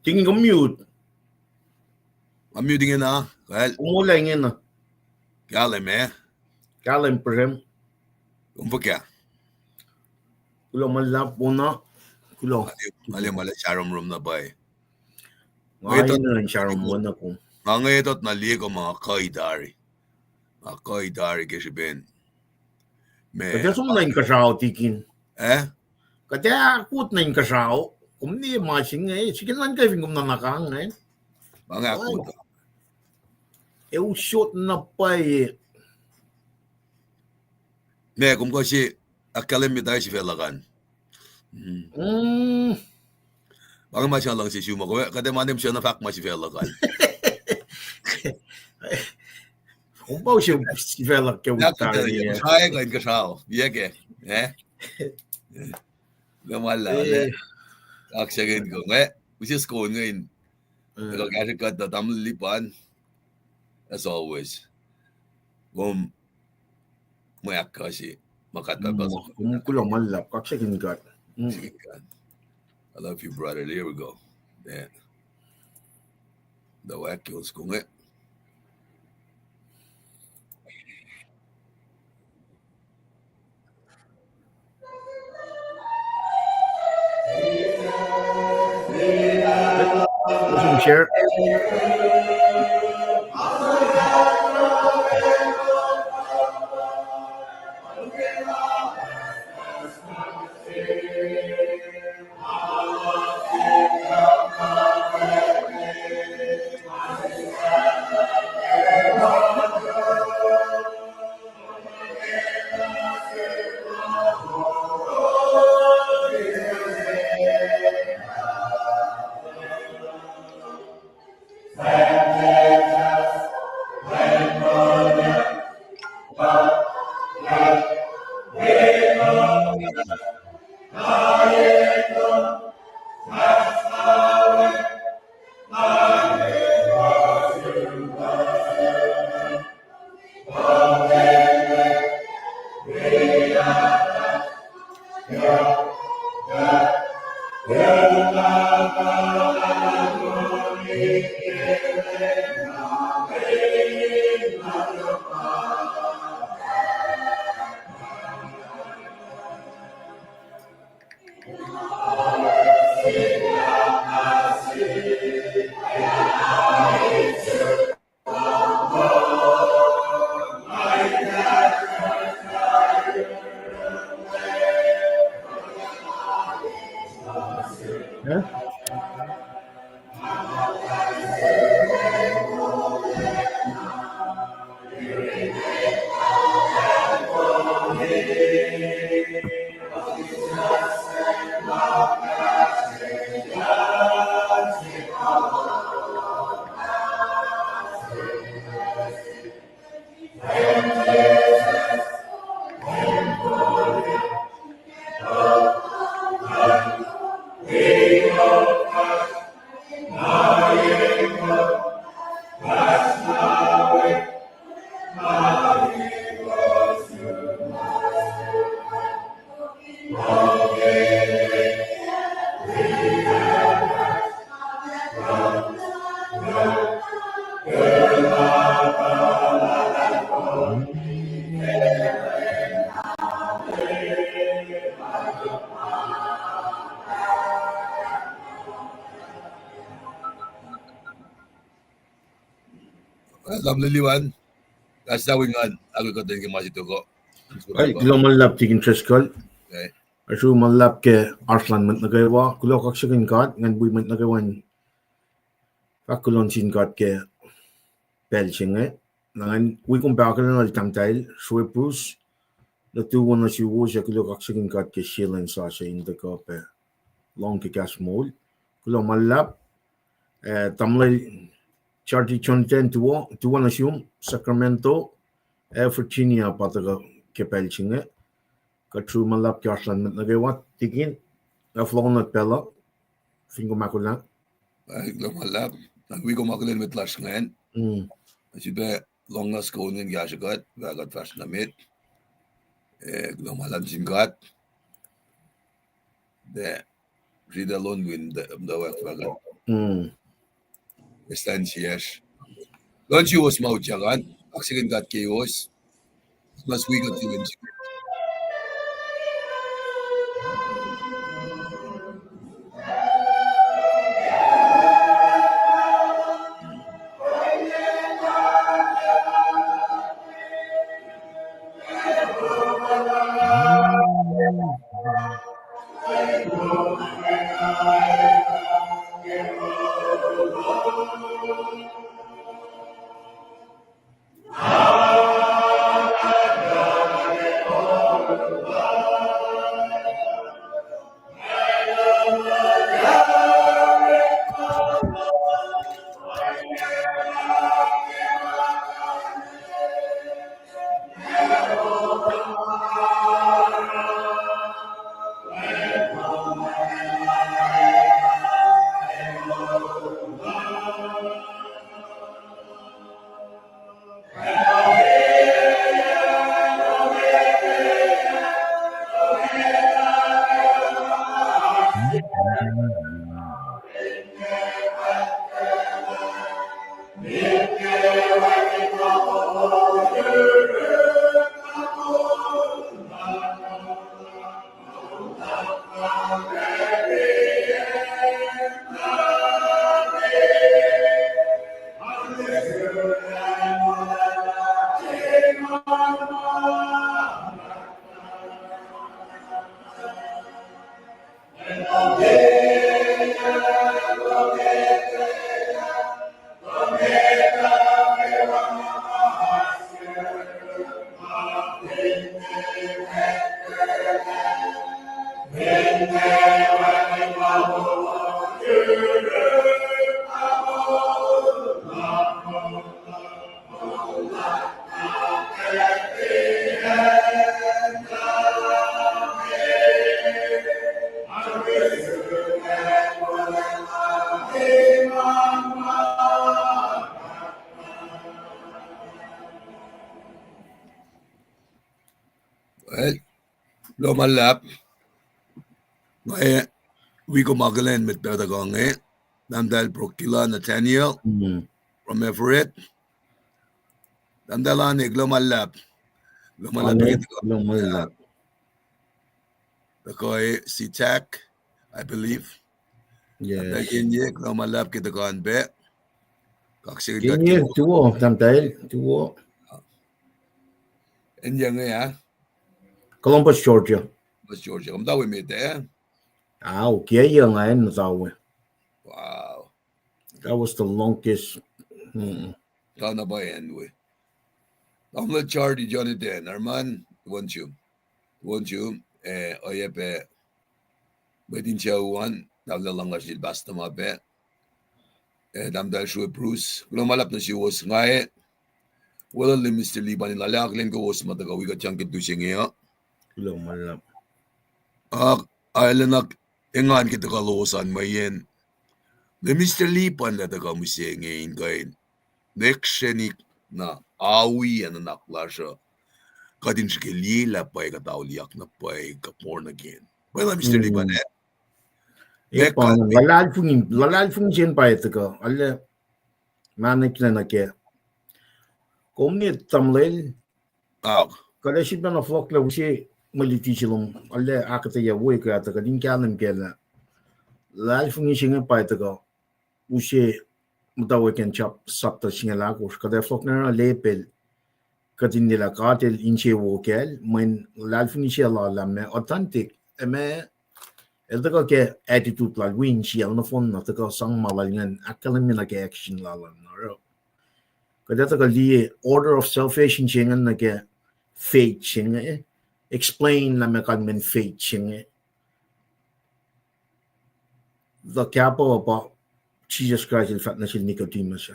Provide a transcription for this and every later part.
tingin ko mute. I'm muting it now. Well, Umula ingin na. Kalem eh. Kalem presem. Umpakya. Kulo malap una. Kulo. Mali sharom room na ba eh. Ngayon na rin siya muna ko. Ngayon na ligo mga kaidari. Mga kaidari kasi ben. Kaya sum na yung kasao tikin. Kaya akut na yung kasao. Kung di masing eh. Sige lang kayo kung nanakang eh. Mga akut. Shot na pa eh. Ne, kung kasi akalem tayo si Felagan. Baka masya lang si Shuma ko. Kada manim siya na fak mas si Felagan. Kung ba siya si Felagan kayo utari niya. Kaya kain kasao. Biyake. Gamala. Kaksakin ko. Which is cool ngayon. Nagkakasit na tamlipan. As always. Kung mayak kasi makatabas. Kung kulang malap. Kaksakin ka. I love you, brother. There we go. Yeah. The wackos kung share. Liliwan. That's how we got. Ako ko din kimasito ko. Ay, kulo malap tikin treskol. Okay. Asu malap ke Arslan ment nagawa. Kulo kaksakin ka ngan buy ment nagawan. Pakulon sin ka ke pelching eh. Nangan we kung bakal na tamtail Suwoswos. Na tuwan na Suwoswos kulo kaksakin ka ke shilling sa siya in the cup eh. Long ke gas mold. Kulo malap tamlay Charity Chonten tuwa na siyum Sacramento Virginia pataga kepelchinge katru malap Arslan ment nagawa tikin aflon at pela fingo makulang ay malap we ko makulen mit lash ngayon asibe long na skonin gashagat bagat fast na mit malap jingat de read alone win the work bagat Estancias. Don't you was maujagan? Kaksakin got chaos. Mas we got feelings. Well, lumalap. Ngayon, we go magalan mit Bertagonge. Namdal Prokila Nathaniel from Everett. Namdalanig lumalap. Lumalap. Takoy sifac, I believe. Yes. Inge lumalap kita kan be. Kaksakin got Inge tuwo tamtail tuwo. Inge ya. Columbus, Georgia. Mas Georgia. Kamdawi mit there. Okay, young I know. Wow. That was the longest. Kana ba yan we? Ang la Charlie Jonathan, Arman, want you. Oyepe, Bedin Chauan, Navlalang Rashid Bastama be. Damdal Shrui Bruce, lumalap na Suwoswos ngayon. Wala li Mr. Liban nilalakling ko was matagawi ka tiyang kitusing iya. Lumalap. Ailanak, ingan kita kalusan mayen. Le Mr. Liban na taga musing ngayon kain. Nekshenik na awi yan na naklasya. Kadin siya kilila pa ay katauliyak na pa ay kapor na gin. Wala Mr. Liban eh. Lulalfongi sin pa ito ko. Alle, manik na nake. Komni tamlel. Kada si ba na flok la usi malitisilong. Alle, akketeyac woy ka ito ka. Din kalam kela. Lulalfongi sin pa ito ko. Usi mutawaek sapta singalakos. Kada flok na lepel. Kadin nila katil inche wokel. Main Lulalfongi siya lalam. Authentic. Ito ko ke attitude la win siya na phone na to ko sang malalngan akalam na ke action la la no. Kada to ko li order of salvation singan na ke faith singa explain na me kan men faith singa. The capo about Jesus Christ il fat na sil Nicodemus.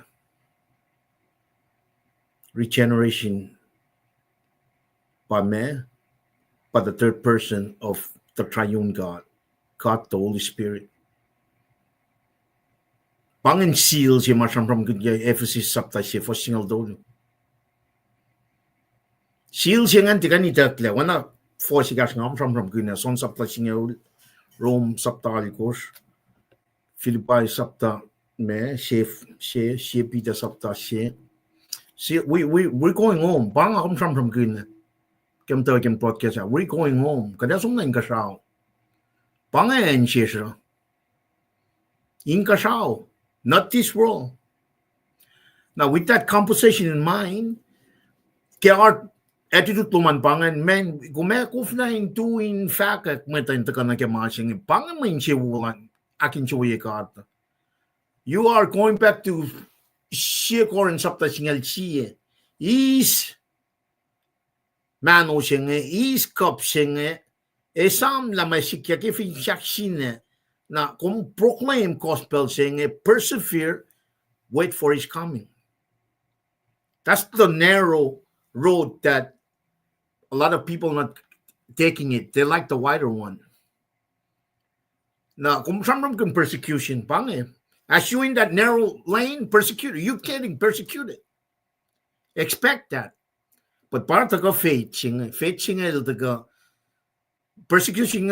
Regeneration by me, by the third person of the triune God, the Holy Spirit. Pangin seal si masam from good Ephesus sapta si for single do. Seal si ngan tikan itakle wana for si gas ngam from good na son sapta single Rome sapta alikos. Philippi sapta me chef pita sapta she. See, we're going home. Bang akong from kin. Kem to kem podcast. We're going home. Kada sum na inka sao. Bang en shesha. Inka sao. Not this world. Now, with that composition in mind, kaya our attitude tuman pangan men gumekuf na into in fact at metan ta kana kaya masing pangan main siwulan akin siya karta. You are going back to siya koren sapta singal siya. Is mano singa, is cup singa, esam la masikya kifin shaksine na kung proclaim gospel singa, persevere, wait for his coming. That's the narrow road that a lot of people not taking it. They like the wider one. Now, kung some persecution, as you in that narrow lane, persecuted. You're getting persecuted. Expect that. But part of the faith, the persecution,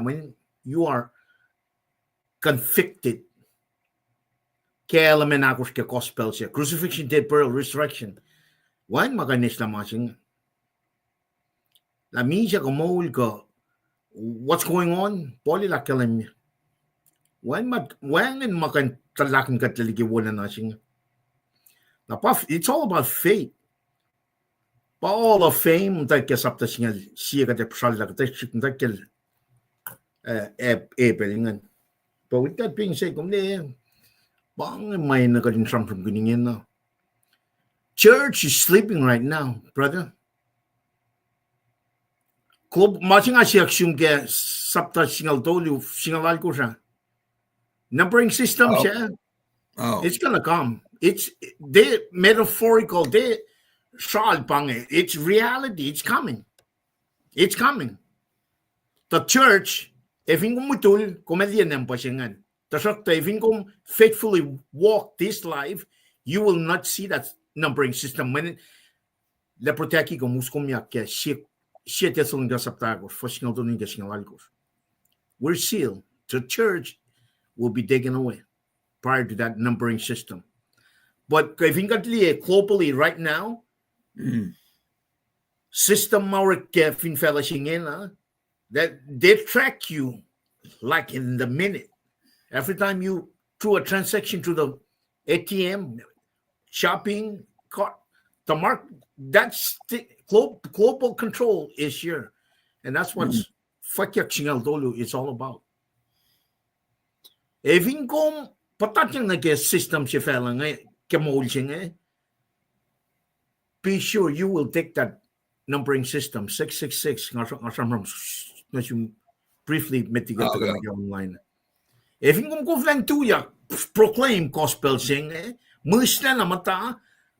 when you are convicted. Kaya alamin ako sa gospel siya. Crucifixion, death, burial, resurrection. Wan maganis na masing. Lami siya kumawul ko. What's going on? Poli lakalam niya. Wan in makan talaking kataligiwanan na siya. It's all about faith. Pa all of fame, tayo kasapta siya kata pasal na kata siya epelingan. But with that being said, church is sleeping right now, brother. Club matching asyaksyon ke sapta singal tolu singalal ko siya. Numbering system siya. It's gonna come. It's they metaphorical. They shal pange. It's reality. It's coming. It's coming. The church, if in kumutul, komedian ng pasingan. If you faithfully walk this life, you will not see that numbering system. When le proteki ko muskomya ke siete solong saptagos for singal to ninja singalalgos. We're sealed. The church will be taken away prior to that numbering system. But if you globally right now, system mawrek ke finfela singena that they track you like in the minute. Every time you through a transaction through the ATM, shopping cart, the mark, that's the global control is here. And that's what fakyak is all about. Even kung patatyang nag system siya fela nga kemol siya be sure you will take that numbering system 666 nga yung briefly metigat online. If you go to proclaim gospel sing,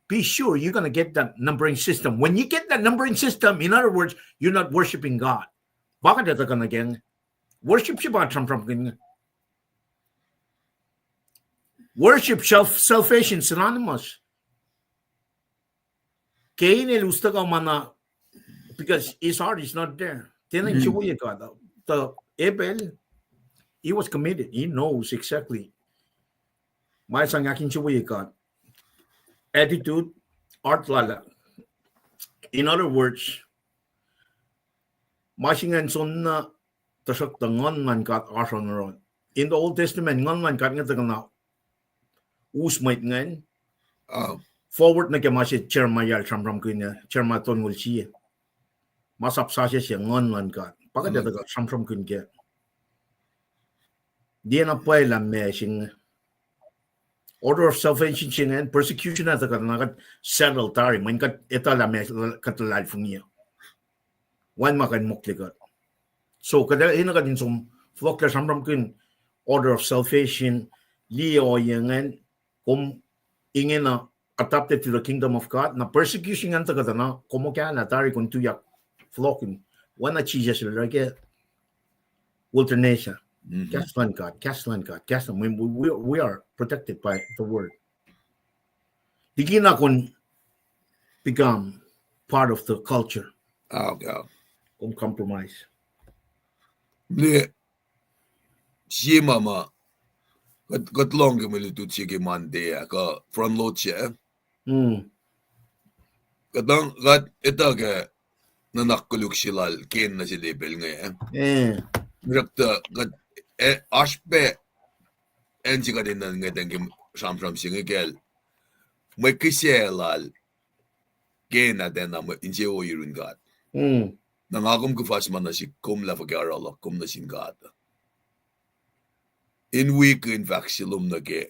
be sure you're going to get that numbering system. When you get that numbering system, in other words, you're not worshiping God. Bakit ito ka na again? Worship siya ba from worship salvation synonymous. Kaya nilusta ka mana because his heart is not there. Tinan siya God. The Abel, he was committed. He knows exactly. May sang akin siya God. Attitude, art lala. In other words, masingan son na tasak tangon man kat asan ron. In the Old Testament, ngon man kat nga na usmait ngan. Forward na kaya masih chairman yal samram kunya, chairman ton will siya. Masapsa siya ngon man kat. Pagkat dito samram kunya. Di na pa ilang mesing order of salvation and persecution at the several times. Man kat ito la mes katalal fungiya. One makan mukligat. So kada ina ka din som flokla samram kun order of salvation liyo yangan kum inge na adapted to the kingdom of God na persecution anta kada na como kaya na tari kun tuyak flokin wana chija sila like wilderness. Kaslan God. We are protected by the word. Di na kun become part of the culture. God. Kung compromise. si mama kat long ke melutut si ke mande ka front load siya. Katang kat ito ke nanakkuluk silal ken na si label ngayon. Direkta kat aspe en si kadin na ngayon ke samsam singkel. May kisyelal ken na den na inje o yurun gat. Nangagum ko fast man na si kum la fagarala kum na sin gat. In week in vacilum na ke.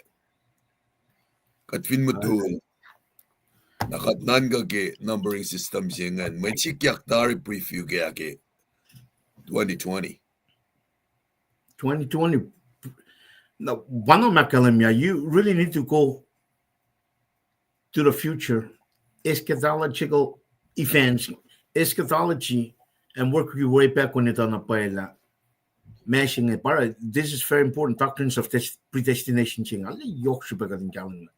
Kat fin mo doon. Nakatnan ka ke numbering system singan. May likiyac dari preview kaya ke 2020. 2020. Now, one of my you really need to go to the future, eschatological events, eschatology, and work your way back on it on a paella. Mashing it. This is very important. Doctrines of predestination. Alle Yorkshire in calendar.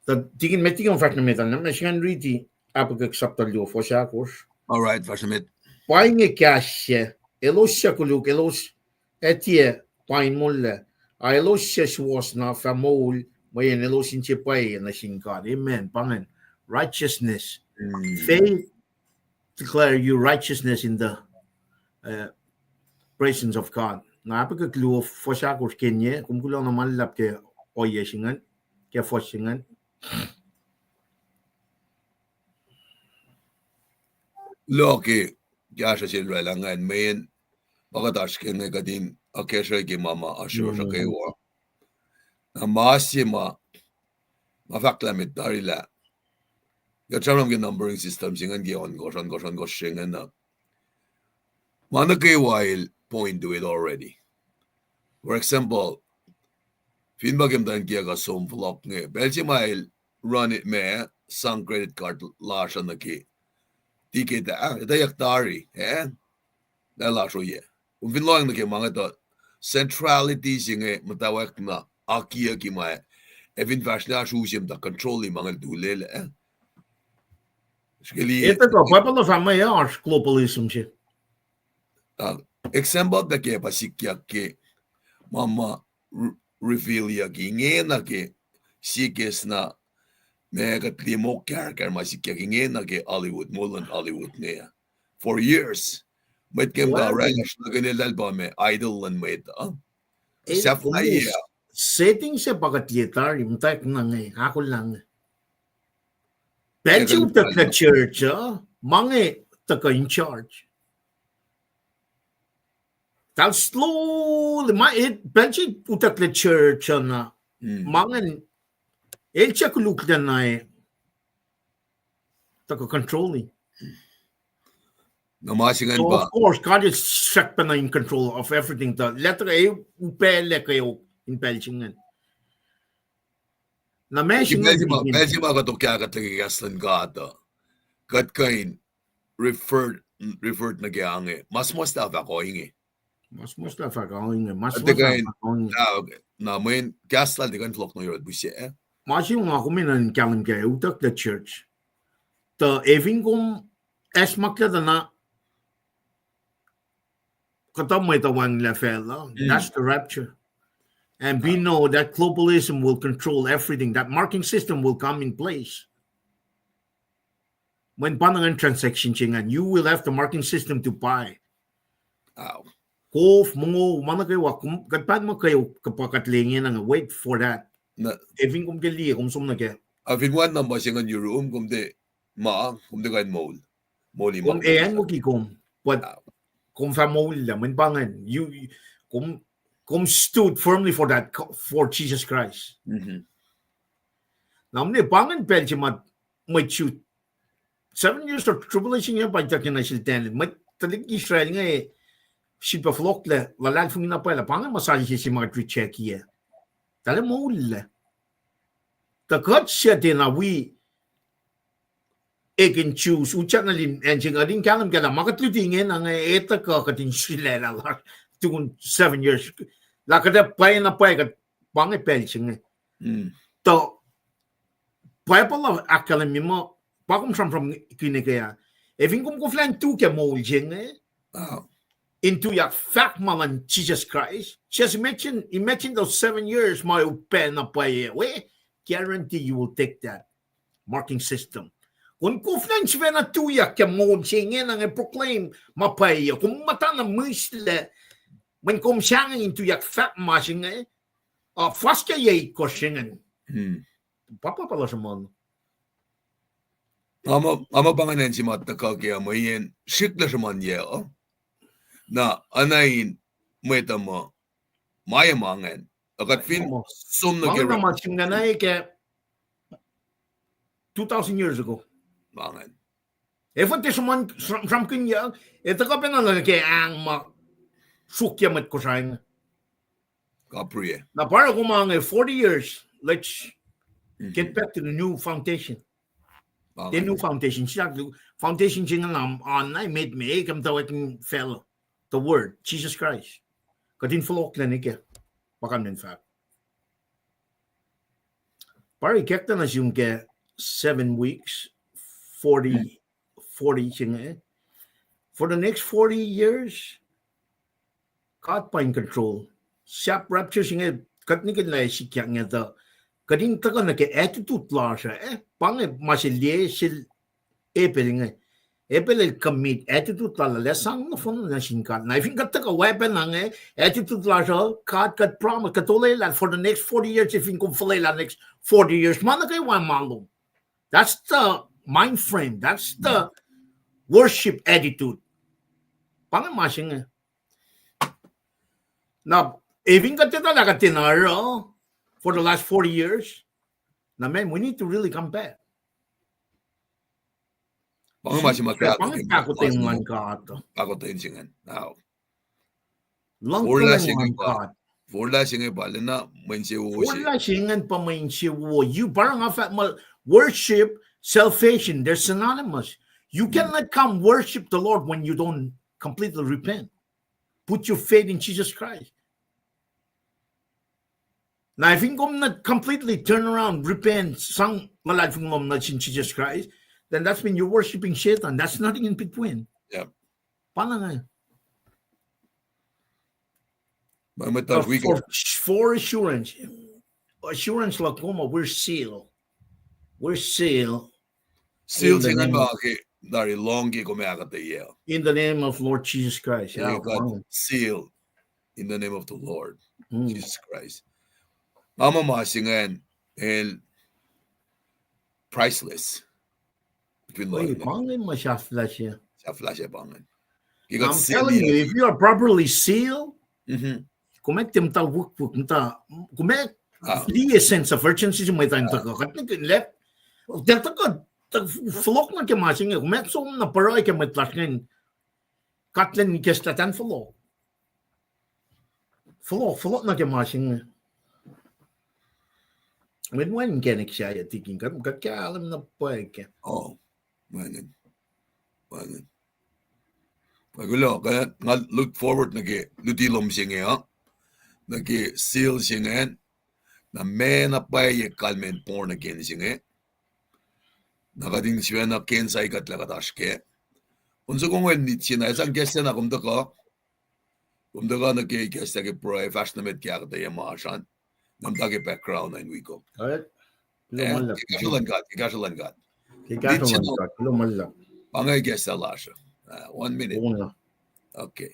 The digging meeting on Fatnametan, Machine Read akketeyac Suwoswos. All right, Vashamit. Paing elos shakuluk, elos etie, pain mulle, elos was na famol, way and elos in Chipai and the God. Amen. Pangan. Righteousness. Faith declare you righteousness in the presence of God. Na akketeyac Suwoswos Kenya, kumkulang na malap ke oyeshingan, ke foshingan. Loki, Yasha Silvelangan, main, Bakatashkin, Negatin, Akesha Mama, Ashur Shakewa. A Masima, Mafaklamit Darila. Your charming numbering systems in and Goshing and up. Manake while point to it already. For example, Finbagam dan Giaga Som Flopne, Belgium run it mare, some credit card lash on the key. Ticket itayak dari, na lasho ye. Finloang na ke mga to centrality singe mutawaek na akketeyac kimay. Evin fashna shusim da control mga dulele. Ito ko, pabalo sa may globalism siya. Example da ke pasikyak ke mama reveal ya inge na ke sikes na megatlimok character masikyak inge na ke Hollywood Moulkin Hollywood niya. For years, may kem da relish na ganilal ba me idol and Mwet. Setting siya pagkatiyatar, yung type na ngay, ako lang. Belgium tak na church, mga taka in charge. Tal slowly, Belgium utak na church na, mga siya kuluk na taka controlling. Namasingan so of course, God is set pa na in control of everything. Letter A, upele kayo in Belgium. Na mention Belgium ka to kaya kaksakin gata. Kat kain referred na kaya mas mustafa ko inge. Mas mustafa ko inge. Mas mustafa ko inge. Na main gastal di kan flok no yorod busi Mas yung ako minan kalim kaya utak the church. Ta evin kom esmakla na katamay tawang level. That's the rapture. And we know that globalism will control everything. That marking system will come in place. When panangan transaction chingan, you will have the marking system to buy. Kof, mungo, mana kayo, katpan mo kayo kapakatlingin ang wait for that. Evin kum kali, kum sum na kaya. Avin one number singan your room, kum de kain mole. Kum ean mo kikum. But kum fa mole la, when pangan, you kum stood firmly for that, for Jesus Christ. Now, may pangan Belgium at may shoot 7 years of tribulation yan pa itakin na silten. May talik Israel nga sipa flokle, Lulalfongi na pala, pangan masali siya si mga tricheki Tala mo ula. Takat siya din na we can choose. Uchak na lin, and siya nga din kalam ka na, makatlutingin ang eta ka katin sila na 7 years. Lakada pay na pay kat pangi Belgium To pay pala akalam mo pakum from kinikaya. Evin kum ko flan tu ke Moulkin into your fact malan Jesus Christ. Just imagine those 7 years my pen na pa we guarantee you will take that marking system. Kung kufnan siya na tuyak kaya mo singin ang proclaim mapaya kung mata na misle when kom siyang into yak fact masing fast kaya ko singen. Papa pala sa man. Ama panganan si mata kaya mo yen shikla sa man ya na anayin Mwet mo maya mangan akat fin sum na kaya naman sing nanay kaya 2,000 years ago. Mangan. Even this man from Kenya, ito ka pinalagay ang sukya mat Kosrae. Kapriye. Na para kung mga 40 years, let's get back to the new foundation. The new foundation. Foundation siya nga on I made me kam tawag fellow. The word, Jesus Christ. Kadin wolacna niya. Bakan in fact. Para ikekta na siyang 7 weeks, 40 siya for the next 40 years, God Paing control. Siya rapture siya katnikin na siya nga da. Kadin taka na attitude la siya pange masilye sil epel epel commit attitude la lesang na fun na sinkat. Na ifin kataka weapon na attitude la siya kat promise katulay la for the next 40 years ifin kung fulay la next 40 years man kay wan malo. That's the mind frame. That's the worship attitude. Pangamasing now, even got for the last 40 years, now man, we need to really come back. Pangamasing Pakotin man God. Pakotin singan. Now, Langkulan man God. Forla singan pala na mensiwo si. Forla singan pa mensiwo. You parang worship, salvation, they're synonymous. You cannot come worship the Lord when you don't completely repent. Put your faith in Jesus Christ. Now, if you not completely turn around, repent, sang malad in Jesus Christ, then that's when you're worshiping Satan. That's nothing in between. Yeah. Paano nga? For assurance like we're sealed. We're sealed. Sealed in the longi akketeyac. In the name of Lord Jesus Christ. Yeah, God sealed in the name of the Lord Jesus Christ. Mama masingan and priceless. I'm telling you, if you are properly sealed, the sense of urgency may time left. Flock na kemasing so na paroy ke matlasnin katlen ni kestatan flock na kemasing with one genek siya thinking kaya alam na poike. Oh, man. Pagulo kaya look forward nage lutilom singe nage seal singe na mena pay kalmen born again singe. Nakading siya na kensay katlakatashke. Unso kung when sinayang gesta na kumdaka nagkikesta ke pro fashionamet kaya akketeyac maasan namdage background na inwiko. Alright. Kikashalan God. Pangay gesta lasha. 1 minute. Okay.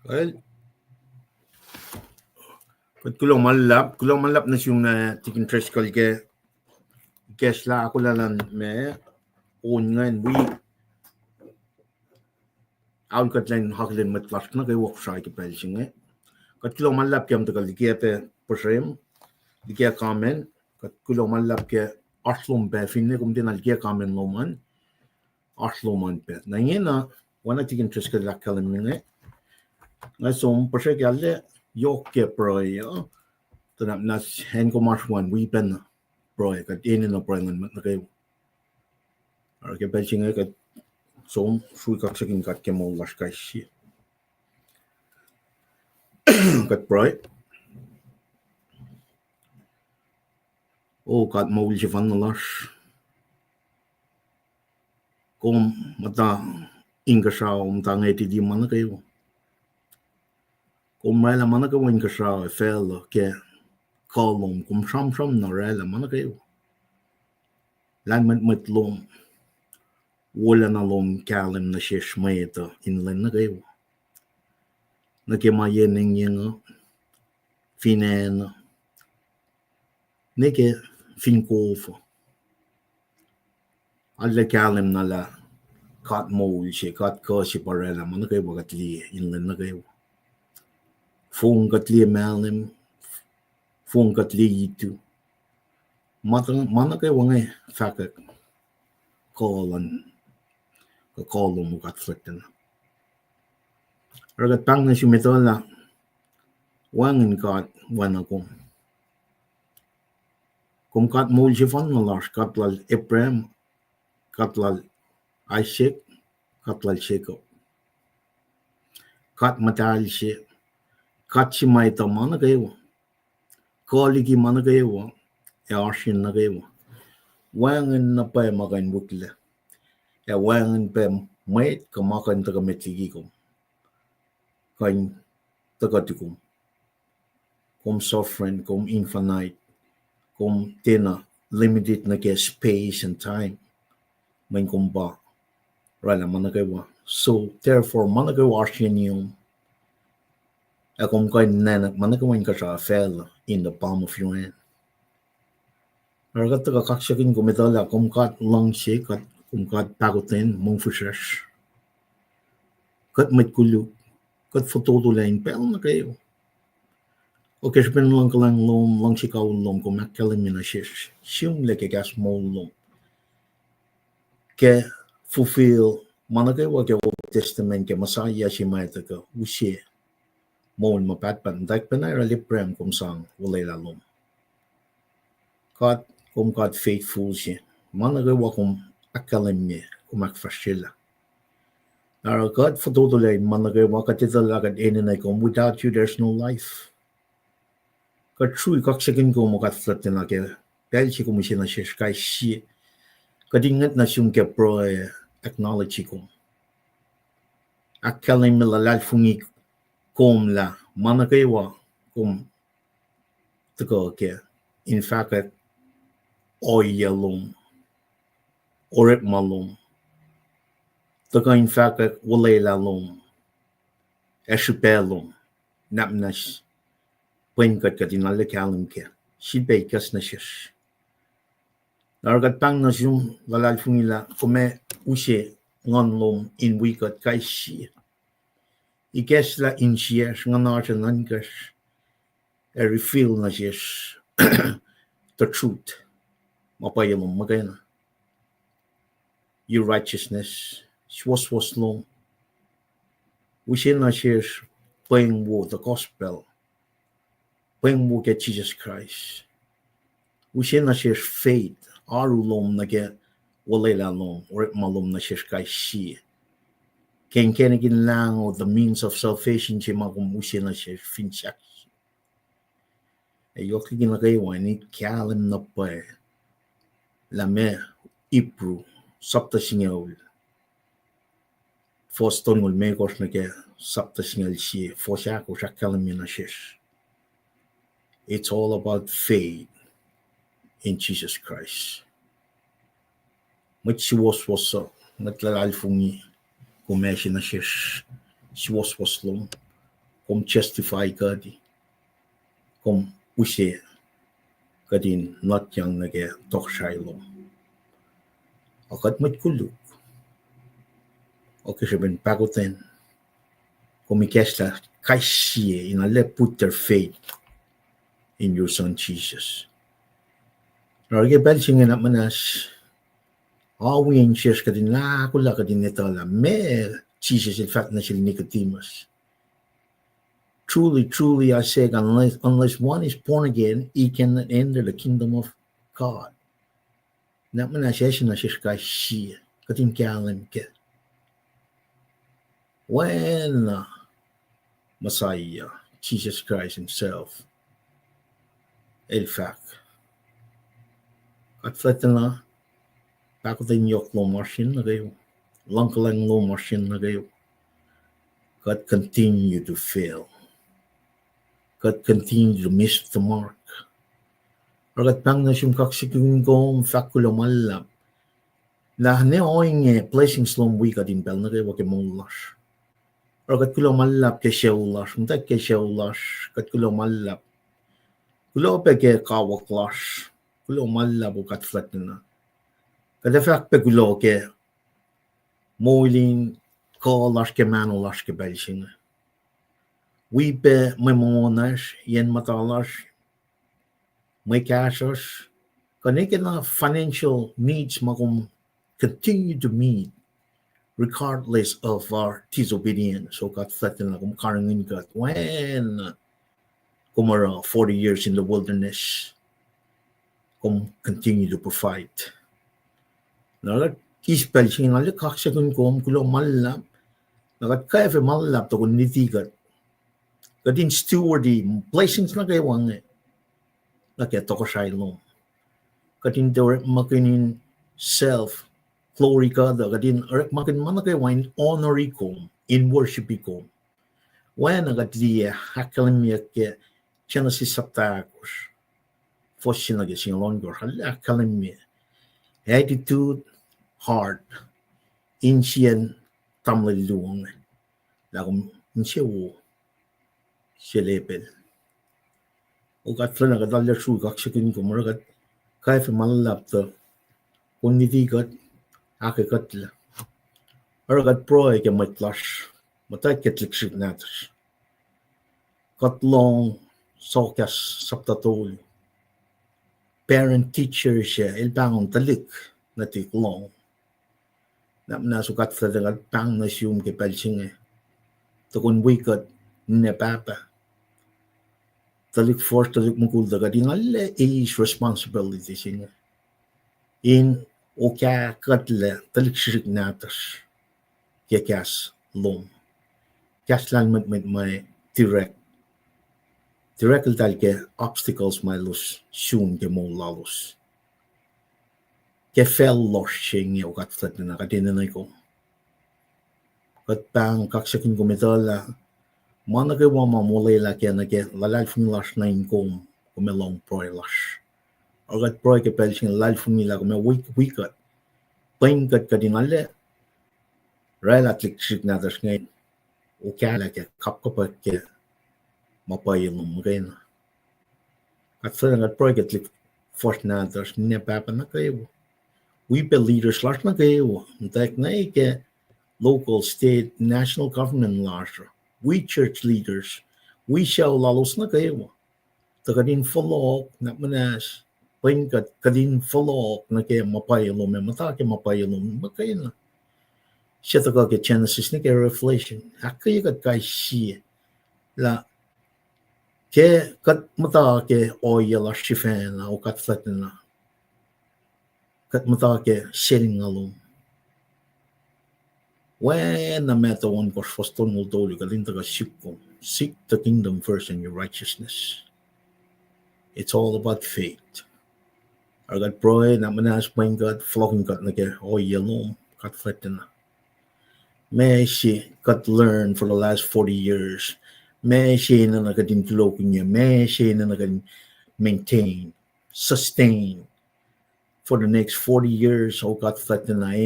Well, kulang malap na siyong tikin tres ke kesla ako lalan me ngan we aun katlen haklen met na kay workshop ke pelsinge. Kulang malap kiam to likiyac posrem likiyac kamen kulang malap ke aslum be finne kum din likiyac kamen loman aslum pe. Na wana tikin tres ke lakalen minge. Ngasom posre galle yok ke proyo. Tanap nas hen ko marswan we pen proy kat in no proy ngan na kay ar ke pelsinge kat som sui kaksakin kat ke mo las kai si kat proy o kat mo wil van las kom mata inge sa ta ngai ti di man kay kom mai la man ka inge sa fel ke kolom kom sam na rela man kay lan met lom wolacna lom kalem na shesh maeta in len na kay na ke ma yeneng yenga finen neke fin kolfo alle kalem na la kat mo she kat ko she parela man kay wagat li in len na kay fung kat li malem fung kat li itu man kay wangay fakak kolan ka kolom kat fletten ragat pang na shumetola wangin kat wanakom kum kat mo she van las kat lal Abraham kat lal Isaac kat lal Jacob kat matal she kat si mai ta man kay koli ki man kay ashin na kay wangin na pa makan bukla wangin pa Mwet ka makan ta metligi ko kain tagatikum kum sovereign kum infinite kum tena limited na ke space and time main kum ba rala man kay so therefore man kay ashin yung kum kain nana man kay ka sa fell in the palm of your hand Ragat ka kaksakin ko metala kum kat lang she kat kum kat pagoten mong fushash kat met kulu kat foto lain pel na kayo okay spen lang kalang lom lang sikaw lom kum nakalim na shish siyong leke gas mo lom ke fulfill managay wa ke Old Testament ke Masaya si maita ka usye mo mapatpan dak panay raliprem kum sang walay lalom kat kum kat faithful siya managay wa kum akalim niya kum akfashila Our God for totally managay wa katitala kat inay kum without you there's no life kat sui kaksakin ko mo kat flat na ke dahil si kum siya na siya kay siya kadingat na siyang ke pro acknowledge ko akalim Lulalfongi kum la managay wa kum tako ke in fact oyalom oret malom taka in fact walay lalom eshupelom napnas penkat katinala kalim ke sibay kas na shish naragat pang na yung Lulalfongi la kume usye ngonlom in wikat kay siya ikes la in siya nganarta nankas reveal na siya the truth mapayalom magayana your righteousness Suwoswos long wishing na siya Paing the gospel Paing get Jesus Christ wishing na siya faith arulom na get walay lalong or malom na siya kay siya ken kenigin lang o the means of salvation siya makumusya na siya finchak yok ginagaywa ni kalim na pa lame ipru sapta singaw foston ul mekos na ke sapta singal si fosya ko sa kalim na shish it's all about faith in Jesus Christ Suwoswos Lulalfongi kumeshi na shish Suwoswos long kom justify kadi, kom use kadin not yang nage tokshailo. Akat mat kuluk. Okay, ben pagoten. Komikesta kaishie in alle put their faith in your son Jesus. Rage belchingen at manas. Awin shares kadin la kula kadin netala me Jesus in fact na sila Nicodemus. Truly, truly I say, unless one is born again, he cannot enter the kingdom of God. Not manas na siya kaishie kadin kalim ke. When Messiah, Jesus Christ himself, elfak. At flatna, pakotin yok lo marsin na kayo. Langkalang lo marsin na kayo. God continue to fail. God continue to miss the mark. Ragat pang na siyong kaksakin kong fakulo malap. Na ne oing placing slom wika din bel na kayo wake monglash. Ragat kulo malap ke shewlash. Mtak ke shewlash. Kat kulo malap. Kulo pe ke kawaklash. Kulo malap o kat flat na. Kada fak pe kulo ke Moulkin kalash ke manolash ke belshing. We pe my monash yen matalash. My cashash. Kaneke na financial needs magum continue to meet regardless of our disobedience. So kat flat na kum karangin kat. When kumara 40 years in the wilderness. Continue to provide. Nagat kispelching nalit kaksakin kulo malap. Nagat kaya malap to kun nitigat. Kadin stewardy blessings na kayo wang nakaya to ko shailo. Kadin direct makinin self glory ka da kadin direct makin man kayo wang honory ko in worship ko. When nagat diya hakalimya ke Genesis saptakos. Fossin nage sing longer hakalimya. Attitude, heart, insien tamliluang. Lagom insiewo silepel. Ugat flana kadalya shu kaksakin ko maragat kaya fe malap to kung nitigat akketeyac. Maragat proy ke matlash matay ketliksik natas. Katlong sokas saptatol. Parent teacher siya ilbangon talik na tiklong. Na sukat sa dagat pang na siyum ke pelching Tukun wikat ne papa. Talik force talik mukul dagat in alle is responsibility siya. In oka katle talik shirik natas. Kaya kas lom. Kas lang met may direct. Direct tal ke obstacles may lus siyum ke mo lalos. Ke fel los siya nga ukat flat na kadinanay ko. Kat pang kaksakin ko metala. Mana ke wama mulay la kaya na ke Lulalfongi las na inkom kumelong proy las. Agat proy ke pelching Lulalfongi la kume wikat. Paing kat kadinale. Relatlik shik natas ngayon. Ukala ke kapkapat ke mapayilong ngayon. At sa nga proy ke tlik force natas ne papa na kayo. We be leaders las na kayo. Ntak na ke local, state, national government laws. We church leaders, we shall lalos na kayo. Takadin follow na manas, paingkat kadin follow na kaya mapayalo may mata kaya mapayalo makaya na. Siya taka ke Genesis ni kaya Revelation. Akaya kat kay siya la ke kat mata ke oya la shifan na o kat flat na. Kat mata ke sharing along. When the matter one was for stone will do you seek the kingdom first and your righteousness. It's all about faith. I got pride, I'm gonna ask my God, flocking God like yellow, got flattened. May she got learned for the last 40 years. May she na nagadintlok niya, may she na maintain, sustain for the next 40 years. Oh God, flattened na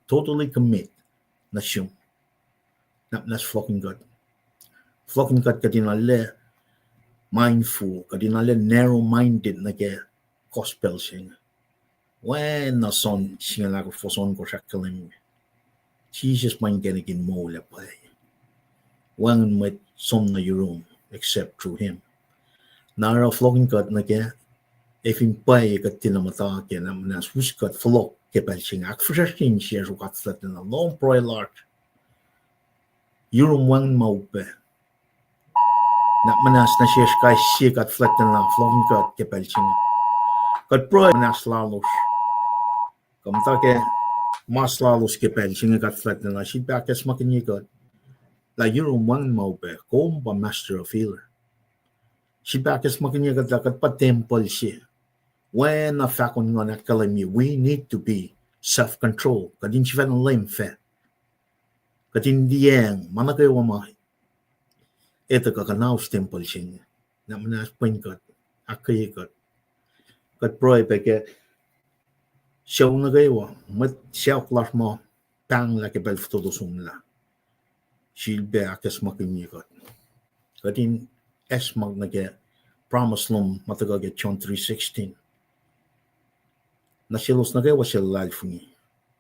totally commit na siyong. Not flocking God. flocking kat kadinale mindful, kadinale narrow-minded na ke gospel sing. When na son singa la for son ko shakalim. Jesus man genigin mo la pa. When met som na yurum except through him. Nara flocking kat na ke if in pay kat tinamata ke na swis kat flock ke pelching ak freshin siya so kat slat na long proy large. Yurum wang maupe. Na manas na siya sky siya kat flat na flocking kat ke pelching. Kat proy manas lalos. Kamta ke mas lalos ke pelching kat flat na si bakes makinyi kat. La yurum wang maupe kom ba master of healer. Si bakes makinyi kat pa temple siya. When a fakon nga nakalami, we need to be self-control. Kadin siya ng lame fat. Kadin diyang, manakay wama, ito kakanaw temple siya. Na manas point kat, akay kat. Kat proy peke, siya na kayo, mat siya klas mo, Paing la ke bel todo sumla. Silbe akes makinyi kat. Kadin esmag na ke, promise lum matagag John 3:16. Nasilos na kayo sa Lulalfongi.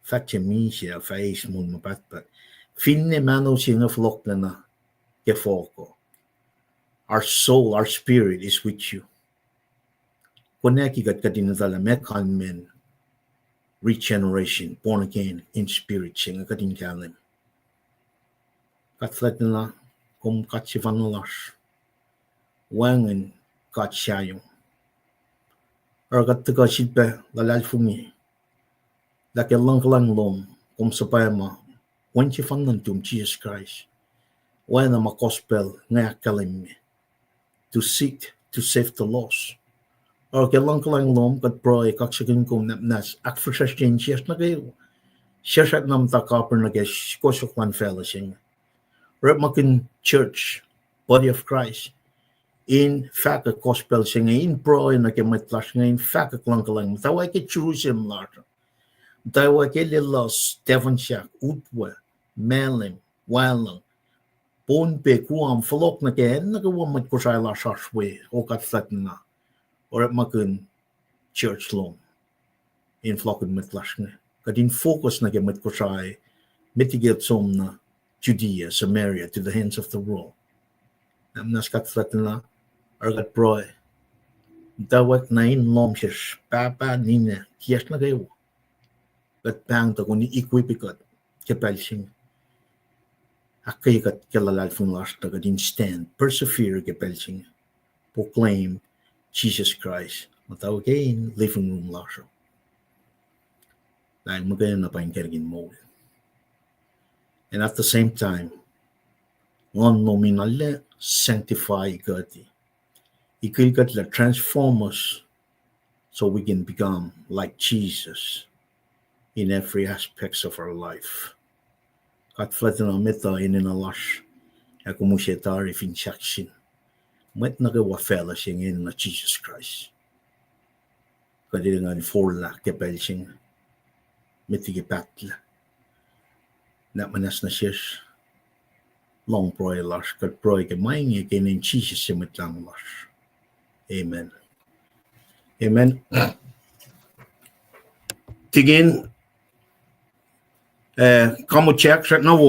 Fatje minsia face mun mapatpat. Finne mano singa flock na ke foko. Our soul, our spirit is with you. Koneki kat kadinatala mekan men. Regeneration, born again in spirit singa kadin kalim. Kat flat na kum kat si vanalas. Wangen kat siyayong. Kat ka sipe Lulalfongi. Laki lang lom kung sa payama when si fanantum Jesus Christ. When na makospel nga kalim to seek to save the lost. Or lang lom kat proy kaksakin kong napnas ak frusastin siyas na kayo. Siyas at nam takapar na kayo kosokwan fellowship. Rep makin church, body of Christ. In fact, a gospel siya in proy na kayo matlas ngayon fact lang mutawaek Jerusalem large. Mutawaek lilos Stephen Shack, Utwe, Melim, Walang, Ponpe, Kuam, Falok na kayo nagawa mat Kosrae la Srui o katflat na. Or at makun church long in flocked matlas nga. Kadin focus na kayo mat Kosrae mitigate som na Judea, Samaria to the hands of the world. Namnas katflat na argat proy. Mutawaek na in lom siya papa nina kiyas na kayo. Kat Paing to kung ni-equipikot kapelsing. Akketeyac Lulalfongi last na kadin stand, persevere kapelsing. Proclaim Jesus Christ. Matawaek in living room last. Dahil magayon na paingkergin mo. And at the same time, ngon nominal sanctify God. Ikilkat la transform us so we can become like Jesus in every aspects of our life. Kat flatten na meta in a lash. Ako mo siya tari fin shaksin. Mwet na kawa fella siya ngayon na Jesus Christ. Kadiri nga ni forla kapel siya. Mitigi pacl. Na manas na siya. Long proy lash. Kat proy ka maingi kainin Jesus siya mitlang lash. Amen. Amen. Tigin. Kamu check right now,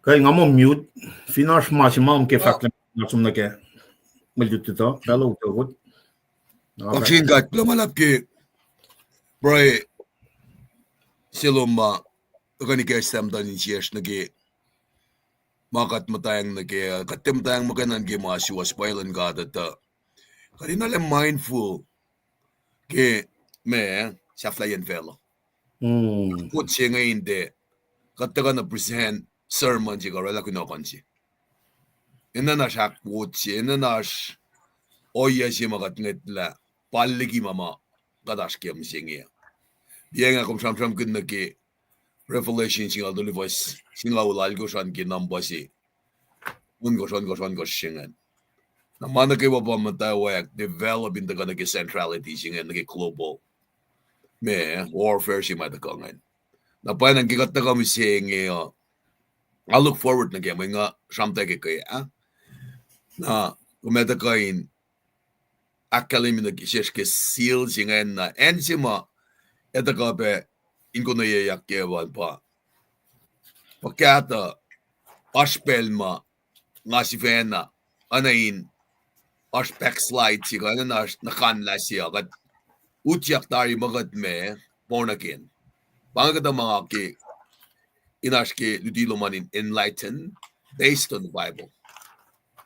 kaya nga mo mute, finish maximum ke fakle nasum na ke maljutito, fellow to. Kaksakin kat plamalap ke bray siloma kani ke stem dan siya na ke makat matayang na ke katem tayang makanan ke mga Suwoswos God at kanina lang mindful ke me sa flyan fellow. Kut siya ngayon de kataga na present sermon siya karala kinokon siya. Ina na siya kut siya, ina na siya oya siya makatngat la paligi mama kadash kiyam siya ngayon. Diya nga kung siyam-siyam kun na ki Revelation siya nga lowos siya nga ulal ko siya ki namba siya. Ungo siya nga. Namana kayo pa mutawaek develop in the ganagi centrality siya nga nagi global. Me warfare siya matakangan. Na pa nang gikat na kami siya ngayon I look forward na kaya mga shamtake kaya na kumeta kain akalim na kisheske seal singen na enzima etakabe ingonoye yakkewan pa pakata aspelma ngasivena anain aspect slide siga na nakanla siya kat utyak tari magad me born again bangada mga ki inaske ludilo manin enlighten based on the Bible.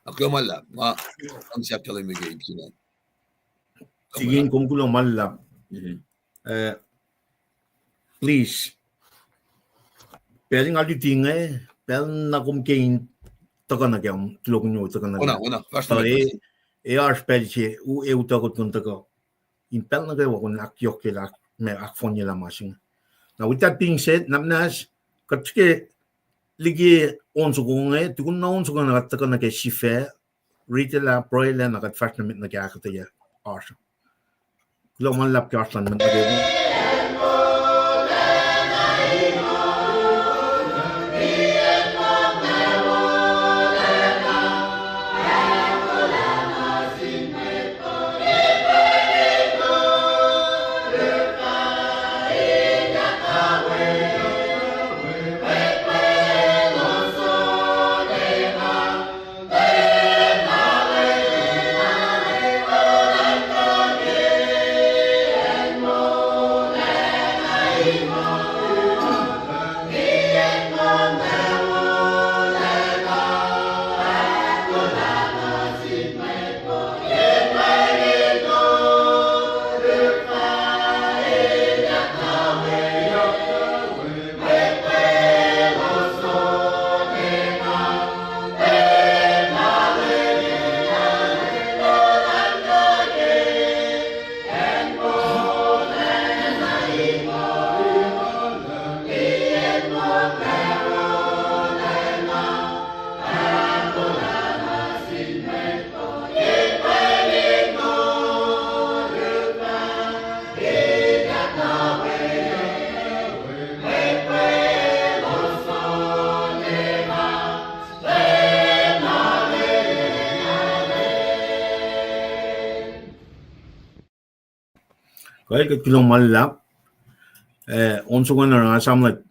Akamala ma ang siya kalimigay sinan. Sige kung kulo malap. Please. Pwede nga litingay, pwede na kumkain taka na kayang tulog nyo taka na kayang. Una, So, pwede siya, takot kong taka. Impel na kayo kung akyok kila, may akfon nila masing. Now, with that being said, namnas, katske, ligi onso kong tukun na onso kong nakataka na kay sifac, ritela, proila, nakatfast na mit na kaya akketeyac. Awesome. Kulo malap kaya aslan mit na kayo. Kaya kilong malap, onso ko na nga samlat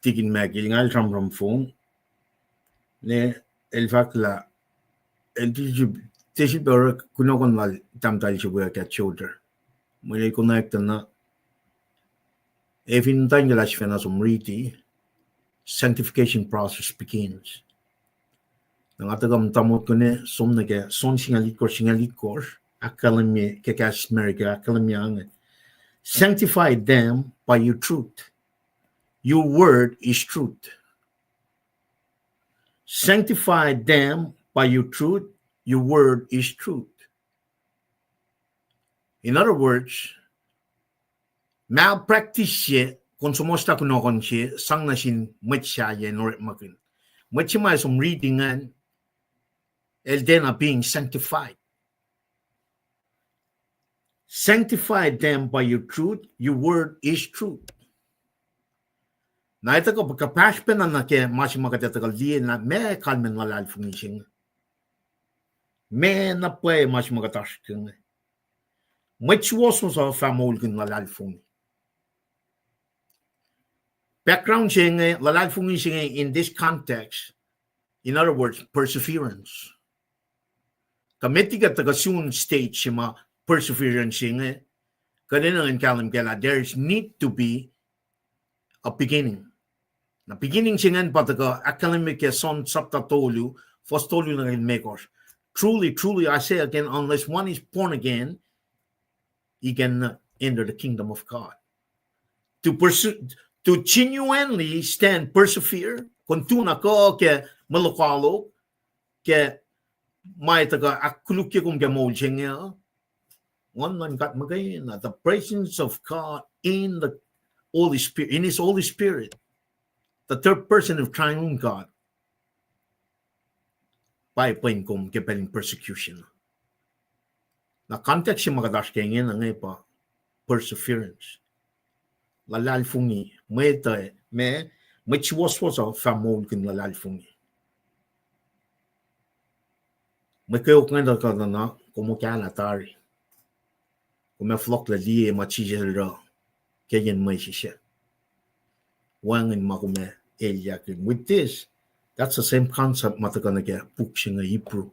tikin magil nga from phone, ne el fact la el tisi bero kuno kon mal tamtal sibuya kat shoulder, muli connect na even time la shfena sumriti, sanctification process begins. Nangatagam tamot ko ne som na ke son singalikor akalamye kekas America akalamyang. Sanctify them by your truth. Your word is truth. Sanctify them by your truth. Your word is truth. In other words, malpractice siya kung sumusta kunokon siya sang na sin Mwet siya norit makin. Mwet siya may some readingan el then are being sanctified. Sanctify them by your truth. Your word is truth. Na ito ko pagkapashpen na ke masih makatatagal diyan na may kalmen Lulalfongi sing. May na pwede masih makatashkin. May Suwoswos sa Moulkin Lulalfongi. Background sing Lulalfongi sing in this context. In other words, perseverance. Kametiga tagasun stage sima perseverance kanina ang kalam kala there's need to be a beginning. Na beginning singan pataga academic son sapta tolu first tolu na makers. Truly I say again, unless one is born again, he can enter the kingdom of God. To genuinely persevere, kontuna ko ke malukalo ke may taga akulukya kung ke Moulkin one man got magain the presence of God in the Holy Spirit, in His Holy Spirit, the third person of triune God, by Paing kung kepeling persecution. Na context yung magadash kaya nga pa perseverance. Lulalfongi, Mwet, Mwe Suwoswos fa Moulkin Lulalfongi. Mwe keok nga ka na como kala tari. Como flok la lie ma chijera kayen mwe shisha. Wangin makume eliakin. With this, that's the same concept matagana ke pukshinga Hebrew.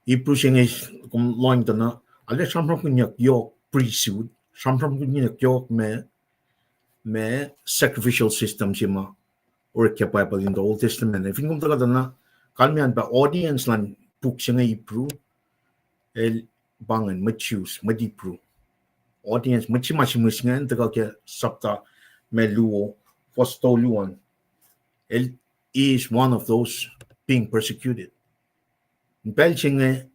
Hebrew shinga kum loin na ale samram kunyak yok priesthood, samram kunyak yok me sacrificial system shima or Bible in the Old Testament. If you come to na kalmian ba audience lan pukshinga Hebrew el bangan choose Hebrew audience machimusngan taga ke sapta me luo fosto luan. It is one of those being persecuted. In Belchinge,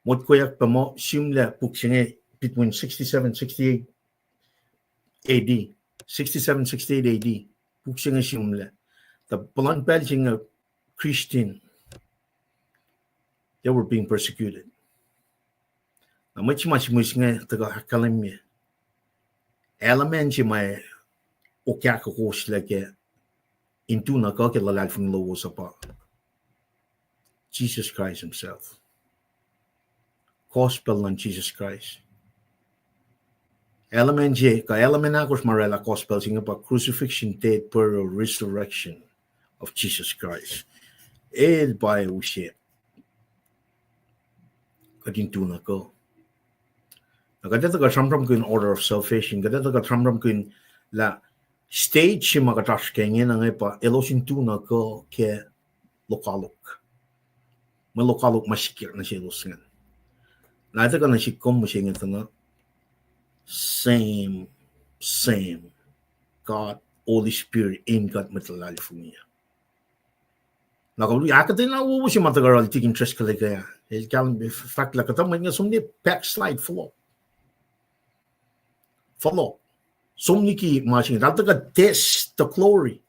what koyak pamo simle pukshinge between 67-68 AD, 67-68 AD, pukshinge simle. The blunt Belchinge Christian, they were being persecuted. Na much musnge taga hakalimye. Elementi mai okyak like into na ka Lulalfongi lowos apa. Jesus Christ himself. Gospel on Jesus Christ. Element J, ka element akos marela gospel singa pa crucifixion, death, burial, resurrection of Jesus Christ. El by ushe. Kadintu na ko. Nakadeta ka samram ko in order of salvation. Kadeta ka samram ko in la stage si makatash kaya nga pa elosin tu na ko ke lokalok. Lokalok masikir na siya lusingan. Naita ka na si kom mo siya nga same God, Holy Spirit, in God Lulalfongi. Nakabuli akketeyac na uwo si matagaral tik interest ka kaya. El kalam fact la katamay nga sumni backslide follow. Somniki machine that test the glory,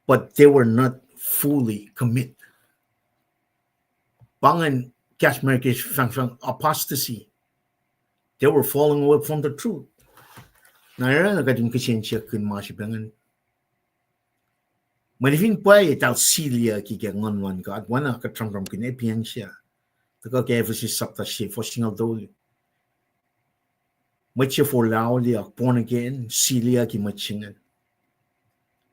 but they were not fully commit. Bangan Kashmirish function apostasy. They were falling away from the truth. Naira na kading kisensya kun mashi bangan. Manifin pay tal silia ki ke ngon God wana ka tram kun EPS siya. Taka ke every sapta shi for single doli. Much for loudly born again, Celia ki machingan.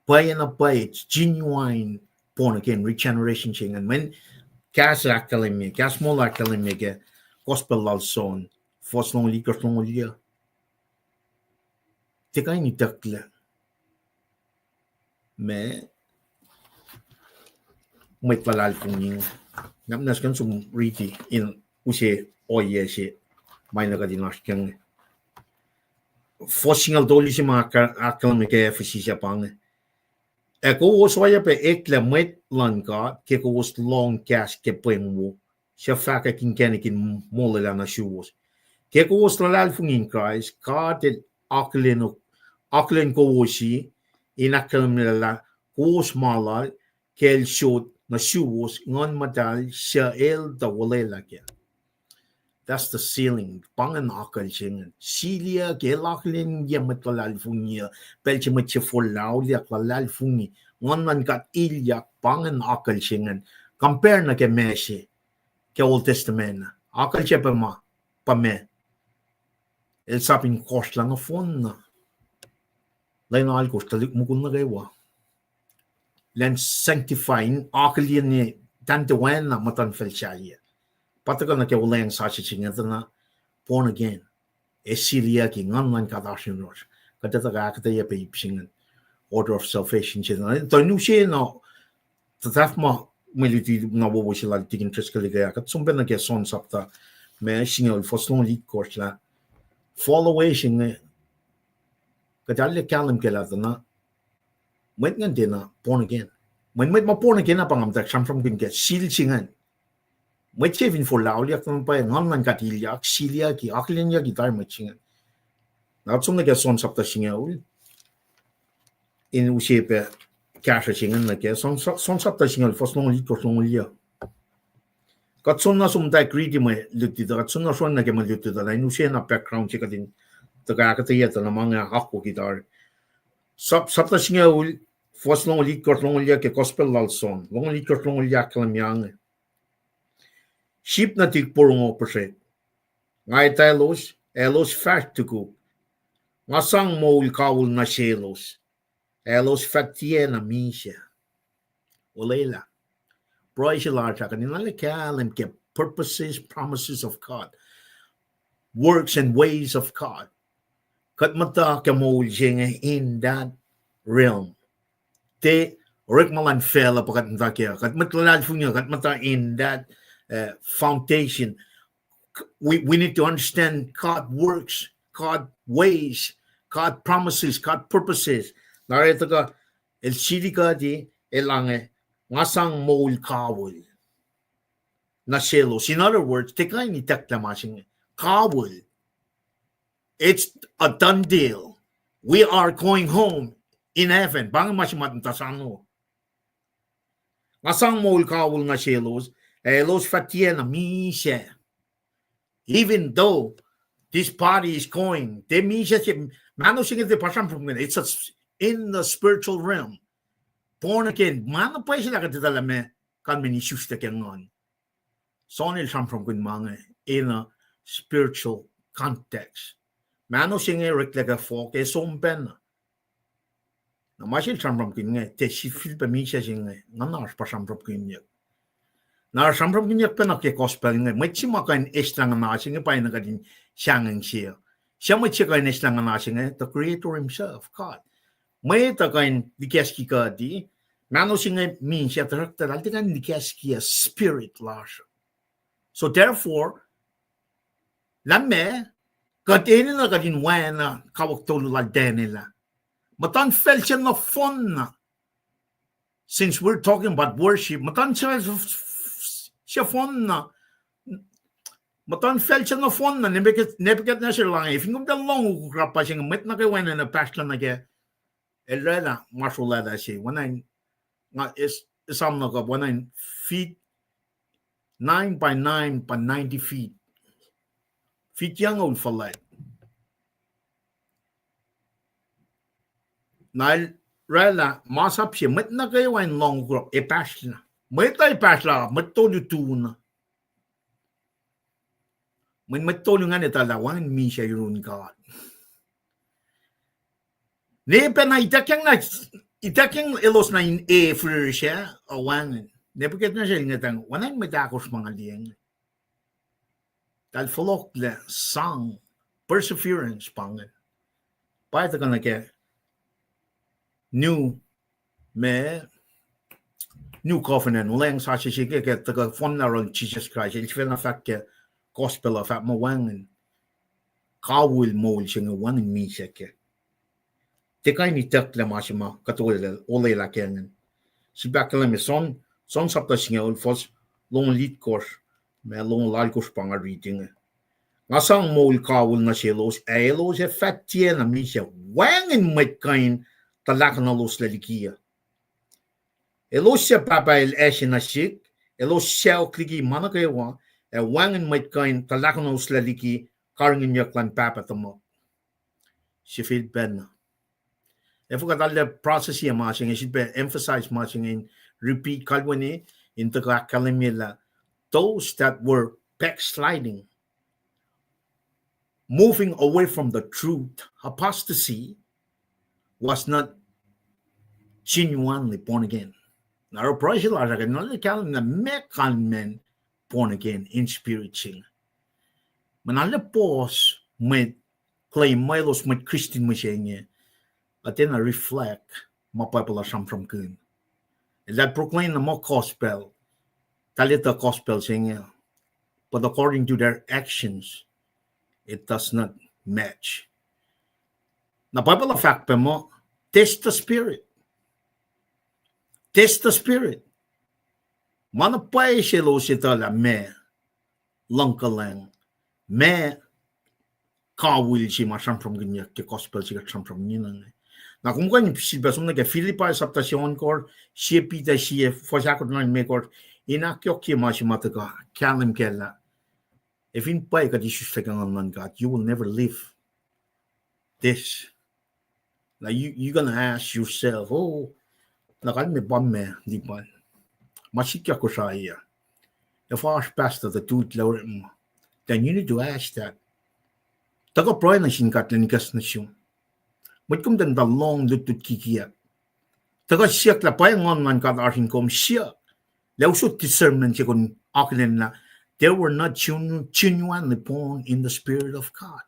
Pay na pay, genuine born again, regeneration chingan. When kaksakin, kaksakin, gospel lal son, first long likiyac. Tika ni takla. Me Mwet Lulalfongi. Namnas kan sum riti in use oye she. May nakadinas kang. Forsingal doli si mga akal ke fisisya pang. Eko was waya pe ekla Mwet lang God ke ko was long gas ke Paing mo. Siya faka kinkenikin molala na Suwoswos. Ke ko was Lulalfongi in Christ God el akollah ko wosi inakal nila ko was malal ke el shot na Suwoswos ngon madal siya el da walela kya. That's the ceiling. Pangan akal chingan. Silia ke laklin yamat Lulalfongi. Pelche matche for lauliak Lulalfongi. Ngon kat iliak pangan akal chingan. Compare na ke meshe. Ke Old Testament. Akal che pa me. El sapin kos lang a fon na. Lain alkos talik mukun na gaywa. Len sanctifying akal yan ni tante wen na matan fel siya. Patagal na ke ulayang sashi chinga na born again. Silia ki ngan kadashin rosh. Kadata ka akketeyac pa ipsingan. Order of salvation chinga. To nu siya no. Tataf mo militi na wowo sila tik interest ka likiyac. At sumpen na ke son sapta. Me singaw foslong lit course la. Fall away singa. Kadali kalam ke lata na. Mwet nga din na born again. Mwet ma born again na pangamtak samsam kun ke sil chingan. Mwet Kevin for lauliak naman pa yung ngan katiyac, silia ki aklinya ki tayo machingan. Natsum na kaya son sapta singa ul. In usipe kasha chingan na kaya son sapta singa ul fos long lit kos long ulia. Katsun na sumtay kriti may lutita, katsun na son na kaya malutita na inusiya na background siya katin taga akketeyac na mga ako kitar. Sapta singa ul fos long lit kort long lia ke gospel lalson. Long lit kort long lia kalam yang. Sheep na tik porong opose. Ngai talos elos fat tuku. Ngasang moul kawul na shelos. Elos fatie na misha. Olela. Broisha larta kanina le kalam ke purposes, promises of God, works and ways of God. Katmata ke moul jinga in that realm. Te rikmalan fell apakat ntakia. Katmatlad funya katmata in that foundation. We need to understand God works, God ways, God promises, God purposes. Narito ka el sidika di elange ngasang moul kawul na shelos. In other words, tekay ni taklamasing kawul. It's a done deal. We are going home in heaven. Bang masimat tasano. Ngasang moul kawul na shelos, elos fatien na misha. Even though this party is going, they misha mano singit the pasam from it's in the spiritual realm. Born again, mano pa sila katidalame kan minishusta kengon. Sonil sam from mga in a spiritual context. Mano singe reklega folk e somben. Na masil sam from kinge te sifil pa misha singe nanar pasam from kinye. Na sam from kinye penak ke gospel nge machima kan estang na singe pa na kadin siyang siya. Siya machika kan estang na singe the creator himself, God. May ta kan dikeski ka di mano singe min siya tarakter alti kan dikeski spirit lash. So therefore, lame, katini na kadin wana kawak tolo la denila. Matan fel siya na fon na. Since we're talking about worship, matan siya fon na. Matan fel siya na fon na. Nebekat na siya lang. If you go long ukrapa siya, met na kayo wana na pacl na kaya. Elrela, marshulada siya. Wana isam na ka, wana feet 9 by 9 by 90 feet. Feet young old for light. Now, rela, masap siya, met na kayo ang long group, pacl na. Met ay pacl na, met tolo na. Met tolo nga nita lawan, mi siya yun God. Nepe na itakyang ilos na in fleur siya, awangan. Nebuket na siya ingatang, wanang medakos mga liyang. Talfolok le, sang, perseverance, pangan. Paita ka na kaya, new covenant, walang sa siya kaya taga fon na ron Jesus Christ, ilfil na fact kaya gospel of at mawangan, kawul moul siya nga wanang mi siya kaya. Tekay ni tak lama siya ma, katulad, olay la kaya nga. Si bakalam son sapta singa fos long lit course me long lal course pang reading ngasang moul kawul na shelos elos fatie na misha wang in might kain talak na los likiyac elos siya papa el na shik elos siya kligi manakayawa wang in might kain talak na los likiyac karngin yaklan papa tamo si feel ben if we got all the process here marching, it should be emphasized marching in repeat kalwani in the kalimila. Those that were backsliding, moving away from the truth, apostasy, was not genuinely born again. Now, pacl not calling the mekan born again in spirit sing. Manala pos may claim milos may Christian machine. But then I reflect mapapala sam from kun. And that proclaim the more gospel, talita gospel saying, but according to their actions, it does not match. Napapala fact pa mo, test the spirit. Test the spirit. Manapay silo sita la me, langkalang, me, kawil si masam from ganyak, ke gospel si kasam from ninang. Na kung kanya sibasong nagka Philippi saptasyon ko, siya pita siya, fasakot na may ko, inakyok siya masimata ka, kalim kela. If in pay ka disusya kang God, you will never live this Like you're gonna ask yourself, oh, nakal me bam me di ba? Masikya ko sa iya. If I ask pastor the truth, then you need to ask that. Taga proy na singkat na nikas na siya. Ba't kung dan dalong lutut kikiyak? Taga siyak la pa yung online ka arsing kom siyak. Lausot discernment siya kung akin na they were not genuinely born in the Spirit of God.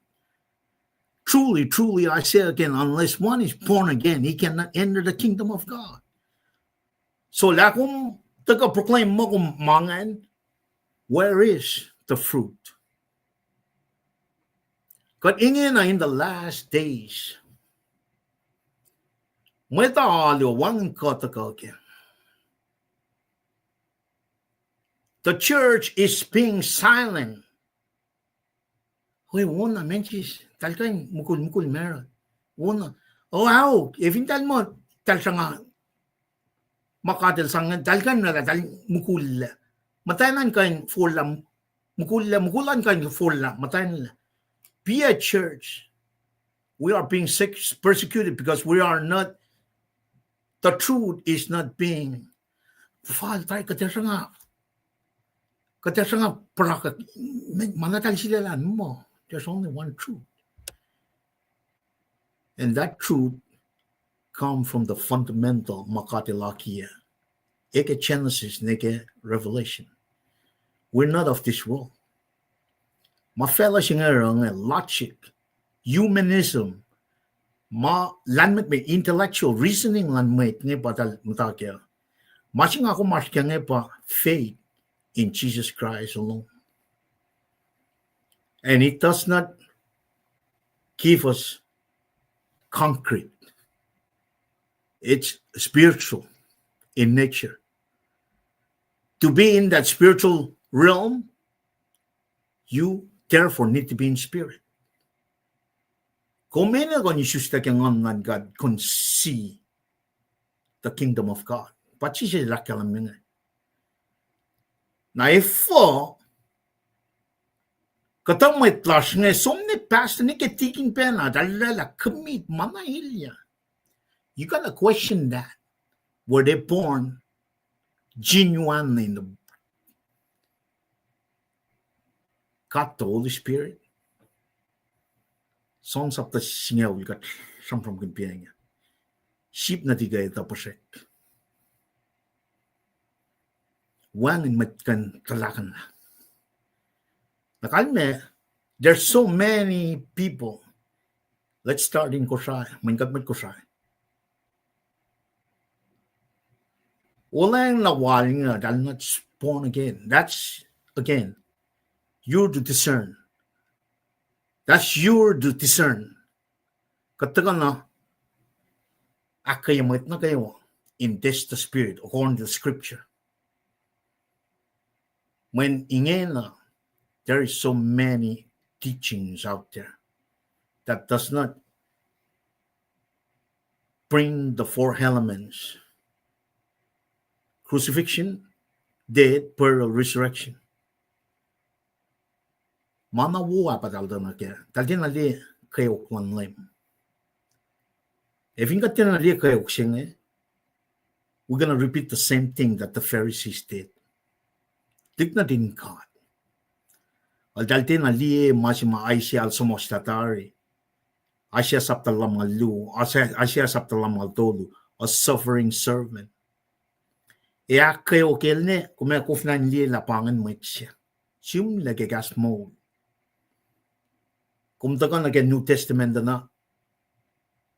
Truly, truly, I say again, unless one is born again, he cannot enter the kingdom of God. So, kung taga-proclaim mo kung mangan, where is the fruit? Kat inge na in the last days, Mwet wang kaksakin. The church is being silent. Hoy, una, menchis. Talkan, mukul meron. Una. Oh, how? Evintal mo, tal siya nga. Makatal sa nga, talkan na, tal mukul. Matayanan kain fulam. Mukulan kain fulam. Matayanan. Be a church. We are being persecuted because we are not, the truth is not being, fal tayo katesa nga. Katesa nga, manatal silalan mo. There's only one truth. And that truth comes from the fundamental makatilakia. Eke Genesis, neke Revelation. We're not of this world. Mafela singerang logic, humanism, lanmet may intellectual reasoning lanmet nge batal mutakya. Masing ako maskya nge pa faith in Jesus Christ alone. And it does not give us concrete. It's spiritual in nature. To be in that spiritual realm, you therefore need to be in spirit. Kung may nagon Isus takyang God can see the kingdom of God. Pati siya lakalam yun. Na ifo, katang may tlash nga, somne pastor ni ketiking pena, dalala, commit, manahilya. You gotta question that. Were they born genuinely in the God the Holy Spirit? Songs of the singaw, you got some from Gimpiang. Sheep na tigay taposek. Wang in matkan talakan na. Nakalme, there's so many people. Let's start in Kosrae. Mangat mat Kosrae. Walang nawaling na dahil not born again. That's, again, you're to discern. That's your to discern. Kataga na, akketeyac na kayo in this the spirit, according to the scripture. When inge na, there is so many teachings out there that does not bring the four elements: crucifixion, death, burial, resurrection. Mama wuwa pa talda na kaya. Taldi na li kayo kwan lem. If you got na li kayo ksing, we're going to repeat the same thing that the Pharisees did. Dik na din God. Al dalti na li masima Aisha al sumostatari. Aisha saptalam al lu. Aisha saptalam al tolu. A suffering servant. Ea kayo kelne kumekufnan li lapangan Mwet siya. Siyum lagigas mo. Kumtakan again New Testament na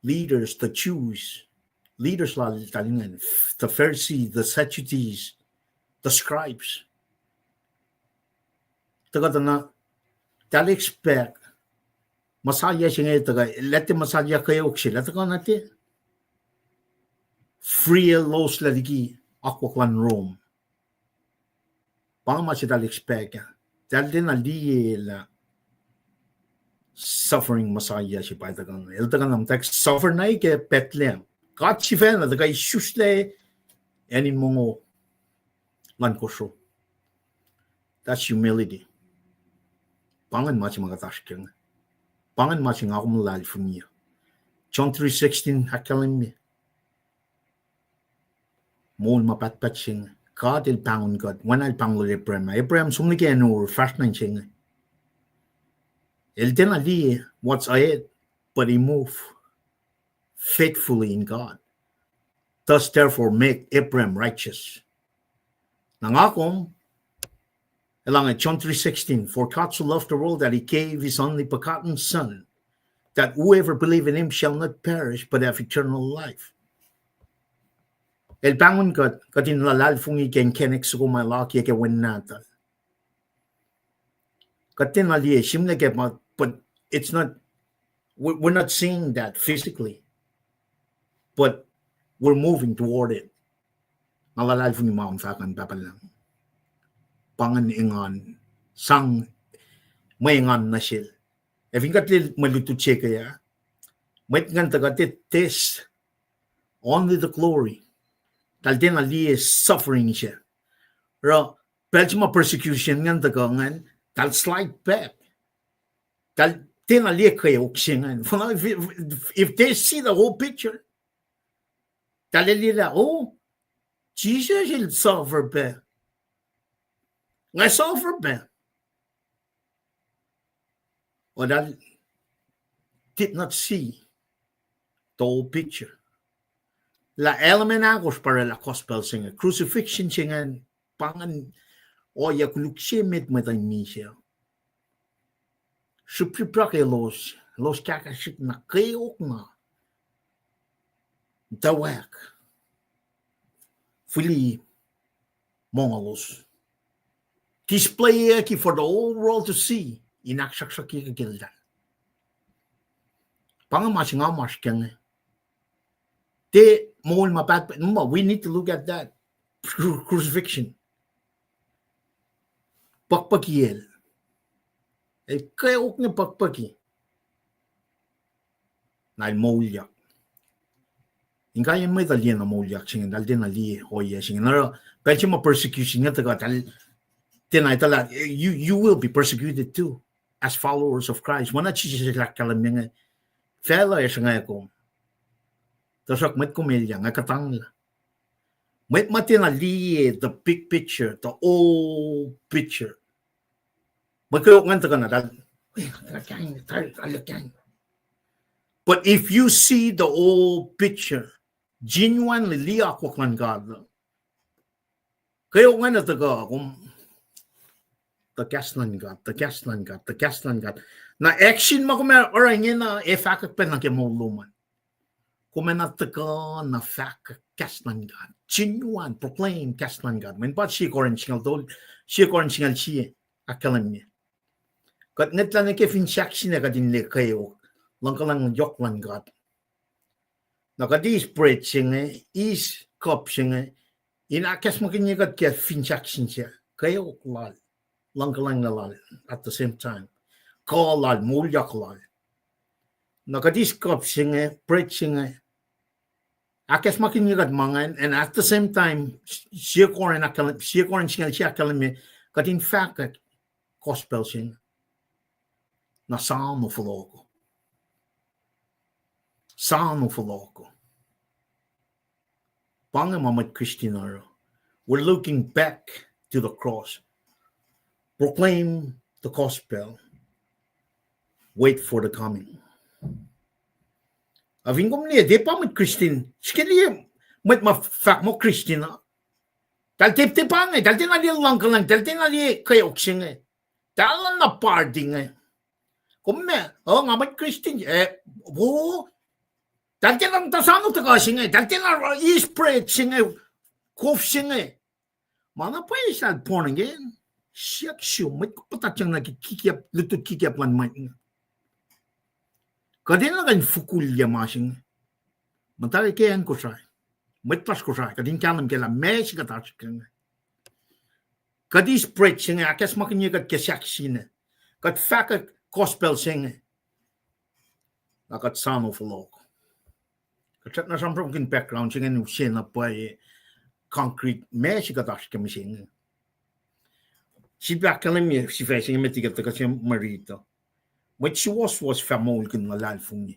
leaders, the Jews, leaders the Pharisees, the Sadducees, the scribes. Taga na, tali expect masaya siya ngayon taga, leti masaya kayo sila taga natin. Free los laliki akwaklan Rome. Pang masya tali expect ya. Tali na liye suffering Messiah si pai tagang el tagang nam tak suffer na ke Bethlehem kat si fen na tagay shusle enin mongo lan koso. That's humility. Pangan machi magatas kyang. Pangan machi nga ako Lulalfongi. John 3:16 hakalim mi. Mol mapatpat sing. God il pangon God. When il panglo Abraham. Abraham sumni ke no fast nang sing. El den ali what's ahead, but he moved faithfully in God. Thus therefore make Abraham righteous. Nangakong along John 3:16, for God so loved the world that he gave his only begotten son, that whoever believe in him shall not perish but have eternal life. El bangon God, kadin Lulalfongi ken kenek suko malaki ke wennatal. Kadin ali shimne ke but it's not, we're not seeing that physically, but we're moving toward it. Lulalfongi maam fakan papalang. Pangan ingan sang mayangan na sil. If you got little malutu check ya, might ngan tagatit test only the glory. Tal din ali is suffering siya. Pero Belgium persecution ngan tagangan, tal slide back. Tal din ali kayo kshingan. If they see the whole picture, tal nila, oh, Jesus will suffer back. Nga suffer back. Or that did not see the whole picture. La element agos para la gospel singer. Crucifixion singer. Pangan o ya kuluksimit matay misya. Supriprak los kakasik na kayok na. Mutawaek. Fili mongolos. Display ki for the whole world to see. Inaksaksak gildan. Pangamasing amas keng. We need to look at that crucifixion. Pakpakiel. Kayok na pakpaki. Na Moulkin. Inga yung may talien na Moulkin singin dal din ali hoye singin. Naro peche mo persecution nga taga tal tinay you will be persecuted too as followers of Christ. Wana chichisilak kalaming fellow nga ko. Tasak met kumilya nga katangla. Met matinali the big picture, the old picture. Magkayok nga taga na dal. But if you see the old picture, genuinely likiyac waklan God. Kayo nga na taga kung the Gaslan God. Na action mo kumera orangin na efakak pen na kemuluman. Kumena taga na fak Gaslan God. Genuine, proclaim Gaslan God. Men ba siya koren singal siya akalam niya. Kat ngetla na kefin shaksi na kadin le kayo. Lang yoklan God. Nakadi spread siya is cup siya inakas mo kinyagat kaya fin shaksi siya. Kayo lal. Lang lal at the same time. Call lal, mulyak lal. Nakadi cup siya spread siya akas mo kinyagat mangan and at the same time siya koren siya akalam kat in fact gospel siya na saan mo fulogo. Saan mo fulogo. Pangamamat Christianaro. We're looking back to the cross. Proclaim the gospel. Wait for the coming. Avingom niya, di pa mat Christian. Skili, mat mafak mo Christian. Taltip pa nga, taltin na lang ka lang, taltin na kayo oksing eh. Talan na party nga. Kumme, nga mat Christian. Taltin lang tasano taga sing eh. Taltin na i-spread sing eh. Kof sing eh. Mana pa yung sad porn again. Siyak siyo, may kupatat siyang nagkikiap, lutut kikiap lan mat nga. Kadin lang kayo fukulya masing. Mantari kayan Kosrae. May pas Kosrae. Kadin kanam kaya may sikatat siya. Kadin spread siya nga. Akas makinya kat kasak siya. Kat fakat gospel siya nga. Nakat sano fulog. Kat na some broken background siya nga siya na pa concrete may sikatat siya siya. Si bakalim niya si fashion nga matigat ka siya marito. When Suwoswos fa Moulkin Lulalfongi.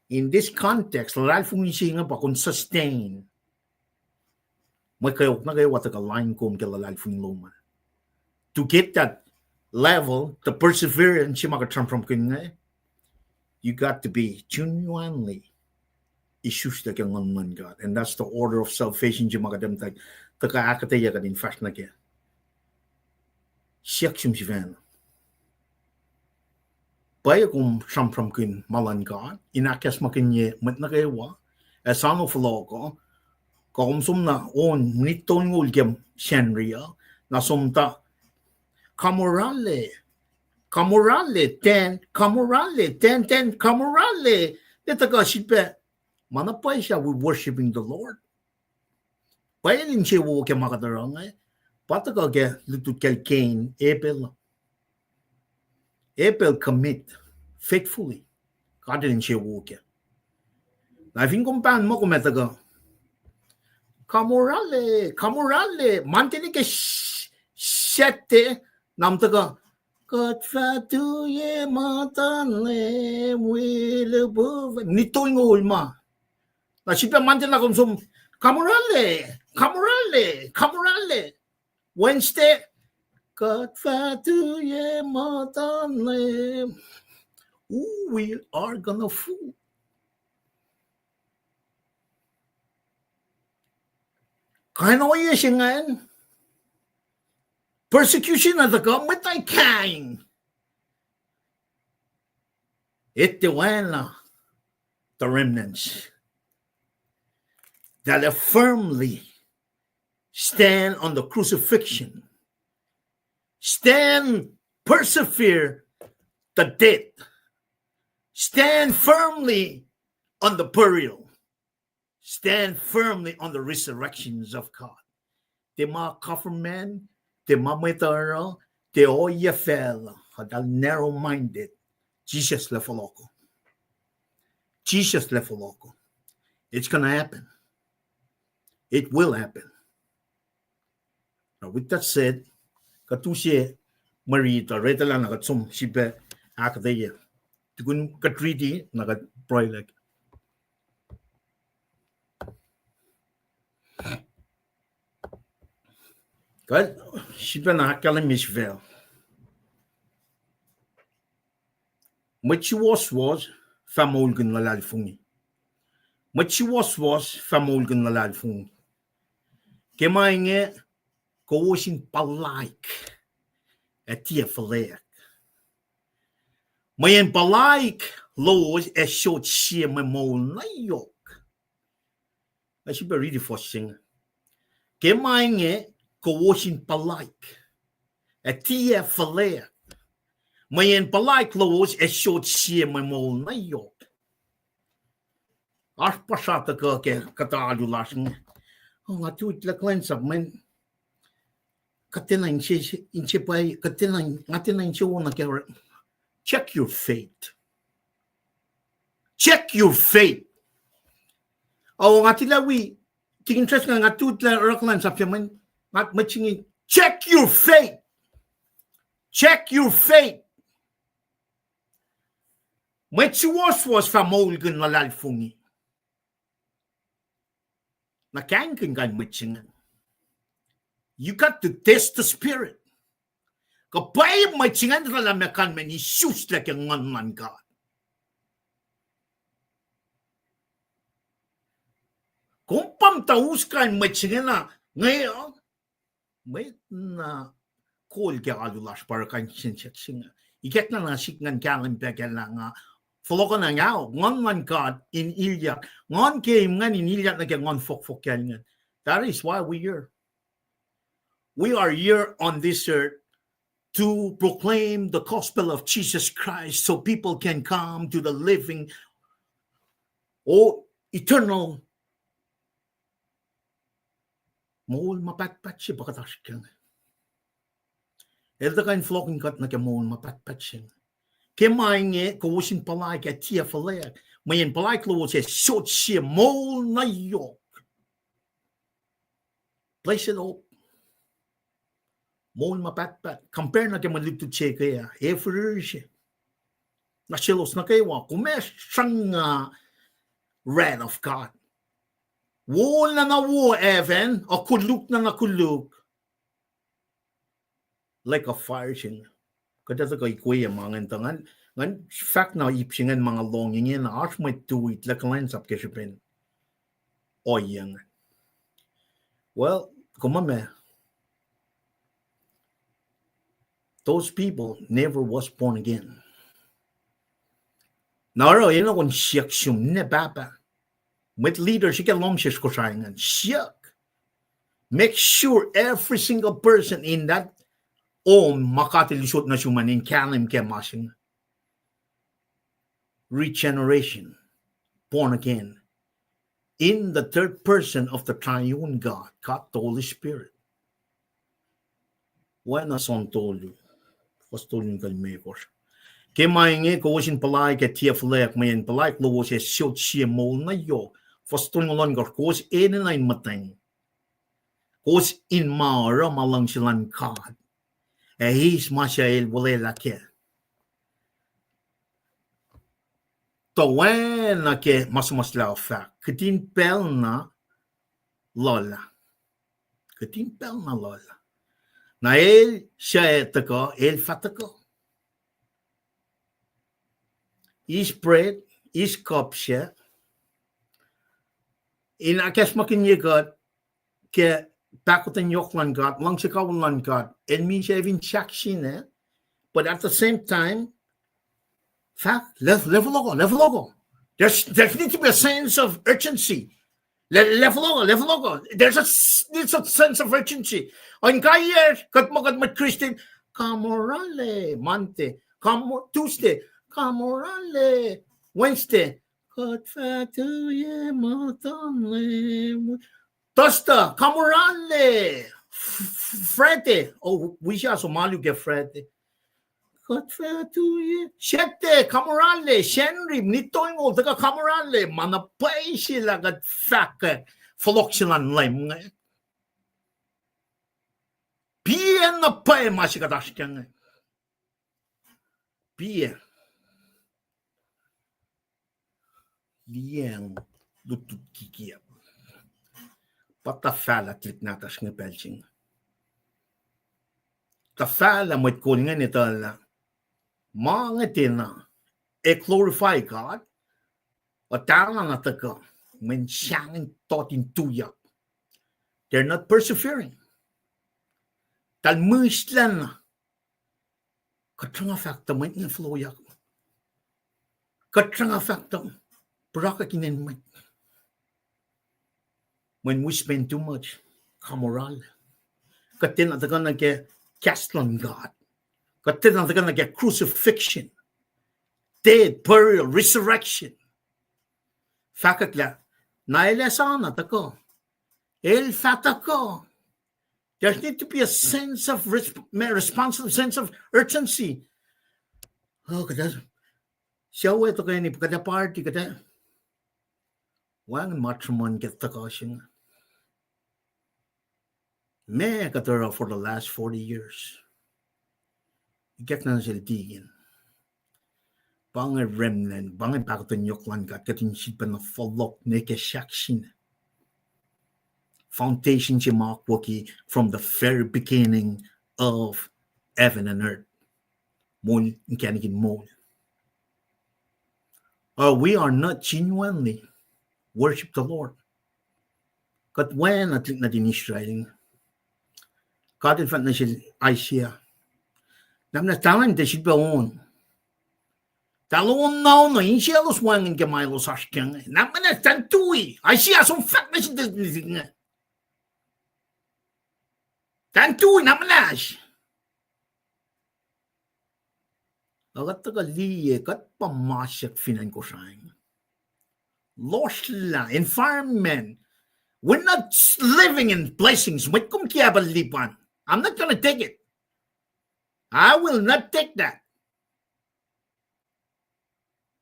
In this context, Lulalfongi siya nga pa kung sustain. May kayok na kayo wata ka line kong kay Lulalfongi luman. To get that level, the perseverance siya makatransform ka nga, you got to be genuinely issues that can on God. And that's the order of salvation siya makadamtag. Taka akketeyac ka din fast na kaya. Siyak siya siya. Baya kung transform ka malan God, inakas makinye, mat na kayo wa, asano floko, kung sumna on nito ngul kem shenria na sumta kamorale ten dito ka sipe manapay siya we worshiping the Lord paya din siya wo kem makadarang pata ka ke lutut kel Cain Abel commit faithfully ka din siya wo ke na fin kumpan mo kumeta ka kamorale mantini ke sette namtaga Kotfatuye matanle wilbov nito ngol ma na sipa mantin na konsum kamorale Wednesday Kotfatuye matanle we are gonna fool. Kano ye singan persecution at the government I can. It the remnants that firmly stand on the crucifixion, persevere the death, stand firmly on the burial. Stand firmly on the resurrections of God. They ma government, they ma metaro, they all ye fell, that narrow-minded. Jesus left a loco. It's gonna happen. It will happen. Now, with that said, katusye Mwe Read, reta lang nakatsum sibe akketeyac. Tukun katriti nakaproylek. God, sibe nakakalamisvel. Suwoswos fa Moulkin Lulalfongi. Suwoswos fa Moulkin Lulalfongi. Kema inge kowosin palaik akketeyac. Mayen palaik lowos short share me mol na yok. I should be ready for sing. Kema inge kowosin palaik akketeyac. Mayen palaik lowos short share me mol na yok. Pasata ka ke katalu lasing. Oh, atut la kulacnsap men. Katenain inche pai katenain wona ke. Check your faith. Oh, ngatila wi tingin tres nga ngatut la kulacnsap men. Ngat machingi check your faith. Suwoswos fa Moulkin Lulalfongi. Nakangkan machingan. You got to test the spirit. Kapay machingan rala mekan men isus like ang man God. Kung pamtauskan machingan na ngayon, may na call kaya alulash para kan singa. Iket na nasikngan kailan pekal na nga. Follow na nga, man God in likiyac. Ngon came ngan in likiyac na kaya ngon fok kaya. That is why we're here. We are here on this earth to proclaim the gospel of Jesus Christ so people can come to the living, eternal. Mohol mapatpat siya pagkataas kaya. Elda kain flocking kat na kaya mohol mapatpat siya. Kemainge kowosin palaik akketeyac. Mayen palaik lowos short siya mohol na yok. Place it up. Mohol mapatpat. Compare na kaya malipto siya kaya. Every siya. Nasilos na kayo. Kumes siyang wrath of God. Wo na wo even, o kuluk na kuluk. Like a fire sing. Kada sa kay kuya mga tangan. Ngan fact na ipsingan mga longing na arch may tuwit likiyac kesipin. O yang. Well, kumame. Those people never was born again. Naro, you know, when siyak sum ne baba. With leaders, you get lomshes Kosrae and siyak. Make sure every single person in that makatilisot na sumanin kalim kemasing. Regeneration, born again, in the third person of the triune God, God the Holy Spirit. When son tolu, was tolu kalmekos. Kemainge ko sin palai ke tiaflek mayen palai lowos e siot sie mol na yo. Was tolu longer kos enen ein mateng. Kos in maara malang silan God. E his mashael wolela ke. When ke mas lao fa ketin pel na lola na el shaetako el fatako is bread is cup share in akes makin ye god ke takoten yoklan god lang se kawan god it means having shakshin but at the same time fact, level. There needs to be a sense of urgency. Level. There's a sense of urgency. On kaya, kat mat Christian, kamorale, Monday, Tuesday, kamorale, Wednesday, kat fatuye motonle, Tosta, kamorale, Friday. Oh, we shall Somali get Friday. Siyete, kamorale, shenri, nitoing o, taga kamorale, manapay sila gat fak, folok silang lem. Bien na pay masikadash kang. Bien. Bien, lutut kikiya. Patafala tlik natas ng pelching. Tafala mo't kulingan ito na. Mga tina, glorify God, o tala na taka, when siyang taught in tuyak. They're not persevering. Talmush lang na. Katrang fakta mo yung flow yak. Katrang fakta, braka kinin mo. When we spend too much, kamoral. Katin at ka nag-cast on God. Katin at ka nag-crucifixion. Dead, burial, resurrection. Fakat la, nailesana tako. El fatako. There needs to be a sense of responsible sense of urgency. Oh, kada. Siya ito kayo ni kada party kada. Wang matrimon get the caution. Me katara for the last 40 years. Get na sila tigin. Bangay remnant, bangay pakatan yoklan kat katin sipan na follow likiyac. Foundation si Makwaki from the very beginning of heaven and earth. Mol kanigin mol. We are not genuinely worship the Lord. Kat when natin Israel, kat in front na siya Isaiah. Namna talang de siya baon. Talon now no in siya los wangin gemailo sashkang. Namna tantui. Isaiah some fact na siya tantui namna siya. Agat taga liye kat pamasyak finan ko siya. Lost la environment. We're not living in blessings. I'm not going to take it. I will not take that.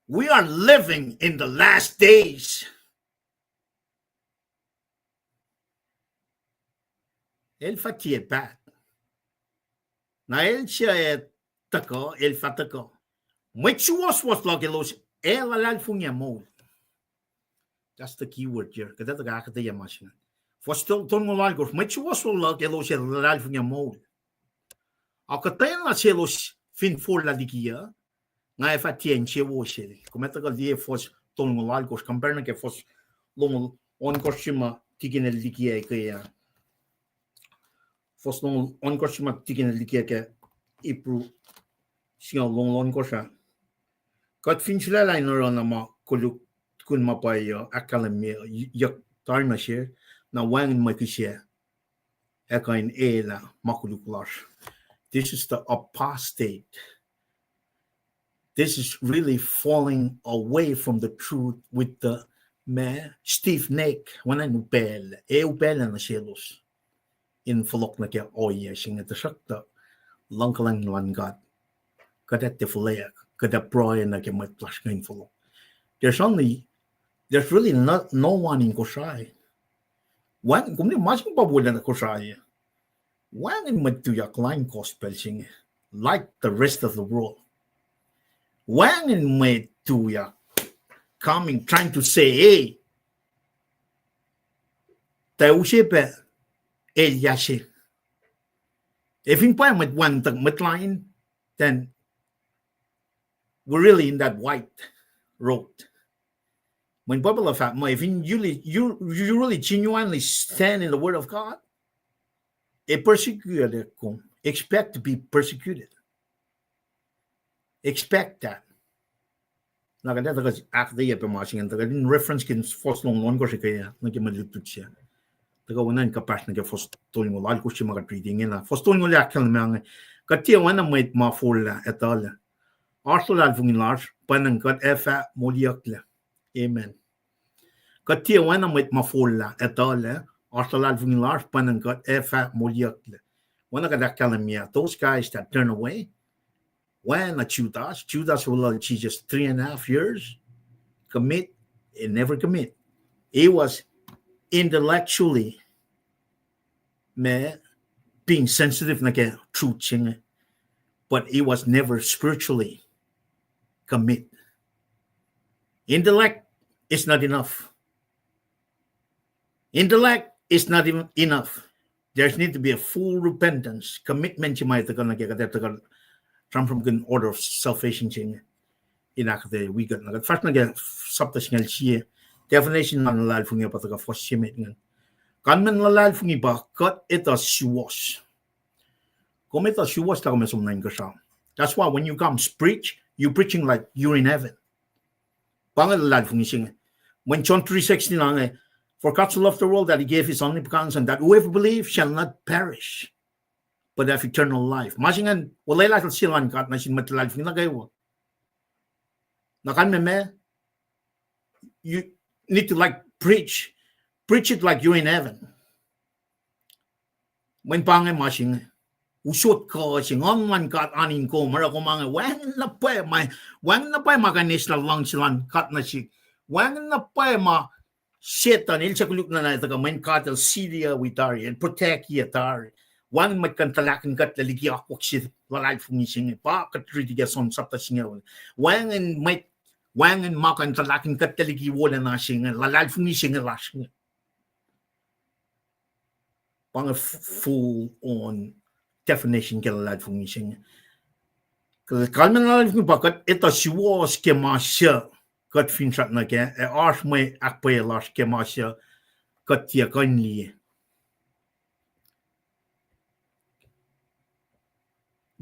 We are living in the last days. El fatiye pat. Na el siya tako, el fatako. Mwet Suwoswos logelos el Lulalfongi mo. That's the key word here. Kada taga akketeyac machine. For still ton lulal gof. Met Suwoswos lag elo siya Lulalfongi moul. Akketeyac na selos fin for la likiyac. Nga e fa tien che wo siya. Kuma taga die fos ton lulal gof. Compare na ke fos long on koshima tikin el likiyac kaya. Fos long on koshima tikin el likiyac ke ipru siya long kosha. Kat fin sila la inoro na ma kuluk kun mapayo akalamia yak tarma share na wang makishia ekain ela makulukulash. This is the apostate. This is really falling away from the truth with the stiff neck when I upel na shelos in folok na kya oya sing at the shakta langkalang lan god kadet the fulayak kadet proy na kya mat flash ngain folok. There's really no one in Kosrae. One kung imagine pa wala na Kosrae. One in mutawaek line gospel sing like the rest of the world. One in mutawaek coming trying to say, hey, taushepe el yashe. If in point with one line, then we're really in that white road. When people of fact, if you really genuinely stand in the word of God, a persecuted expect to be persecuted. Expect that. Like that because akketeyac machine and the reference can force long ko kaya nagimalutut siya. Taga wanan kapas na force toling mo lal ko siya reading ina. Force toling mo la kan mga katia wana may mafulla etala. Lulalfongi large panang kat efa moliakla. Amen. Katia wana met mafulla etale Lulalfongi large panang kat efa moliakla. Wana kadakalamia. Those guys that turn away. When a Judas will just 3.5 years commit and never commit. He was intellectually being sensitive na kaya truth, but he was never spiritually commit. Intellect is not enough. Intellect is not even enough. There needs to be a full repentance, commitment. You might from good order of salvation in akketeyac we got na first na sabta singal siya definition na Lulalfongi pataga for shimit ngan kanmen Lulalfongi ba kat ita Suwoswos kung ita Suwoswos ta kami sumnain ka siya. That's why when you come preach, you preaching like you're in heaven. Pangal Lulalfongi siya when John 3:16 lang for God so loved the world that he gave his only begotten son that whoever believes shall not perish but have eternal life. Masingan, walay lahat silang kat na sinmatulalfongi na kayo. Nakan you need to like preach it like you're in heaven. When pangay masing, usot ko sing online kat anin ko mara ko mga wang na pa makanis na lang silang kat na si wang na pa setan il sa kuluk na taga main katel Syria witari and protect yatari. Wang magkantalakan kat likiyac si Lulalfongi sing pa katriti son sapta singaw. Wang and makantalakan kat likiwala na sing Lulalfongi sing lash. Pang full on definition ke Lulalfongi sing. Kalman Lulalfongi bakat ita Suwoswos ke masya kat finsat na ke arsh may akketeyac ke masya kat tiya kanli.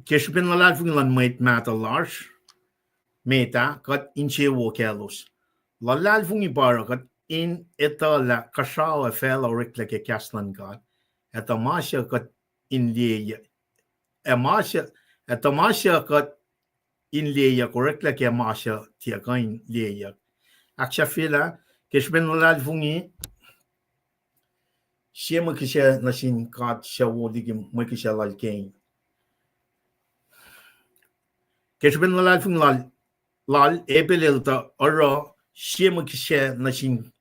Keshpin Lulalfongi lan Mwet mata large meta kat inche wo kelos. Lulalfongi bara kat in ita la kashaw fellow rikla ke kaslan god. Eta masya kat in leya. Eta masya kat in leya korrekla ke masya tiakain leya. Aksha fila keshpin Lulalfongi siya makisya nasin kat siya wo digim makisya lalkain. Keshben Lulalfongi lal ebelelta ara shemekisha nasin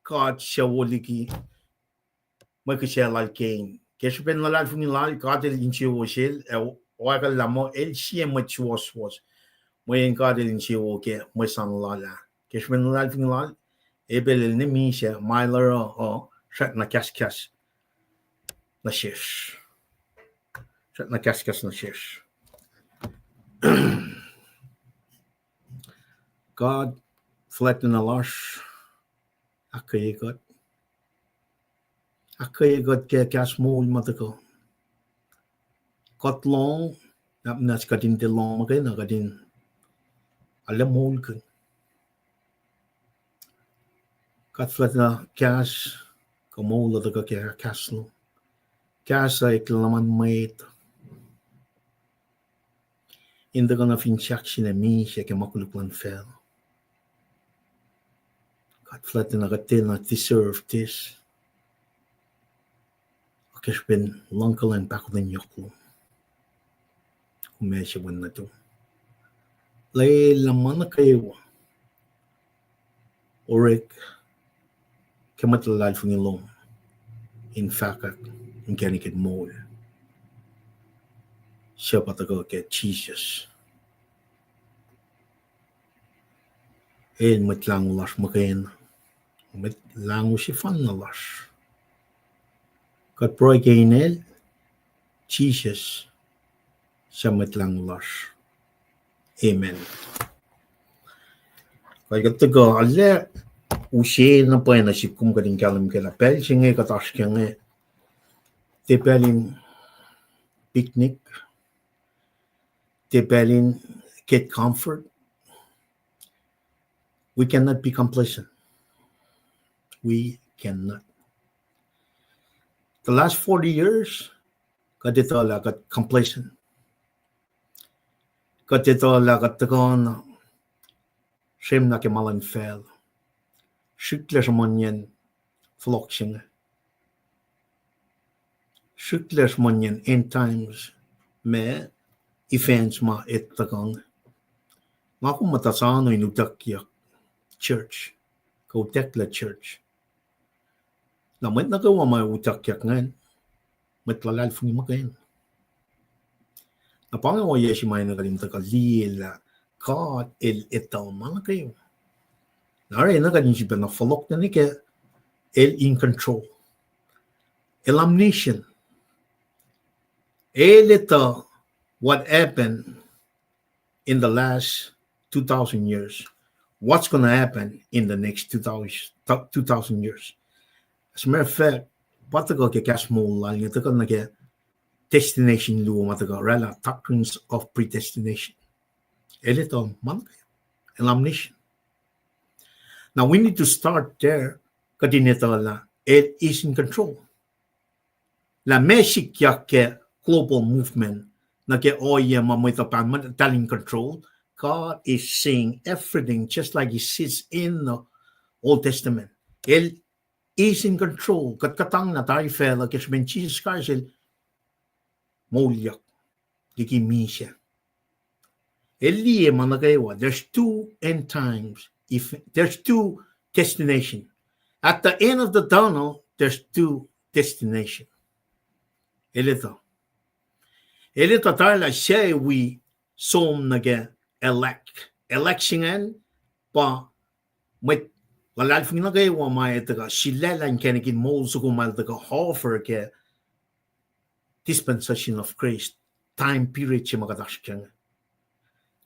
kat shawoliki makisha lalkain. Keshben Lulalfongi lal kadel inchi woshel wagal lamo el Suwoswos. Moyen kadel inchi woke mosan lala. Keshben Lulalfongi lal Ebel ni misha miler o shat na kas na shish. Shat na kas na shish. God flatten a lash. Akketeyac. Akketeyac ke kas mol matako. Got long. Nas kadin te long again kadin. Alle Moulkin. Got flatten a kas. Kamol the ke kaslo. Kas like laman Mwet. In the gonna fin shakshin and me shake a makuluklan fell. Got flatten a gatin deserve this. Okesh been lunkel and pacl yoklo. Kumesha when na do. Lay laman kayo. Orek. Kamat Lulalfongi LEUM. In sifac. In get mole. Siya patago get Jesus. Met lang ulas makain. Met lang usifan na las. Kat proy kainel. Jesus. Siya met lang ulas. Amen. Kaya katago alle. Ushe na pa na si kum kading kalam kala pel singe katas kenge. Te pelin picnic. Te pelin get comfort. We cannot be complacent. We cannot. The last 40 years, kadito la kat complacent. Kadito la kat takon shem na kemalan fel. Shukles monyen floksing. Shukles monyen end times me events ma et takon. Ngaku matasano inutakyak church. Kautekla church. Na met nagawa may utakyak ngayon. Met Lulalfongi makain. Na pangawa yeshi may nagalimta ka lila. God el etaw mga kayo. Nare nagalimta na falok na nike. El in control. El omniscient. El etaw what happened in the last 2,000 years. What's going to happen in the next 2,000 years? As a matter of fact, patago ke kasmol lang ito ka nage destination luo matago rela doctrines of predestination. Elito man el omniscient. Now we need to start there. Kadinito la it is in control. La likiyac ke global movement nage oya mamito pan telling control. God is saying everything just like he sits in the Old Testament. Él is in control. Katang na tayo fela kasi ben Jesus Christ el molyak likimisia. Elie managawa. There's two end times. If there's two destination. At the end of the tunnel, there's two destination. Elito. Elito tayo la siya we som nage election pa met Lulalfongi nagawa may taga silelan kanikin mo so kumal taga offer ke dispensation of grace time period siya makadaskyan.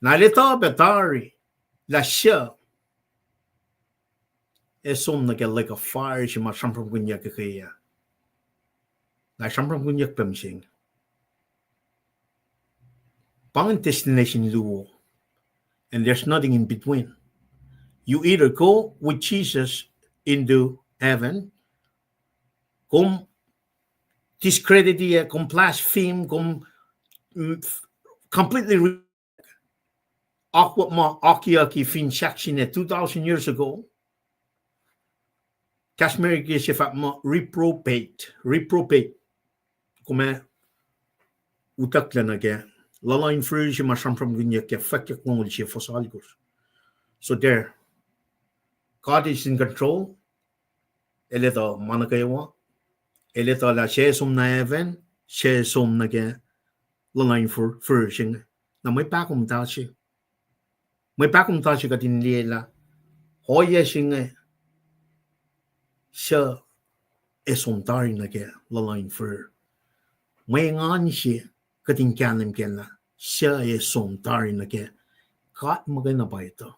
Nalito betari la siya esom nage like a fire siya masampram kunyak kaya. Na sampram kunyak pamsing. Pang destination luo. And there's nothing in between. You either go with Jesus into heaven, come discredit it, come blaspheme, come completely awkward ma akketeyac fin shakshin 2,000 years ago. Kashmir ke sifac ma reprobate. Come utakla na ke. Lalain fruji masampram gunya ke fakyak ngol siya fosalgos. So there, God is in control. Elito manakayawa. Elito la siya som na heaven, siya som na ke lalain fruji. Na may pakum tashi. May pakum tashi katin liela. Hoya singa siya somtari na ke lalain for may ngan siya kating kanim kena siya somtari na ke kat magana ba ito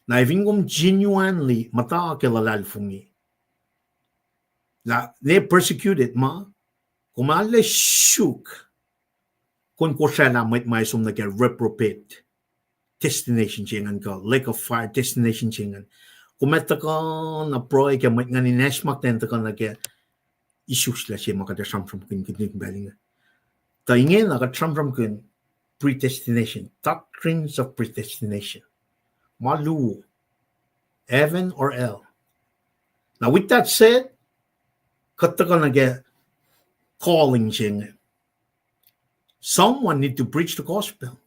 na ivingom genuinely mata ke Lulalfongi la ne persecuted ma kumale shuk kun Kosrae na may sum na ke reprobate destination chingan ka lake of fire destination chingan kumeta ka na proy ke may ngani nesmak ten ka na ke issues la siya makada from kun kinik baling ta inge na ka from kun predestination doctrines of predestination malu heaven or hell. Now with that said kata ka na ke calling chingan someone need to preach the gospel.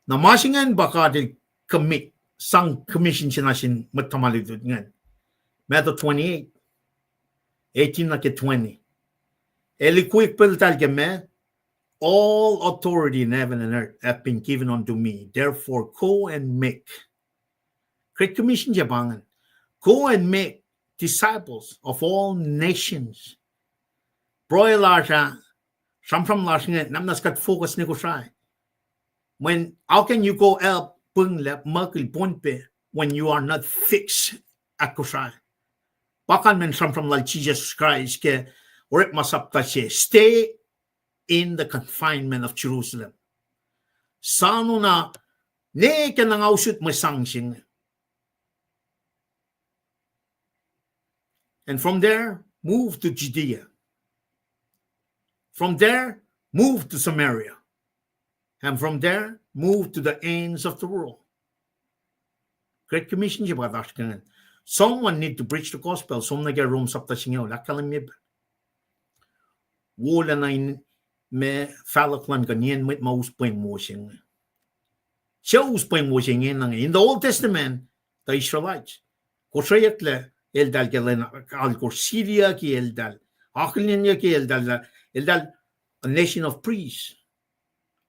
Na masingan baka de commit sang commission sinasin matamalidud ngan. Matthew 28, 18 na ke 20. Eliquik peltal ke me, all authority in heaven and earth have been given unto me. Therefore, go and make. Great commission jabangan. Go and make disciples of all nations. Broy lasha, from lasha ngan, namnas kat focus ni Kosrae. How can you go up when you are not fixed at Kosrae? Bakan men from like Jesus Christ ke orek masapta siya stay in the confinement of Jerusalem. Sano na ne ka nang ausut may sangsing. And from there move to Judea. From there move to Samaria. And from there, move to the ends of the world. Great Commission siya ba? Someone need to preach the gospel. Someone get room sa tasingaw. Lakalang niya ba? Wala na me falaklan kanyan may mauspay mo siya. Siya uspay mo siya ngayon. In the Old Testament, the Israelites. Kosrae le, eldal ke len alkor Syria ki eldal. Akollah niya ki eldal. Eldal, a nation of priests.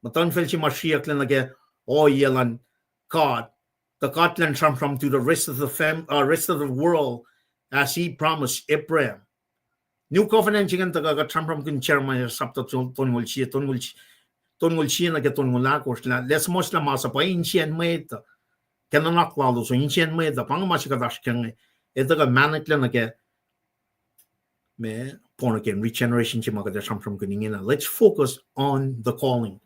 Matan fel si Mashiach lang nage yelan God the Katlan from to the rest of the rest of the world as he promised Abraham. New covenant chigan taga from kun chairman sapta tonwol siya nage tonwolakos la les mos la masa pa inchen meta kananak lalo so inchen meta pang masikadash kang etaga manik lang nage me born again regeneration chimagada from kuningina. Let's focus on the calling.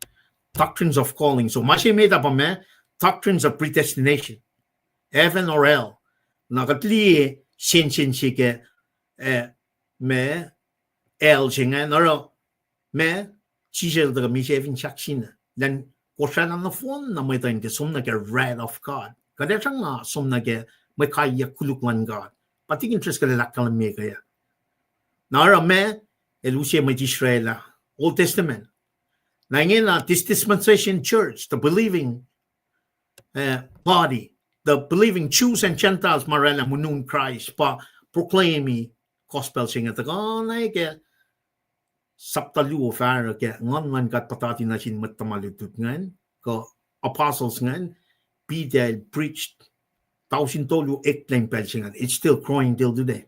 Doctrines of calling. So masih made up me doctrines of predestination. Heaven or hell. Nakatli sin sike me el singa naro me chisel the mi sevin chaksina. Then Kosrae na phone na may tayo sumna ke wrath of God. Kada nga sumna ke may kaya kuluklan God. Pati interest ka lakal me kaya. Nara me elusia may Israel Old Testament. This dispensation church, the believing body, the believing Jews and Gentiles, marela munun Christ, pa proclaiming gospel singa taga na ke saptalu ofara ke ngan kat patati na sin matamalutut ngan ko apostles ngan be there preached tausin tolu eklen pel singa. It's still growing till today.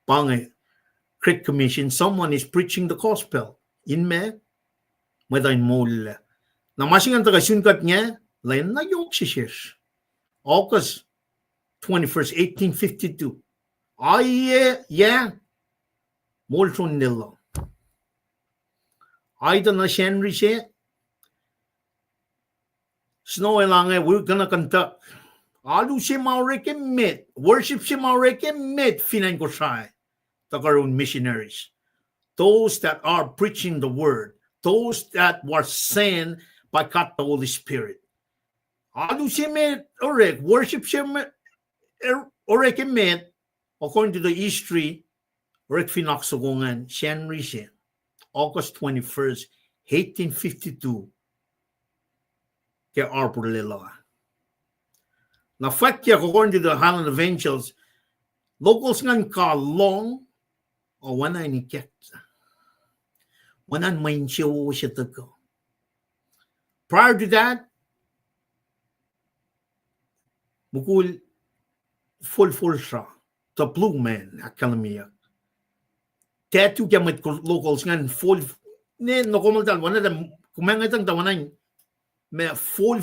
Pang Great Commission, someone is preaching the gospel in me. Whether in Moulkin. Na masingan taga sunkat niya, lain na yok si Shish. August 21st, 1852. Yeah. Moulkin nila. Ayda na Henry siya. Snow lang we're gonna conduct. Alu siya maureke met. Worship siya maureke met. Finan ko siya. Tagaroon missionaries. Those that are preaching the word. Those that were sent by God the Holy Spirit. Alu siya met, orek, worship siya met, orek met, according to the history, orek finaksogongan, Henry siya, August 21st, 1852, kaya Arbor Lila. Na fact kaya, according to the Highland Evangels, locals ngan ka long, o wana ni kek. Wanan main show siya tago. Prior to that, mukul full siya. The blue man, akketeyac. Tattoo kaya mit locals ngan full, ne, no komal wana dem, kumangatang tawanan, may full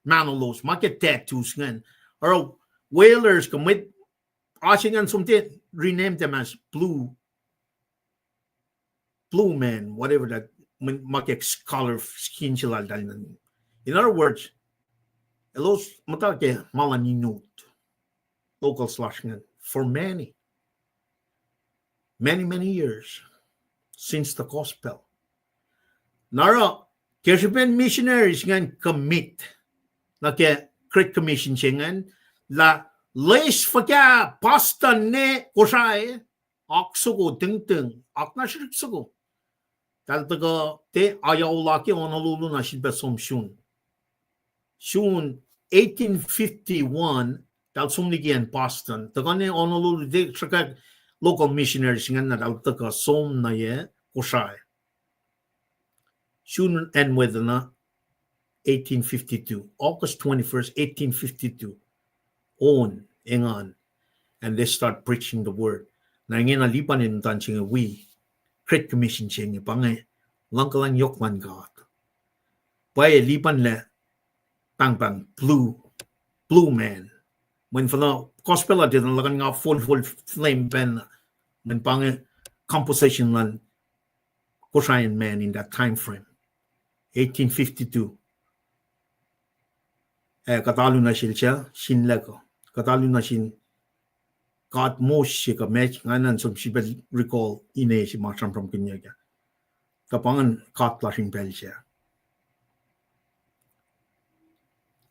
manolos, market tattoos ngan. Or whalers kumit, asing something, rename them as blue man, whatever that, market color skin sila dalinan. In other words, elos matake malaninut, local slash ngan, for many years since the gospel. Nara, kersipen missionaries ngan commit na ke Great Commission ngan la les faka pasta ne Kosrae aksugo ting aknashiriksugo. Taltaga te ayaw ki onalulu na shilbesom shun 1851 tal sumligi en Boston tagane onalulu de saka local missionaries ngan na taltaga som na ye Kosrae shun en wedna 1852 August 21st 1852 on engan and they start preaching the word na ngena lipan in tanching we Great Commission ching pangay langkalang yokman God bay lipan le pang blue man when for the gospel did lagan nga full flame pen when pangay composition lan Kosrae man in that time frame 1852 katalu na siya sinleko katalu na sin God most siya ka match nganan som siya recall ine si masam from kinyaga kapangan God flashing bell siya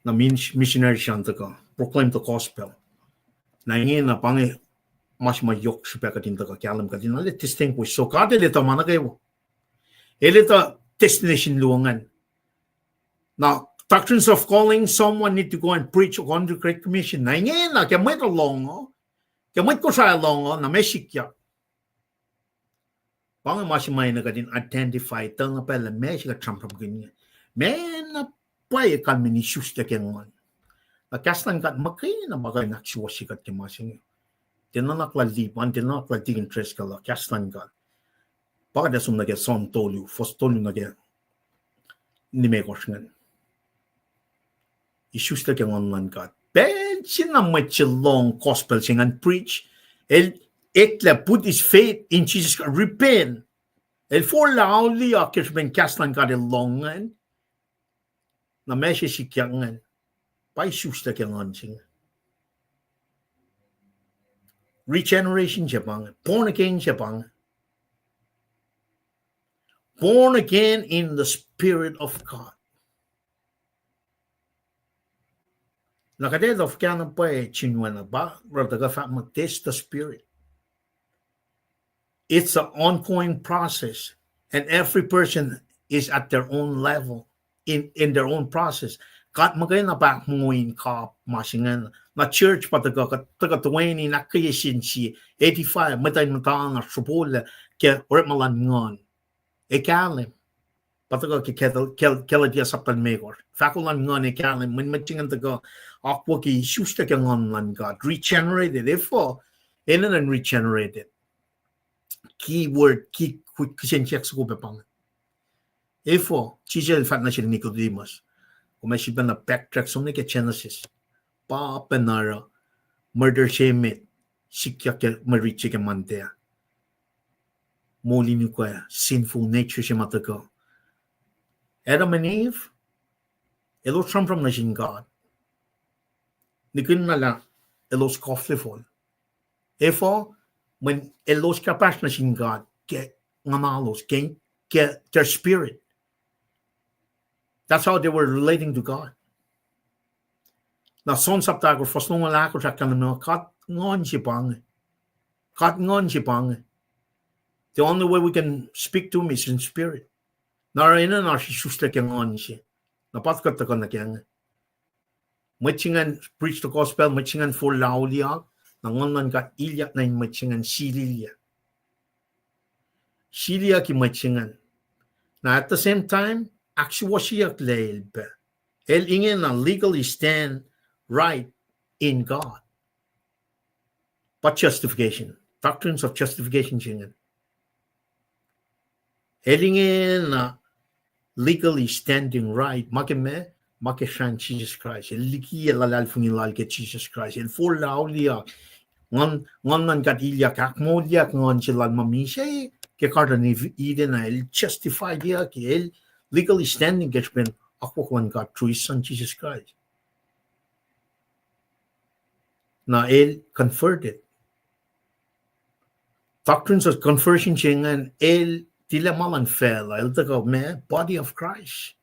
na missionary siya ka proclaim the gospel na ingin na pangi mas mayok siya ka din ka kalam ka din alit distinguish so God elita mana kayo elita destination luangan now doctrines of calling someone need to go and preach on the Great Commission na ingin na kaya may talong kaya may Kosrae long na may likiyac. Pang masimay na ka din identify tanga pala may siya champam ganyan. May na pay kami ni shoes na kaya ngon. Nakastan ka makay na magay naksuwas siya kaya masing. Tinanakla lipan, tinanakla di interest ka la kastan ka. Baka desum na kaya son tolu, fos tolu na kaya ni may kosngan. Issues na kaya ngon man ka. Ben sina long gospel sing and preach. El ekla put his faith in Jesus. Repent. El for lauli akers ben kastan ka de longan. Na meshe sikyangan. Pa isusta kyangan sing. Regeneration siya pang. Born again siya pang. Born again in the Spirit of God. Nakaded of kaya pa chinwana ba? Radaga fa mag-test the Spirit. It's an ongoing process. And every person is at their own level, in their own process. Kat magay na ba munguin ka masingan na church pa taga 20 na kaya sinsi 85 matay matang na supula kaya or malangon. Ekalim. Pataga ki kela dia sapan megor. Fakulan ngon ekalim min machingan taga akwa ki shusta ka ngon lan God regenerated therefore ilan and regenerated keyword ki kusenchek sa kupepang therefore chijel fat na siya Nicodemus kumasipan na backtrack so ni ke Genesis pa penara murder shemit sikya ke marichi ke mantea Moulkin nukewa sinful nature siya mataga Adam and Eve elos from nation God Nikin na lang elos koflefol. Therefore, when elos kapas na sin God, get ngamalos, get their spirit. That's how they were relating to God. Na son saptago fos nung wala ko sa kanino kat ngon si pang. Kat ngon si pang. The only way we can speak to him is in spirit. Narayana na si susta kaya ngon siya. Napatkat ako na kaya Machingan preach the gospel, machingan for lauliak, nangonan ka ilyak na machingan siliya. Siliya ki machingan. Now at the same time, akswasiyak leilbe. El inge na legally stand right in God. but justification. Doctrines of justification chingen. Heading legally standing right. Make shan Jesus Christ. Likiyac Lulalfongi get Jesus Christ. El for laulia. Ngon nan kat likiyac moliak ngon silan mamisha. Ke karta ni iden el justify dia ke el legally standing gets been akollah God through his son Jesus Christ. Na el converted. Doctrines of conversion chingen el tila malan fell el tago me body of Christ.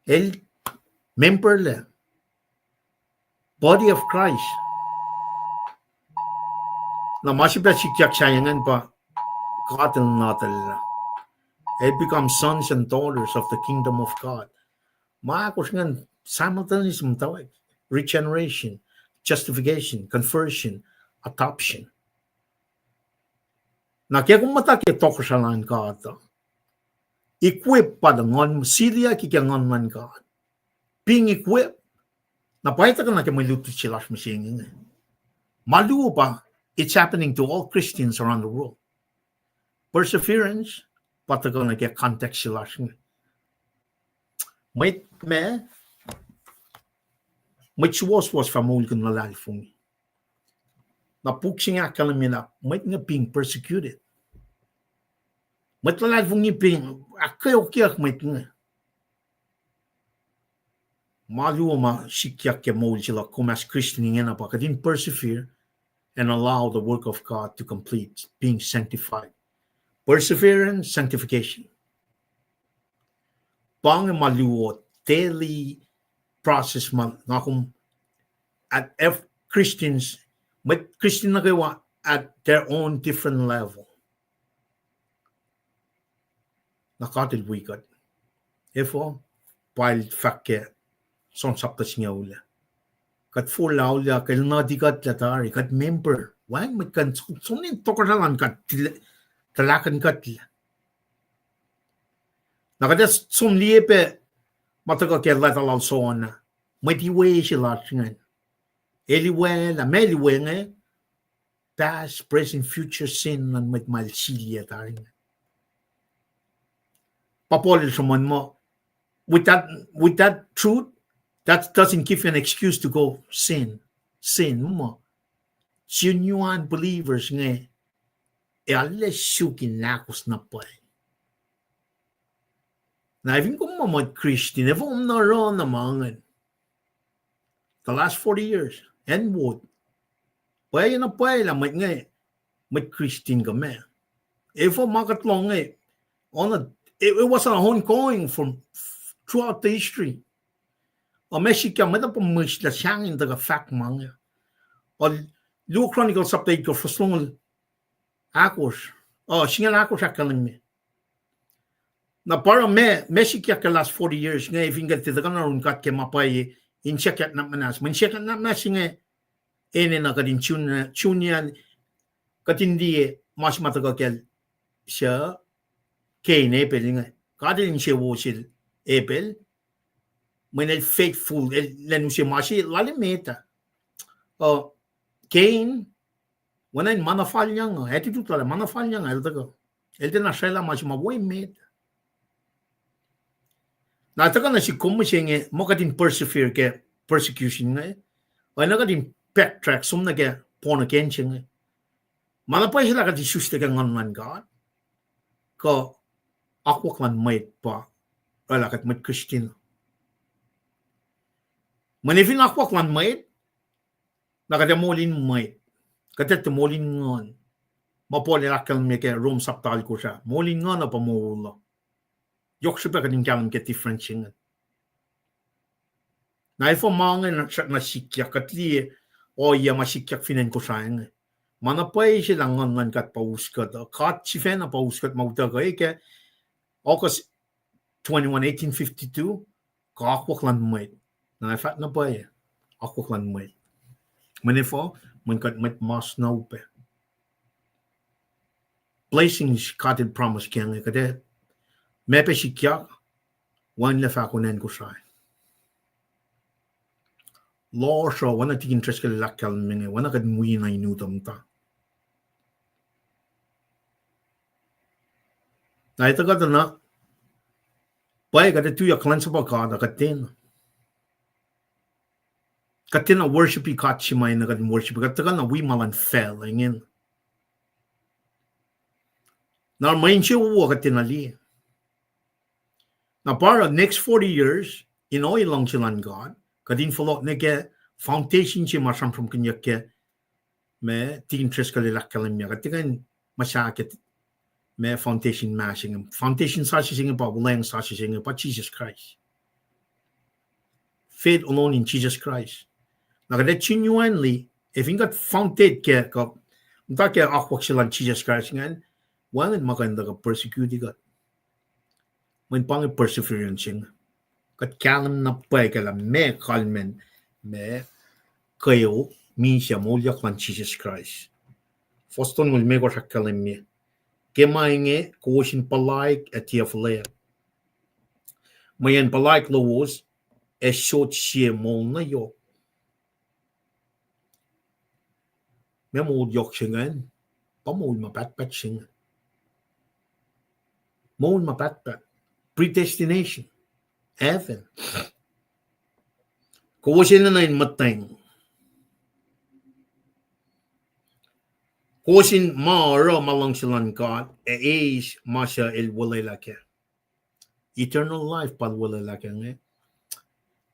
El member le body of Christ. Na masipya sikiyac sayangan pa katil natal. El become sons and daughters of the kingdom of God. Maakos ngan simultaneous mutawaek, regeneration, justification, conversion, adoption. Na kaya kung matake toko sa lan God, equip pa ngon silia kaya ngon man God. Being equipped, na paita ka na kaya may luto sila masingin. Maluo pa, it's happening to all Christians around the world. Perseverance, pata ka na kaya context sila. Mwet Suwoswos from Moulkin Lulalfongi. Na puksing akalamina, mwet nga being persecuted. Mwet Lulalfongi being akketeyac mwet nga. Maluo ma sikiyac ke moul sila kung as Christian nga na pa kadin persevere and allow the work of God to complete, being sanctified. Perseverance, sanctification. Pang maluo daily process man na kung at Christians but Christian nukewa at their own different level. Nakatil wicked. Therefore, while fakke son saptas niya ula. Kat full ula kay nadikat latari kat member. Why may kan sunin tokaran kat talakan kat. Nakadas sumliepe mataga kay latalal soana. May diwe sila tingan. Eliwe la meliwe nga past, present, future sin nan met malsilia taring. Papolil someone mo with that truth, that doesn't give you an excuse to go sin mo. Genuine believers nga alle sukin nakos na pa. Na even kung mamad Christian, if I'm not wrong naman, the last 40 years, and would. Pwede na pwede lang, may Christian kami. If I'm makatlong it was an ongoing from throughout the history. O Mexico, may na pumish na siyang yung fact mga. O Luke Chronicles update ko, faslong akos. O, singal akos akalim. Na para Mexico ka last 40 years, nga ifingat tita ka na rin kat ke mapay in check na manas. Man check na manas nga ene na kadin chunyan katindi mas matagal siya kay nepel nga. Kadin siya wosil epel. When el faithful lenu siya masi lalimeta. Cain when en manafal niya nga attitude la manafal niya nga el na siya mas mabuhay meta. Nataka na si kumo siya nga mo kadin persevere ke persecution nga o na kadin backtrack sum na ke born again siya nga malapay sila kadin susta ka ngan God ko ako kan Mwet pa wala kat Mwet Christian manifin ako kan Mwet nakadamolin Mwet katet molin ngon mapoli lakal me ke room saptal ko siya molin ngon na pamulo yok siya pa kadin kalam ke different siya nga na ifo mga na sikiyac katli o iya masikiyac finen ko sayang. Manapay siya lang ngan kat pauskat. Kat si Fen na pauskat mautaga ke August 21, 1852 kakwak lan Mwet. Na ifat na pa akwak lan Mwet. Manifo man kat Mwet mas na upe. Blessings katil promise kaya nga kade mepe sikiyac wan lefa kunen ko sayang. law show wana tigin tres ka lakal minge wana kad mui na inutam ta. Na ita ka na pai ka tu ya kulacnsap ka da katin. Katin na worship I kat shimay na kad worship ka na we malan fell ingin. Na main siya uwa katin ali. Na para next 40 years in oil lang silang God kadin follow nege foundation siya masam from kanya ke me tigin tres ka lakal miya katikan masyakit me foundation mashing foundation sa siya pa bulang sa siya pa Jesus Christ. Faith alone in Jesus Christ. Nakada genuinely if you got founded ke ka unta ke akwak silang Jesus Christ ngan wangan maganda ka persecute ka. When pang perseverance kat kalam na pa kala me kalmen me kayo mi siya molyak lan Jesus Christ. Foston will make or kalam me. Inge koshin palaik etiafle. Mayan palaik lowos e short siya mol na yo. Me mol yok shingan. Pa mol mapatpat shingan. Mol mapatpat. Predestination. Heaven. Koshin na in matang. Koshin mara malang silang God e is masya el wolacna. Eternal life pal wolacna.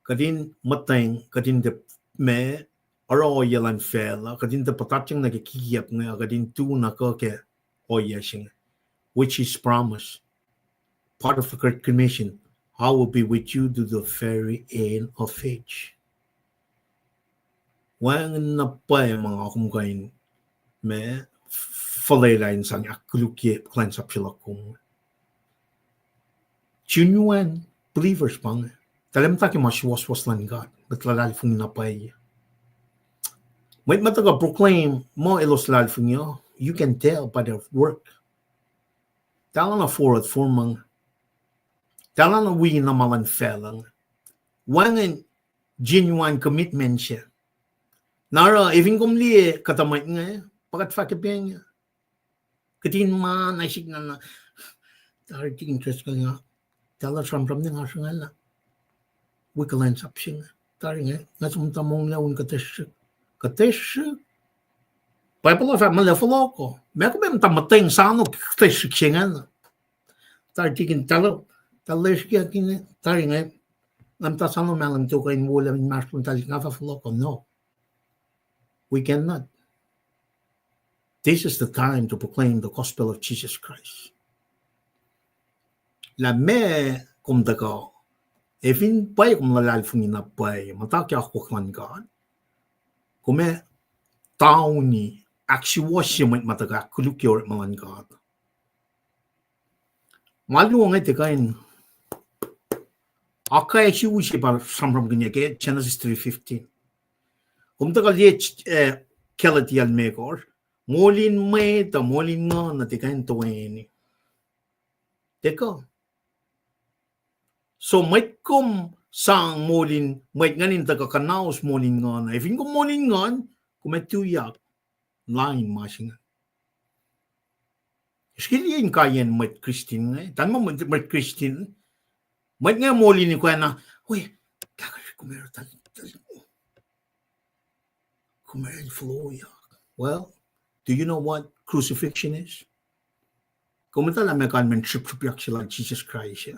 Kadin matang kadin de me aro yalan fela kadin de pataching na likiyac nga kadin tu na ka ke oyashing which is promise. Part of the Great Commission. I will be with you to the very end of age. Wang na pa mga kumkain me falelain sang akketeyac sila kung genuine believers pang talam ta ki mas Suwoswos lang God but Lulalfongi na pa may mataga proclaim mo elos Lulalfongi you can tell by their work tala na forward formang tala na we na malan felang wangan genuine commitment siya nara even kumli katamay nga pakat fakipeng katin man ay signal na tarity interest ka nga tala from nga nga la kulacnsap siya tari nga sumtamong laun katesyek pacl fa malefaloko me ko bem tamateng sano katesyek siya nga tarity kin tala siya kin tari nga namta sano malang to kain wala min mas puntal nga fa faloko no we cannot. This is the time to proclaim the gospel of Jesus Christ. La me kum daga evin pai kum Lulalfongi na pai mataki ako kan God kume tauni aksiwasya mataga kulukyor malan God malu ngai te kain akai siwisi par samram gnya ke Genesis 3:15 kum daga le kelatial mekor Moulkin Mwet Moulkin nga na tikain tuweni. Teka. So Mwet kum sang Moulkin Mwet nganin taga kanaos Moulkin nga na. If yung Moulkin nga, kumetuyak line masingan. Skili yung kayan Mwet Christine nga. Tan mo Mwet Christine. Mwet nga Moulkin ni kuya na, uy, kakash kumero tal. Kumero flow yak. Well, do you know what crucifixion is? Kumita lang may kanmen trip-trip sila Jesus Christ.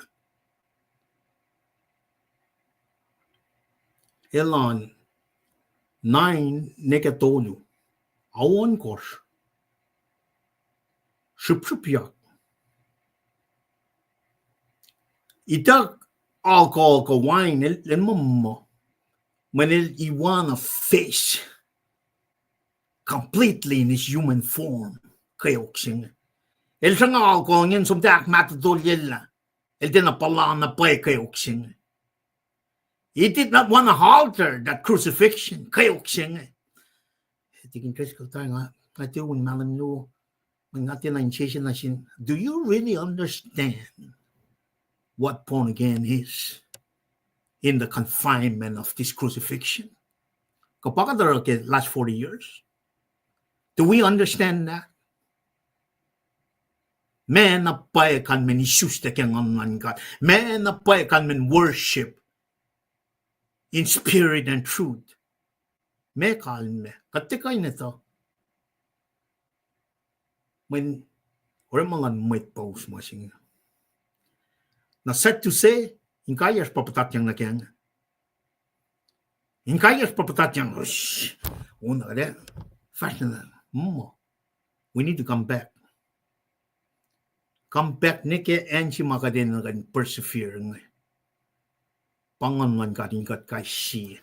Elon 9 nekatolu. Awan kos. Trip-trip. Itak alcohol ka wine mo. Manil iwana face. Completely in his human form. Kayoksing. El sang alcohol ngin sumtak matadol yella. El din na pala na pay kayoksing. He did not want to halter that crucifixion. Kayoksing. Tigin critical tayo nga. Ito yung malam nyo. Natin na insisyon na sin. Do you really understand what born again is in the confinement of this crucifixion? Kapag the last 40 years. Do we understand that? Men na pay kan men isuste keng online God. Men na pay kan men worship in spirit and truth. Me kalme. Katikay nito. When mga Mwet post mo siya. Na set to say, inkayas papatat yang nakyang. Inkayas papatat yang. Una ka fashion na. We need to come back. Come back nike and si makadin na persevere. Pangangan ka din kat kay si.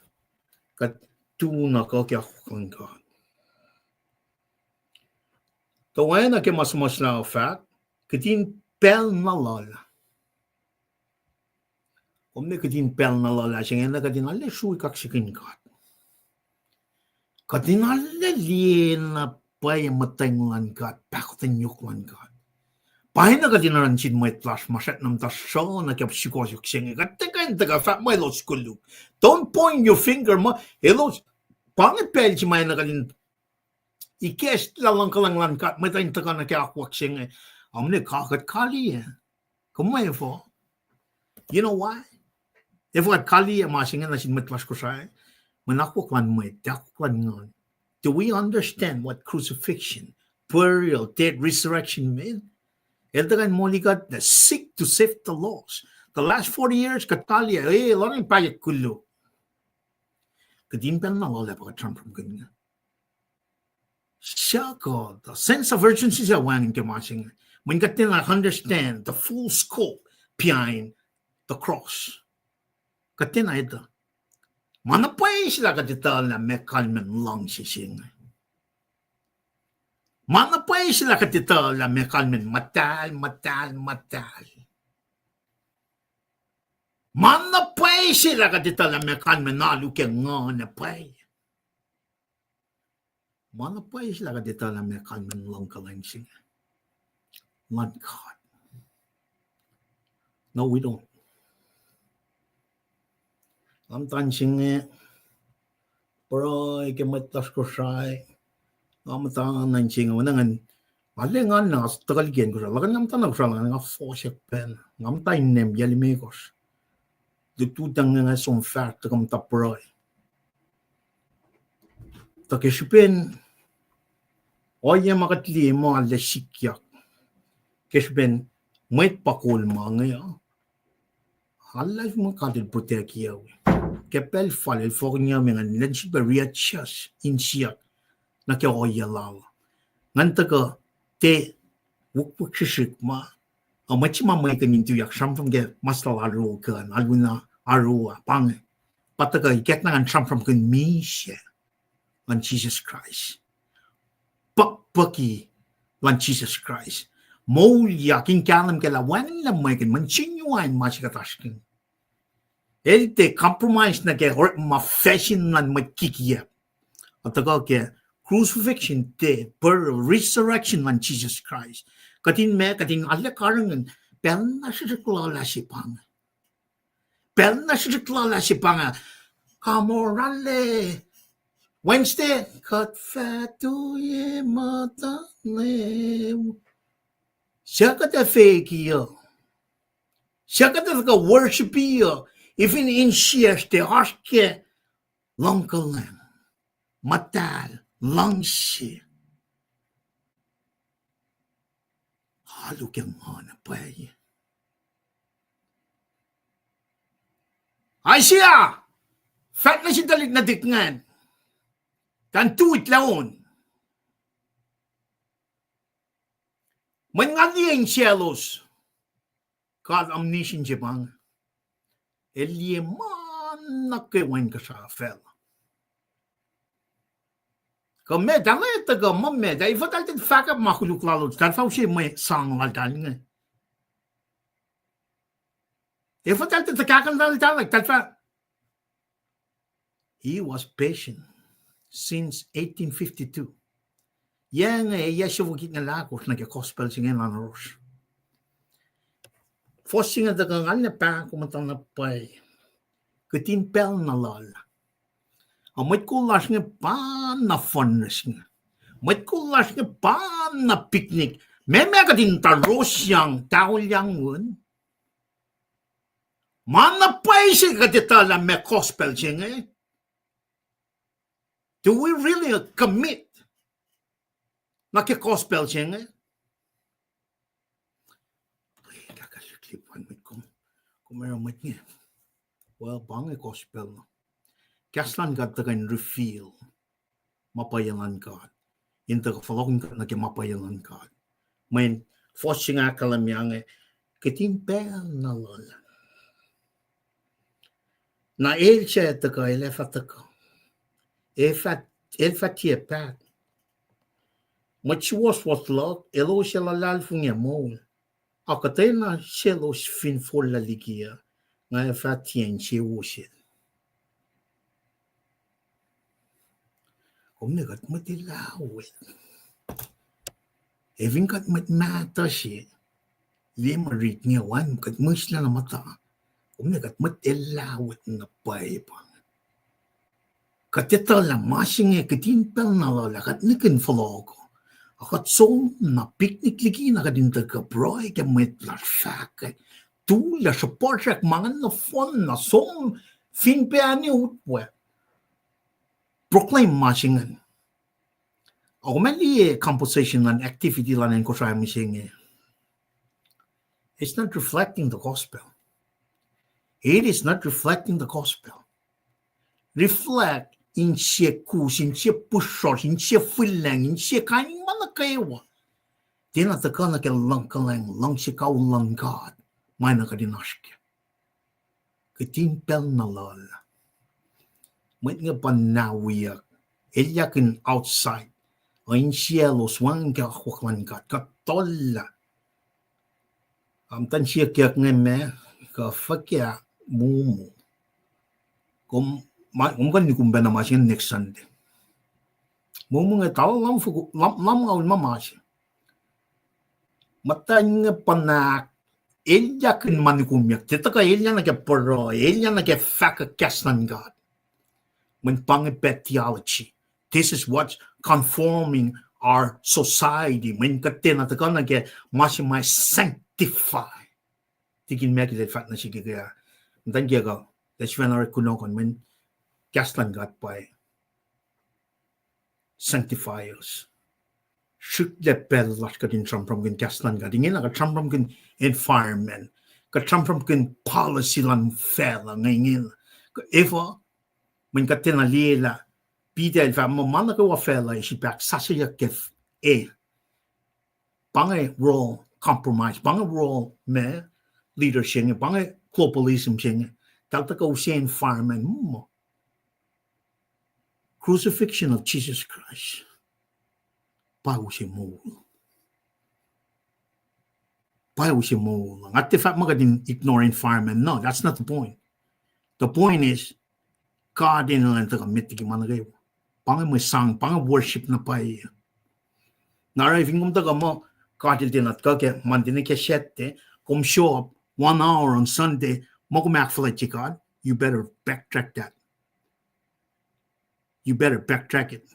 Kat tuna ka kaya kung ka. Tawain na kaya mas na fact. Katin pel na lala. Kung na katin pel na lala siya nga na katin ala Srui kaksakin ka. Katin ala liyan na pay mataynglan ka. Pakutan yuklan ka. Paing na kadinaran sin Mwet plus maset nam tasyo na kaya Suwoswos siya nga. Katikain taga fat may los kuluk. Don't point your finger mo. Hello, pangit pel si may na kadin. Ikes lalang kalanglan ka. May tayong taga na kaya akwak siya nga. Amne kakat kali eh. Kumay po. You know why? If what kali masing na sin Mwet plus Kosrae. Manakwak lan Mwet. Dakwak lan ngon. Do we understand what crucifixion, burial, death, resurrection mean? Eldagan moligat the seek to sift the laws. The last 40 years, Katalia, lang payat kulo. Kadin pa na wala pa Trump from ganyan. Siya ko, the sense of urgency siya wangin kamasing. When katin na understand the full scope behind the cross. Katin na ito. Manapay sila katital na may kalman lang sising. Manapay sila katital na may kalman matal. Manapay sila katital na may kalman naluke nga na pay. Manapay sila katital na may kalman lang kalansing. Lord God. No, we don't. I'm dancing it. Pero ikimatas ko siya. Amatangan na yung nangan. Mali nga na, tagalgyan ko siya. Lagan nga tanag siya nga fosek pen. Nga tayo nem, yalimikos. Dututang nga som fat, takam taproy. Takisipin, oya makatli mo ala likiyac. Kisipin, Mwet pacl mo ngayon. Halal mo kadil putekiyaw. Kepel falil for niya mga nansip riachas in siyak na kaya oya law. Nganta ka te wukpuk sisik ma. Ang machima may kanintuyak samfam ke mastal aro ka aluna aro pang pataga iket na ang samfam kan misya on Jesus Christ. Pakpaki on Jesus Christ. Yakin kalam ke lawan lang may kan manchinyuan masikataskin. Elte compromise na ke or ma-fashion na magkikiya. At ako ke crucifixion, death, burial, resurrection ng Jesus Christ. Katin ala karangan, pel na siya klala si Pang. Pel na siya klala si Pang. Kamorale. Wednesday, kat fatuye mata ne. Siya kata fake iyo. Siya kata worship iyo. Even in shares, the harske, longkalang, matal, langshi. Haluk yang mana pay. Asia! Fat na si dalit na dikngan. Kan tuwit laon. Mangali ang cielos. God omniscient jibang. Elieman nakewan ka sa fel. Kame dala taga mamme da ifatal tet faka makhuluk lalo tan faushi may sang laltal nga. Ifatal tet kakan laltal tan fa. He was patient since 1852. Yang yashawukit nga lakos nagka-gospel singen lan ros. Forcing at the gangan na pa kumantang na pay. Katin pel na lala. Mwet kulash nga pa na funness nga. Mwet kulash nga pa na picnic. Meme ka din ta rosyang taulyang wun. Mana paisi ka ditala me gospel siya nga. Do we really commit? Naki-gospel siya nga? Ay, kakasuklipan mo kung meron mo niya. Well, bangay gospel. Kaslan God tagan reveal. Mapayalan God. Inte ka falong ka naki-mapayalan God. May forcing akalam yang ketimpel na lola. Na elche taka elefataka. Elfatie pat. Suwoswos log, elo siya Lulalfongi mo. Akketeyac siya los fin for la likiyac. Nga fatien siya wosil. Kung nagat matilawit. Even kat matmata siya. Mwe Read niya wan kat musla na mata. Kung nagat matilawit na paipang. Katita la masing katimpel na lola kat nikin falogo. Akat so na picnic liki na kadin taga broy ka met la shaka. Tu la support mangan na fon na som fin pe ani utwe. Proclaim masingan. Ako mali composition and activity lan en Kosrae mising. It's not reflecting the gospel. It is not reflecting the gospel. Reflect in siya kus, in siya pushor, in siya fulang, in siya kaning manakayawa. Di na taka na lang kalang, lang siya kaulang God. May nakadinaskya. Katimpel na lola. May nga panawiyak. Ilyakin outside. O in siya los wang kakakwan God. Katola. Tan siya kyak nga me, kafakya mumu. Kung kan ni kumba na masih next Sunday. Mumu nga tao lam nga ulma masih. Matanya panak ilyakin manikumyak. Tita ka ilya na kaya poro, ilya na kaya fakakasnan God. When pangipet theology. This is what's conforming our society. When katina taka na kaya masih may sanctify. Tikin meki det fat na siya kaya. Dan kaya ka, that's when our kunokon when Gasland God by sanctifiers. Should the bell like in Trump from Gasland God. Ingin na Trump from environment. Trump from policy lan fella ngayon. Eva when katina lila pida el fa mamana ko fella si back sasaya kef Bangay role compromise. Bangay role me leadership. Bangay globalism sing. Dalta ko siya environment mo. Crucifixion of Jesus Christ. Bago siya mo. Bago siya mo. At the fact magadin ignore environment. No, that's not the point. The point is, God in lang taga mitig managay. Pangay mo sang, pangay worship na pa iya. Nariving taga mo, God din at kage, mandine ke 7, come show up 1 hour on Sunday, mo kumakfalit si God, you better backtrack that. You better backtrack it.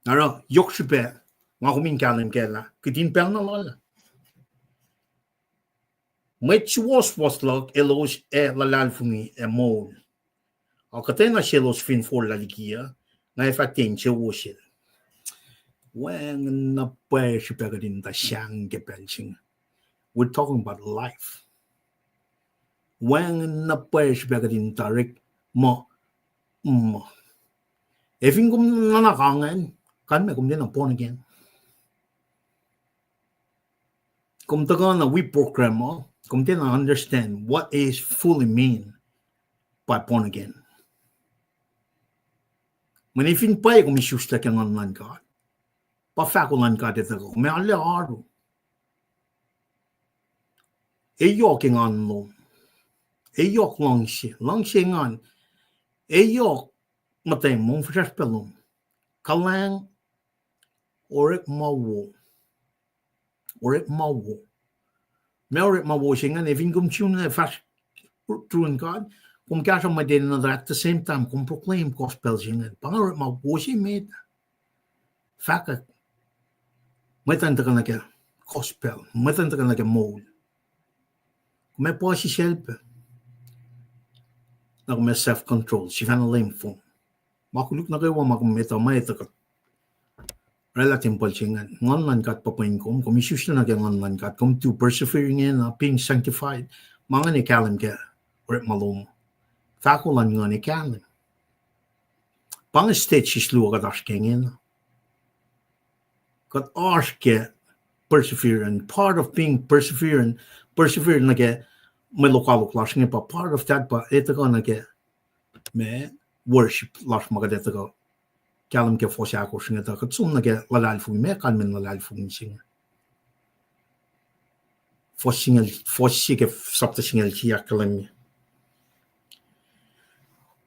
Naro, yok sipe, mga kumingkalim kela, kitimpel na lola. May Suwoswos log, elos Lulalfongi mo. Akketeyac siya los fin for la likiyac, na fatien siya wosil. When na pwede siya din ta siyang gepensing. We're talking about life. When na pwede siya din ta rik mo. If you come nanakangan, kan me come din ang born again. Come taga na we program mo, come din na understand what is fully mean by born again. When if in pay kung isusta kang online God, pa fakulan ka dito ko, may aliaro. Eyok ang anlo. Eyok lang siya ngan. Eyok matay mong fresh pelong. Kalang orik mawo. Orik mawo. May orik mawo siya nga, if in kumchun na fast true in God, Kung kaya siya madinadra at the same time, kung proclaim gospel singan. Pangarap mabusi med. Fakak. Matanda ka na kaya gospel. Matanda ka na kaya moul. Kung may po si self. Na kung may self-control. Si fan LEUM phone. Makuluk na kayo makumita. Mayita ka. Relative pal singan. Ngonlan kat papain kung isus na kaya ngonlan kat. Kung to persevering in being sanctified. Mga ni kalam kaya. Rip malum. Fakulan nga ni kalam. Pang stage is luwa kat askengin. Kat aske persevering. Part of being persevering na kaya may lokal klas nga pa. Part of that pa. Ito ka na kaya may worship las magadeta ka. Kalam kaya fosya ako singa ta. Kat sum na kaya Lulalfongi. May kalmin Lulalfongi singa. Fosya kaya sapta singa likiyac kalam niya.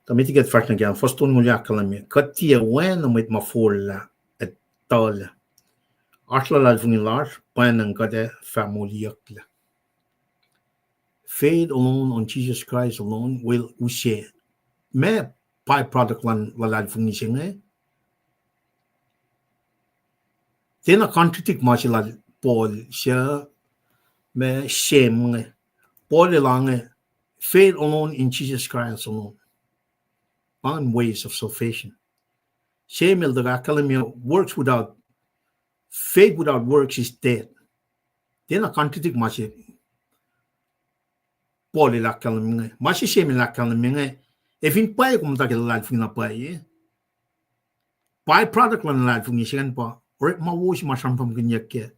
Kami tigat fart na kaya. Fos tun mulya kalam niya. Kat tiya wen na may mafola at tala. Ars Lulalfongi lars. Paing kade familyak la. Faith alone on Jesus Christ alone will ushe. May byproduct lan Lulalfongi singa. Tena contradict mo sila Paul siya may shame. Paul lang faith alone in Jesus Christ alone. One ways of salvation. Shame il daga kalamia works without faith without works is dead. Tena contradict mo siya Paul la kalamia. Masi shame la kalamia. If in pay kung takil Lulalfongi na pay. Byproduct lan Lulalfongi siya pa. Or mawos masampam kanyak ke.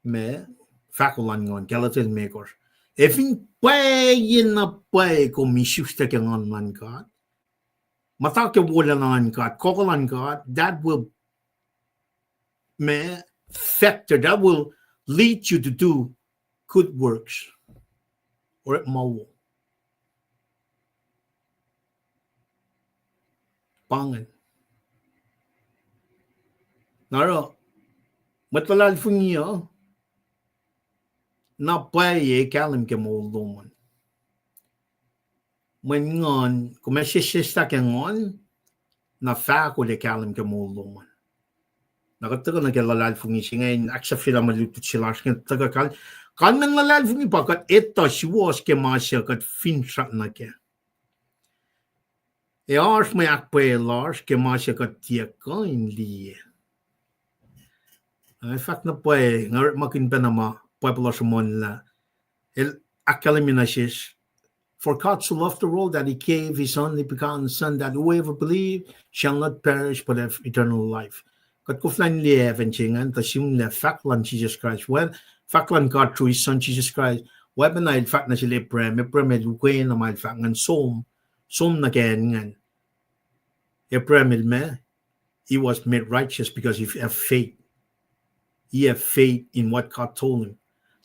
Me fakulan ngon galatil makers. If in pay na pay ko misusta ke ngon man God. Matake wala ngon God. Kokolan God. That will me factor. That will lead you to do good works. Or mawo. Pangan. Naro, Lulalfongi na pay kalam ke moulkin. When ngon, kung may sisista ke ngon, na fako le kalam ke moulkin. Nakataga na ke Lulalfongi siya ngayon, accept sila malutut sila siya taga kal. Kalman Lulalfongi pa kat ito Suwoswos ke masya kat finshot na ke. E ars may akpay lars ke masya kat tiyak ko liye. In fact na po ngarit makin pa nama populasyon la el akalimina for God so loved the world that he gave his only begotten son that whoever believe shall not perish but have eternal life. Kat kuflan liye eventingan ta simle faklan Jesus Christ when faklan God through his son Jesus Christ when na il fact na sila preme luke na mal fact ngan som na ngan me he was made righteous because he have faith. He have faith in what God told him.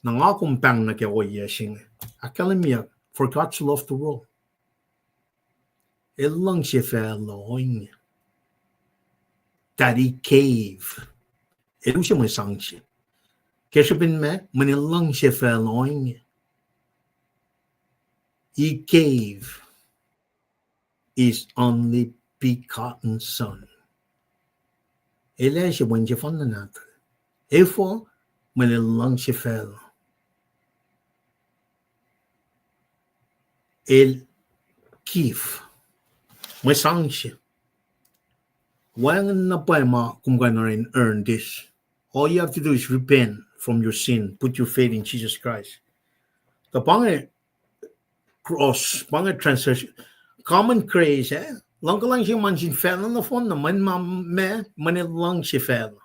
Nangakumpang na kaya oyesing. Akalimia, for God to love the world. Ilang siya fellow that he gave. Ito siya may sang siya. Kaya siya manilang siya fellow he gave his only begotten son. Ila siya when siya fun na natin. Therefore, manilang siya fellow. El give. May sang siya. Walang na pa kung gano'n rin earn this. All you have to do is repent from your sin. Put your faith in Jesus Christ. The cross, translation. Common craze, lang ka lang siya mansin fellow na phone naman manilang siya fellow.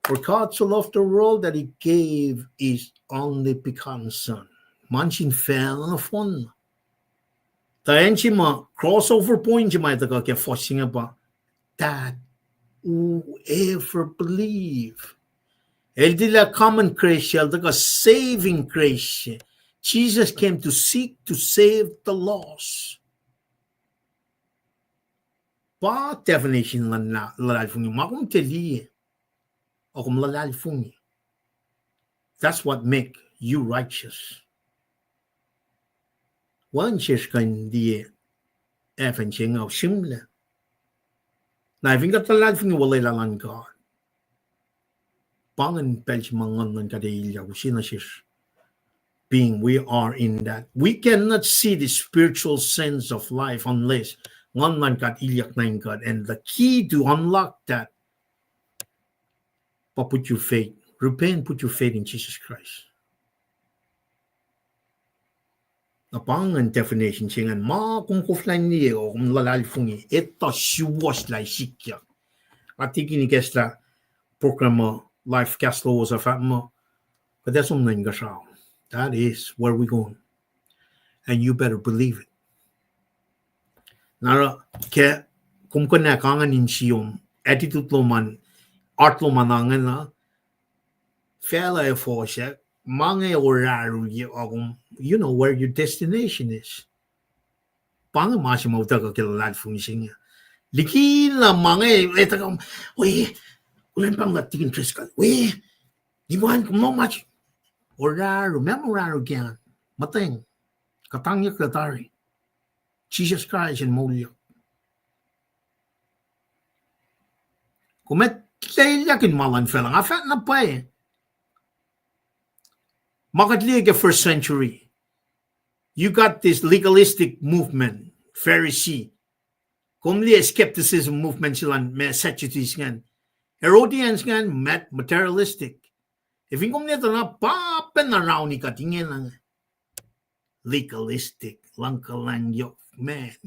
For God so loved the world that he gave his only begotten son. Mansin fell on a phone. Tayan siya crossover point siya may taga kaya forcing ba that whoever believe. El dila common grace siya taga saving grace siya. Jesus came to seek to save the lost. Pa definition lang na Lulalfongi makum teli. Lulalfongi. That's what make you righteous. One kan die even ching of simle. Na vind dat laat vind wel lan God. Pangen pelch mangon nan kade ilya usinasis. Being we are in that. We cannot see the spiritual sense of life unless one man got ilyak nine God. And the key to unlock that, but put your faith, repent, put your faith in Jesus Christ. Napangan definition singan ma kung kuflan niya o kung Lulalfongi ito Suwoswos likiyac. At ikini kestra programa life castle was a fatmo. But that's something gasao. That is where we're going. And you better believe it. Nara ke kung kana kangan in siyom attitude lo man art lo manangan na fela e fosek mange oraru you know where your destination is. Pang masimo taka ke Lulalfongi singa. Likila mange etakam we ulan pang latikin triskal. We di man mo much oraru memoraru gyan mateng katangyak latari Jesus Christ and Moulkin. Kumet yakin malan felang afat na pa eh. Makatliga first century. You got this legalistic movement, Pharisee. Kumli skepticism movement silang may Sadducees ngan. Herodians ngan materialistic. If you come nito na papen around ni katingin lang. Legalistic, langkalang yok, man.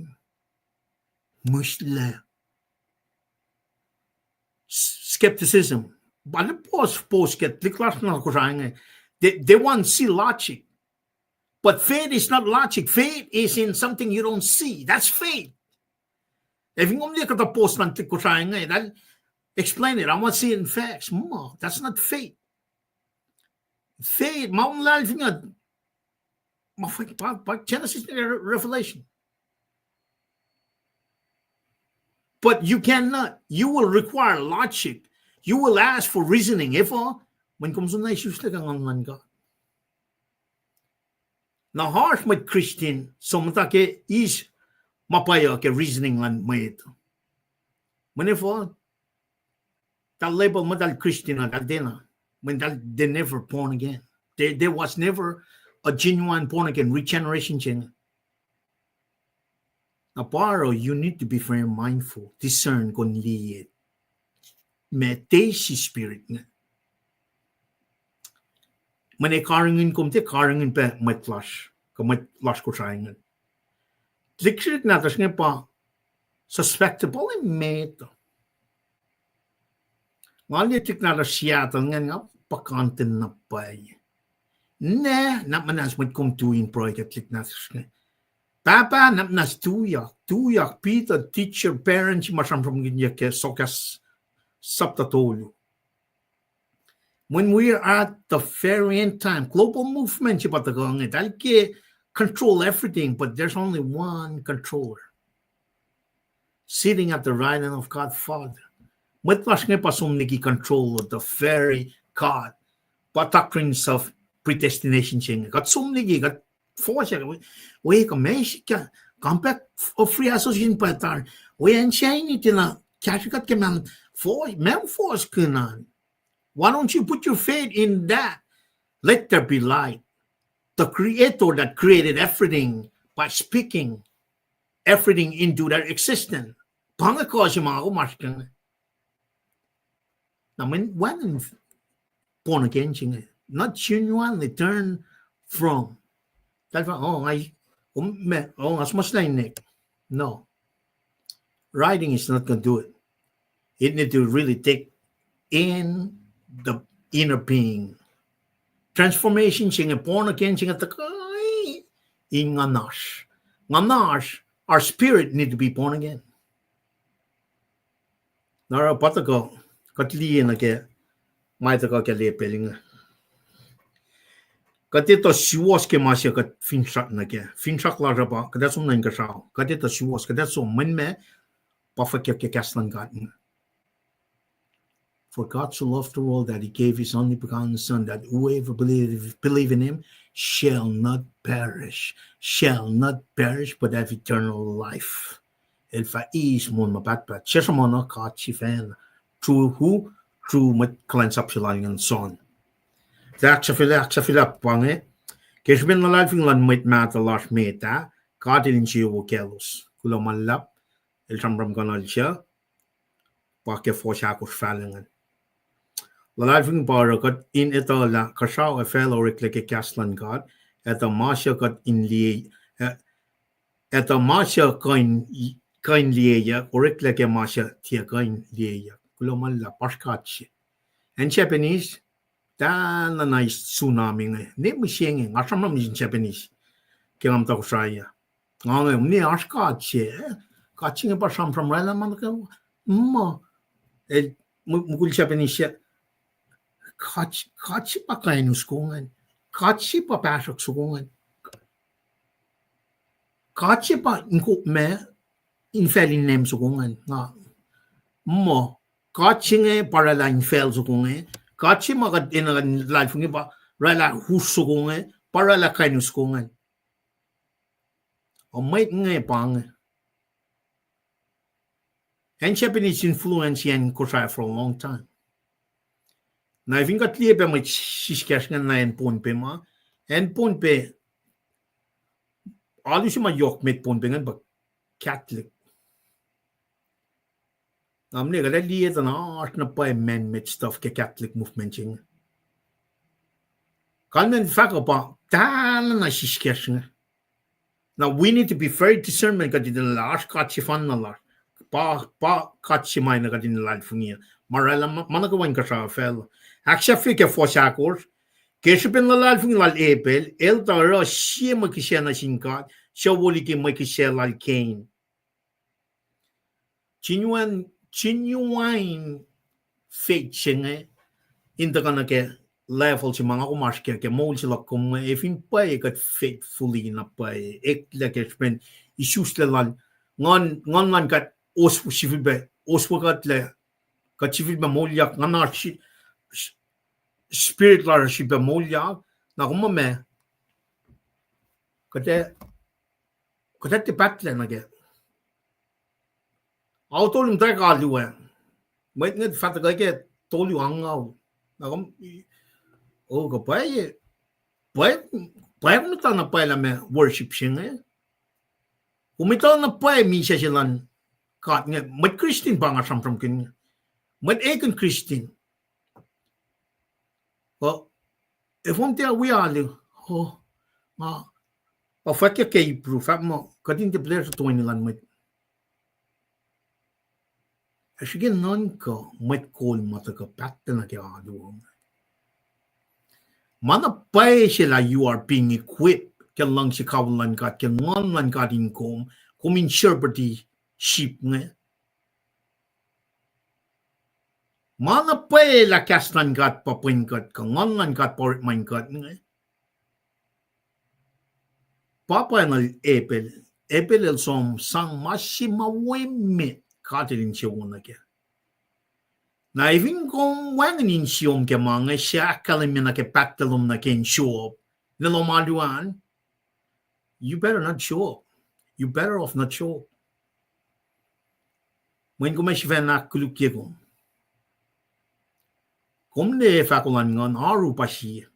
Musla. Skepticism. But post get they want to see logic. But faith is not logic. Faith is in something you don't see. That's faith. If you come to the post that explain it. I want to see it in facts. That's not faith. Faith, Genesis Revelation. But you cannot. You will require logic. You will ask for reasoning. If when comes on issues like on God. Now harsh with Christian, somtake is mapaya ke reasoning lan Mwet. Manifo that label madal Christian at dinner when they never born again. There was never a genuine born again regeneration channel. Now, Paro, you need to be very mindful, discern kon liit. Medesi spirit nga. Mane karangin kumte karangin pa met flash ko sayangan. Liksit na tas nga pa suspectable meto. Ngalitik na tas siyatan nga pakantin na pay. Ne, napmanas met kum tuin project lik na tas nga. Papa napnas tuyak Peter teacher parents masam from ginya ke sokas saptatolo. When we are at the very end time, global movement that control everything, but there's only one controller sitting at the right hand of God Father. Matlas nga pasumniki control of the very God, but doctrines of predestination ching. Got sumniki got force. We can make compact of free association pattern. We ain't shiny tina kashikat keman for mem force kunan. Why don't you put your faith in that? Let there be light. The creator that created everything by speaking everything into their existence. Pangakos yung mga umaskan. I mean, when born again, not genuinely turn from that. As much like no. Writing is not going to do it. It need to really take in the inner being. Transformation born again in nganash. Nganash, our spirit need to be born again. Nara patako katli na ke maitaka ke lepeling. Katito Suwoswos ke masya kat finsak na ke. Finsak la raba kadasum na ingasao. Katito Suwoswos kadasum manme pafakya ke kaslan gat. For God so loved the world that he gave his only begotten Son, that whoever believe in him shall not perish, but have eternal life. El faiz mon mabatbat, cheshamona kat chifen, through who? Through kulacnsap and son. The aksafila pange, Keshbin na lalfing lan mit mata lash meta, katilin siya wokelos. Kulomalap, el tambram kanal siya, pake foshakos falangan. Lulalfongi bara got in ito la kashaw a fellow rikleke kaslan God, eto masya got in liye, eto masya kain liye, or rikleke masya tia kain liye. Kulomalap, pashkatsi. And Japanese, dan na nice tsunami nga. Ne mo siya nga, ngasamam in Japanese. Kaya ang Kosrae. Nga ne ashkatsi. Katsi nga pa samsam rala man ka. Mukul Japanese siya. Katsi pa kain uskungan. Katsi pa pasok sukungan. Katsi pa inko me infelin nem sukungan. Nga katsi nga para la infel sukungan. Katsi magat inagan Lulalfongi pa rala hus sukungan para la kain uskungan. O may nga pang. And Japanese influence yan Kosrae for a long time. Na I think at liebe met siskas nga na en ponpe ma. En ponpe, alles ma yok met ponpe nga ba Catholic. Namne gada liede na art na pa men met stuff ke Catholic movement yung. Kan men faka pa, tala na siskas nga. Now we need to be very discernment kadi na laas katsi fan na laas. Pa katsi may na kadi na Lulalfongi. Marala managawan ka sa fel. Aksha fika foshakos. Keshipin Lulalfongi lal epel. El tara siya makisya na singkat. Siya wali ki makisya lal kain. Genuine faith siya nga. Inta ka na ke level si mga kumaskya ke mol sila kung efin pa kat faithfully na pa ekla keshipin isus lal. Ngon kat ospo sifilbe. Ospo kat le. Kachivil ba molyak nga na spirit lar si ba molyak na kumame kate te patle na ge autolum ta kaluwa may ngad fat ka ke tolu angaw na kum o ka pay mo ta na pala me worship siya kumita na pay mi siya silan kat nga may Christian ba nga samsam kin Mwet eken Christian. Well, if one day we are, fakir kay proof, kadin de player to win lan mwet. Asigen non ko mwet call mata ka patte na kaya adu. Mana pay sila you are being equipped kan lang si kawalan kat kan ngon lan kat income kumin shepherding sheep nga. Mana pa la kasnan gat papuin gat kangon nan gat port main gat nga. Papa na epel el som sang masima wemme katilin siya wuna kya. Na even kung wangin siyom kya mga siya kalim na ke patalom na ken show up nilomaduan, you better not show up. You better off not show up. When kumasivan na kulukye ko. Komne fakulan ngon aru pa siya.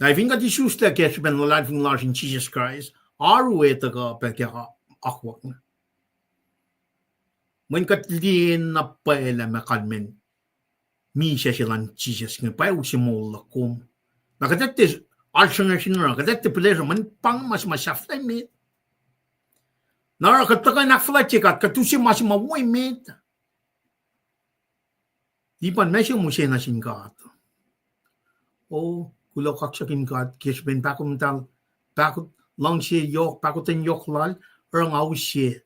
Na I think at isus la kesben Lulalfongi lars in Jesus Christ aru eta ka peke akwak na. When katlin na paela makalmen mi siya silang Jesus nga pa usimol la kum. Nakatete alsanga sinra katete pleasure man pang mas masyaflay mit. Nara kataka nakflachikat katusi mas mawoy mit. Ipan mesyo mo siya na singkat. O, kulaw kaksakin kat, kisben pakot lang siya yok, pakotin yok lal, orang aw siya,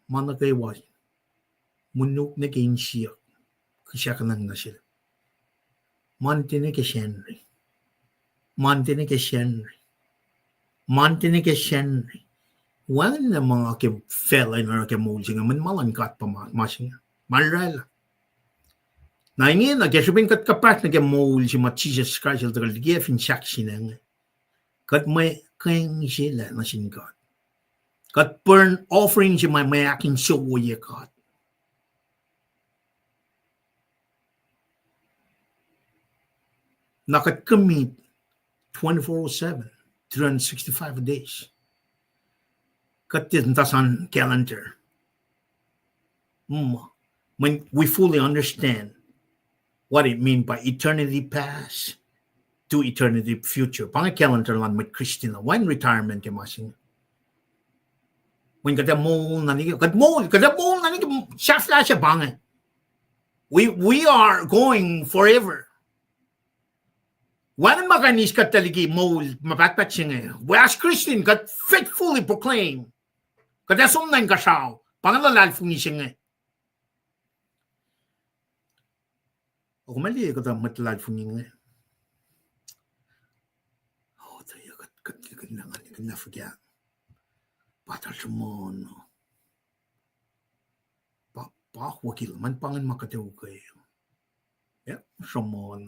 mana kay was, munuk na kain siya, kisya ka lang na siya. Mantine ke shenry. Wala na mga ke fela na ke Moulkin, man malangkat pa masya, malala. Na inge na gesubin kat kapat na gemol si Jesus Christ el tagal gef in saksinen. Kat may keng sila na sin God. Kat burn offering si may aking suwoye God. Nakat commit 24/7, 365 days. Kat din tasan calendar. When we fully understand what it means by eternity past to eternity future. Pang calendar lang with Christina. When retirement ke masing. When kada mo nani kada mo nani siya siya bang. We are going forever. When maganis kat taligi mo mapatpat siya. We as Christian kat faithfully proclaim. Kada sumnan ka siya. Pang Lulalfongi siya. Ako mali ko ta Lulalfongi nga. Oh, tayo kat na forget. Patal sumon. Pa wakil man pangan makatew kayo. Yeah, sumon.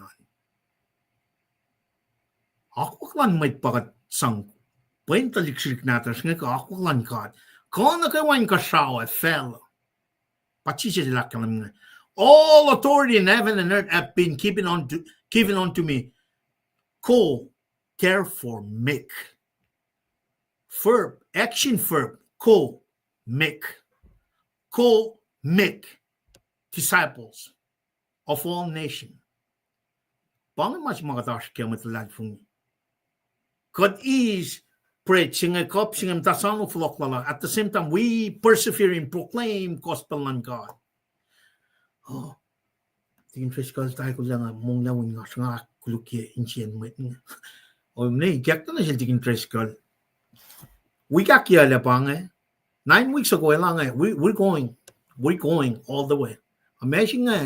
Ako lan may pakat sang pentaliksik natas nga ako lan kat. Kung nakawain ka sawa fell. Pachisi sila kalam nga. All authority in heaven and earth have been given unto me. Ko, therefore, make. Verb, action verb. Ko, make. Ko, make disciples of all nations. Pangan mas makatash kaya Lulalfongi. God is preaching a cup, singing tasano floklala. At the same time, we persevere in proclaim gospel ng God. Oh, tingin fiscal tayo ko lang mong lawin nga sa kulukye insiyan Mwet nga. O naiyak na siya tingin fiscal. We got kiyala pa nga. 9 weeks ago lang nga. We're going all the way. Amazing nga.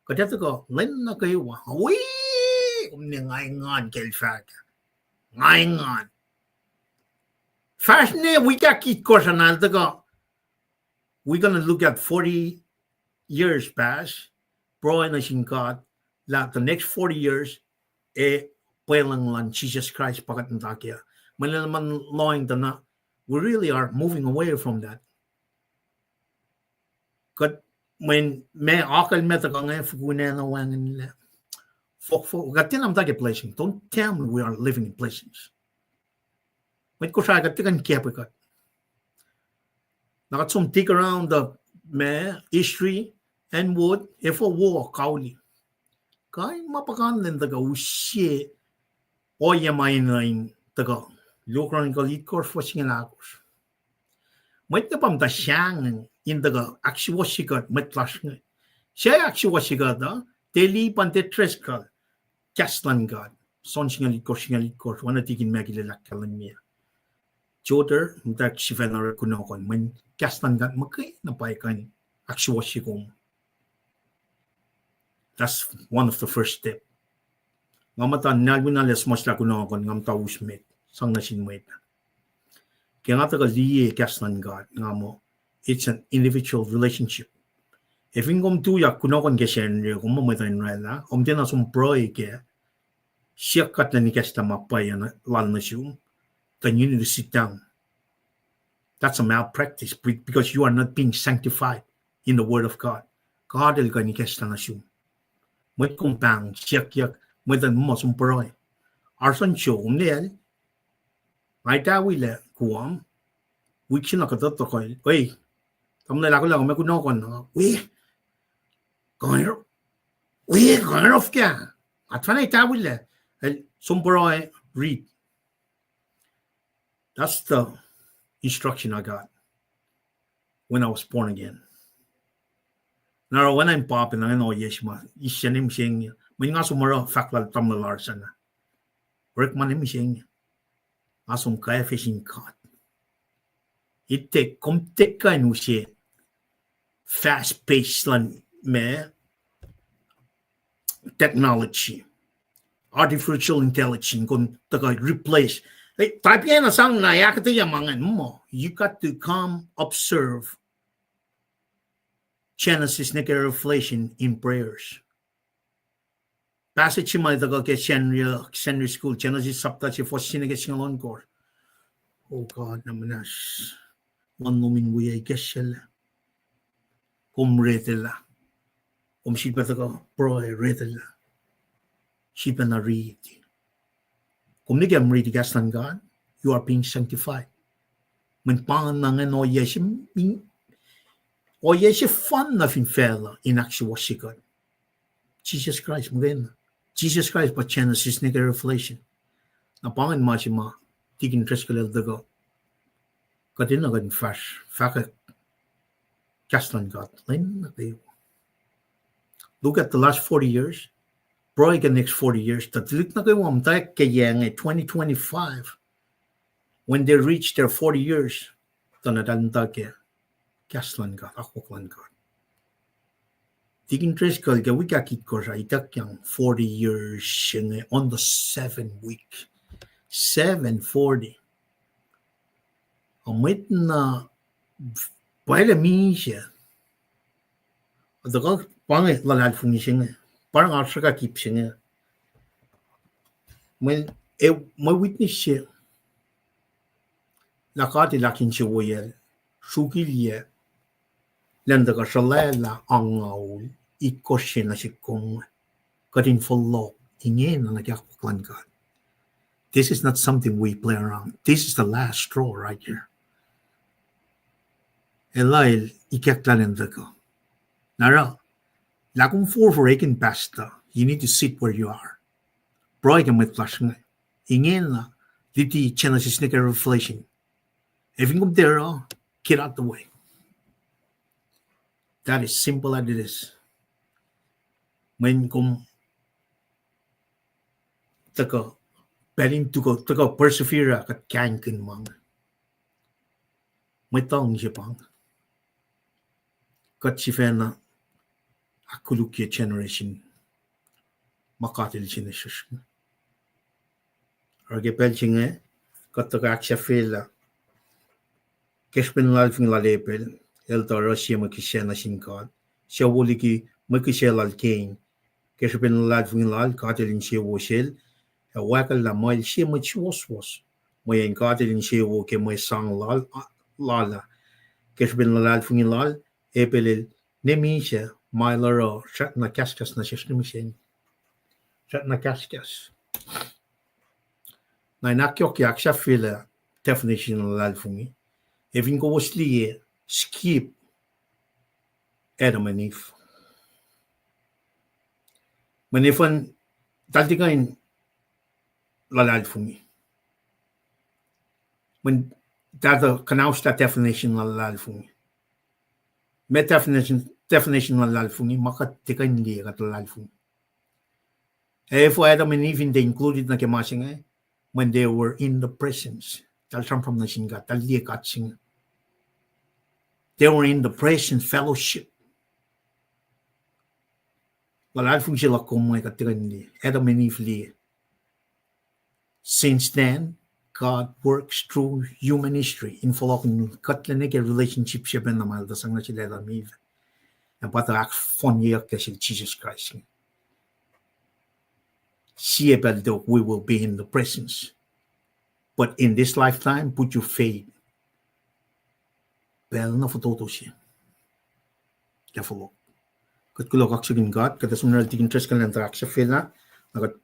Kadata ko, len na kayo. Wee! Ngayon kelfag. Ngayon. First ne, we got kit ko sa nalta ko. We're gonna look at 40 years pass, bro and God, like the next 40 years, palang lang Jesus Christ pakat ng takya. Manalaman lawing na, we really are moving away from that. Kat when may akal meta ka ngayon, fukunan na wangan nila. Gatin am takya placing. Don't tell me we are living in places. May Kosrae gatikan kiyapi kat. Nakatsum dig around the history and wood if a war kauli. Kay mapakanlen taga usye o yamayin lain taga lukran kalit course for singalakos. May tapam ta siyang in taga aksiwasikat matlas nga. Siya aksiwasikat telipan te treskal kaslan God. Son singalit course wana tikin magililakalan niya. Joder mtak sifac kunokon man kaslan God makay napaikan aksiwasikong. That's one of the first step. Ngamata nagwinales mas la kunokon ngam tawusmet sang nasin Mwet. Kaya nga taga liye kaslan God ngamo. It's an individual relationship. If ingom tuya kunokon kesen kung mamatan rela, din asum proy ke siyakat na ni kasta mapaya na lan na siya. Then you need to sit down. That's a malpractice because you are not being sanctified in the Word of God. God el ni kasta na siya. Mwet kong pang siyak mwetan mo sum proy. Arson siya umnel. Ay tawile kuwam. Wiksin nakatato ko. Wey, tamna lako lang, may kunokon. Wey, going off kya. At fanay tawile. Sumproy read. That's the instruction I got when I was born again. Now, when I'm popping, I know yes, ma. Isyanim siyang may nga sumara faklal tamlalarsan na. Work man im siyang asum kaya fishing caught. It take ka no siya fast-paced lan me technology. Artificial intelligence kung taga replace. Type yan na sang na akketeyac mangan mo. You got to come observe Genesis Revelation in prayers. passage my the ke senior school Genesis sapta chi fosine ke singalon kor. Oh God, namanas. One nomin we ay gesel. Retela. Sheep at the bro retela. Sheep and a read. Nigam read gaslan God, you are being sanctified. When pan nangan o yeshim o yeshi fun of in fella in actual shikon. Jesus Christ, Moulkin. Jesus Christ, but Genesis nigga revelation. Na pangan machima, taking trescal the go. Got in a good fash, fact. Gaslan God, look at the last 40 years. Probably the next 40 years. The mutawaek 2025, when they reach their 40 years, Gaslan God, Akoklan God. Taking trescal we got it Kosrae 40 years on the 7 week. 740. Mwet na baila misha. The Paing Lulalfongi sing. Parang Arshaka keep singing. When my witness Lakati Lakin Shawayel, Shukilia, Lendaka Shalela Angaul, Ikoshin Ashikong, got in full law, inge and Akketeyac God. This is not something we play around. This is the last straw right here. Elail Ikeklan and the go. Nara, Lakum for Akin Pasta, you need to sit where you are. Broigan with flashing. Ingena, Diti Genesis nigga revelation. If you come there, get out the way. That is simple as it is. When come taka betting to go persevere at kankin mang. My tongue Japan. Got Chifena Akulukia generation. Makatil generation. Argepelching got the Akshafela. Keshpen Lalfing Lalepel, Elta Russia Makishana Shinkad, Shawoliki Makishel Alkane, Keshpen Lalfing Lal, Katil Suwoswos, a wakal la moil she Suwoswos, Mwe Katil Shewo ke Mwe sang Lala, Keshpen Lalfing Lal, Epel Nemisha, Milero, Shatna Kaskas Nashishnimishin, Shatna Kaskas. Nainakyok Shafila definition of Lulalfongi. If you go skip Adam and Eve. When if one Daltigain Lulalfongi. When that the canausta definition of Lulalfongi. Met definition of Lulalfongi, Makatikain Lia at Lulalfongi. If Adam and Eve they included Nakemasing when they were in the presence. From the Shinga, likiyac. They were in the presence fellowship. Adam and Eve. Since then, God works through human history in following katlanig relationship and namal the sang na sila Adam Eve. And patak fonyak kasi Jesus Christ. See about we will be in the presence. But in this lifetime, put your faith. Well, na foto siya. Careful. Kat kulo kaksakin God, kata sumunod tigin tres kan lang sa fila, nakat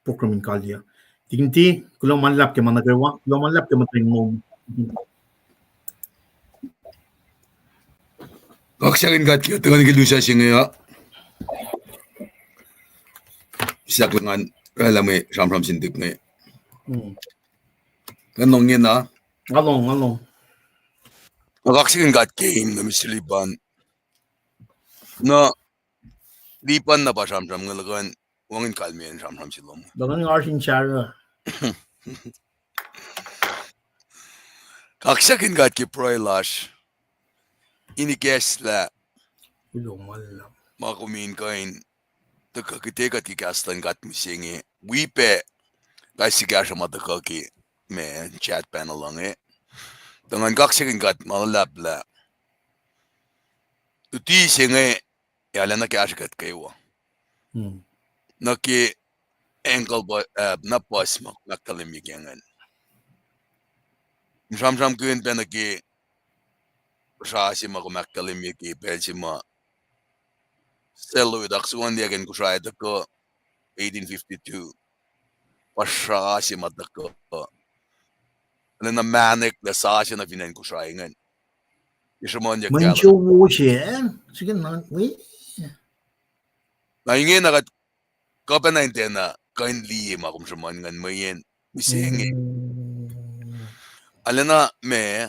programming kalya. Tigin ti, kulo manlap ke managawa, kulo manlap ke matring mo. kaksakin God kaya tagan kilusa siya nga. Siyak langan, alam mo, sam sintik nga. Ganong yun na. Along. Kaksakin God game na misilipan. Na lipan na pa sam nga lagan, wangin kalmiyan sam silom. Lagan nga arsing chara. Kaksakin God ki proilash. Inikes la. Kulo manlap. Makumin kain. Akketeyac ki kastan God misingi. Wipe. Kasi sigasya matakaki. Me chat panel lang Dengan kaksakin God malap la. Tuti singi. Yala na kasyakat kayo. naki ankle na pasmak nakalimigyangan. Sham kun penaki Shashima kumakalimiki Belchima Selu Daxuan again Kushai the 1852. Pashashima the and then the manic the Sashin of Inan Kushaingan. Ishamonia Mình Gala. chưa vô sẽ chứ cái nói quý Now you know that Copenhagen kindly Makum Shaman and Mayan. We sing it. Alena me.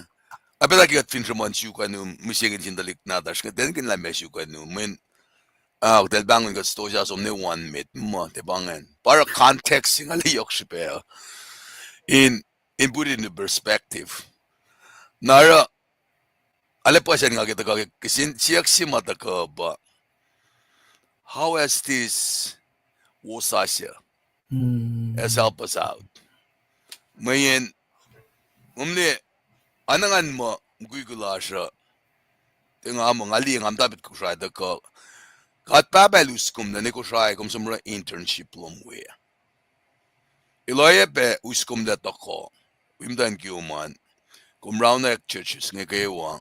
I bet I get Fincherman Shukanum, Musing in the Lik Nadash, then can let me Shukanum when del bangun got stojas om ne one mit te bangen. Para context in a likiyac in put it into perspective. Nara ale pa siya nga kita kisin siyak si mata ka ba. How has this wosasya has helped us out? Mayen umne anangan mo mguigula siya. Tinga mo ngali ngam dapat ko siya da ka. Kat babelus kum na niko siya kum sumra internship lumwe. Iloye pe uskum da tako. Wimdan kiuman. Kum round ek churches ngekewa.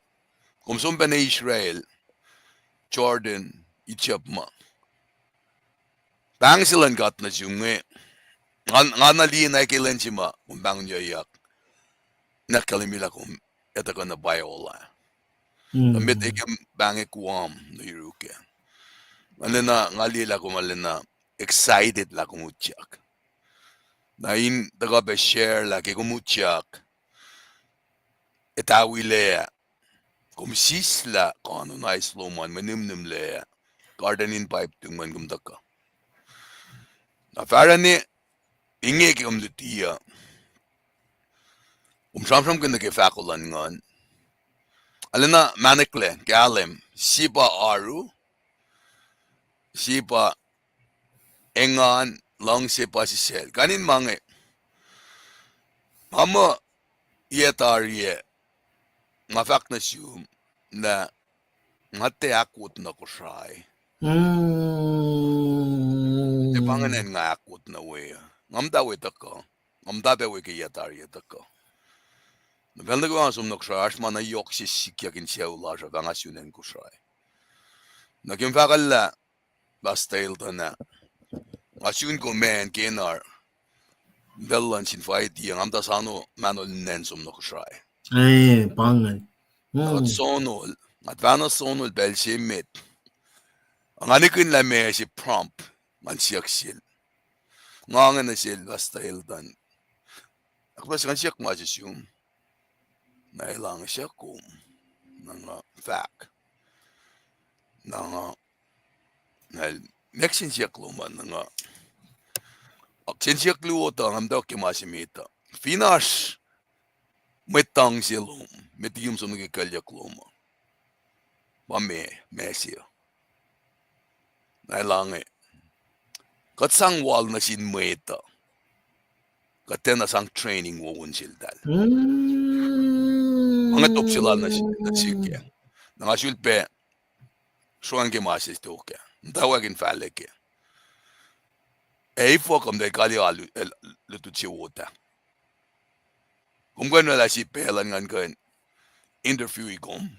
Kum sumpa na Israel, Jordan, Ichapma. Bang silan kat na siyungi. Nga nali na ikilan sima. Kum bang niyayak. Nakalimila kum etaka na okollah. Damit ikim bang ikuam na iruke. Alena ngali la kum alena excited la kum utyak. Na in taga be share la ke kum utyak. Etawile kum sisla kano na isloman manimnim le gardening pipe tungman kum taka. Na farani inge ke kum dutia. Sham kunda ke fakulan ngon. Alena manikle ke alem sipa aru sipa engan long sipa sisel. Kanin mange. Mama yetariye mafak na siyum na akketeyac na Kosrae. Di panganen nga akut na we. Ngamda we taka. Ngamda be we ke yetariye taka. Nabelda ko ang sumnok siya, asma na yok si sikiyakin siya ula siya, banga siyunen Kosrae. Naging fakala, basta ilta na. Asyun ko men, kinar, belan sin fight yang amta sano manol nen sumnok Kosrae. Ay, pangan. At sonol, at vana sonol bel siya mit. Ang anikin la me si prompt, man siyak sil. Ngangan na sil, basta iltan. Akbas kan siyak masis yung nailang siya kung ng fact ng next siya kluman ng aksin siya kluota ng amdaw kimasimita finas metang silum metiyum sa nagkikalya kluma pame mesya nailang katsang wal na sin Mwet katena sang training wawun sildal mga top sila na sige. Nangasulpe, suan ke masis toke. Ntawagin fale ke. Eifo kam de kali alu lutut si wota. Kung gano la si pelan ngan kan interview ikom.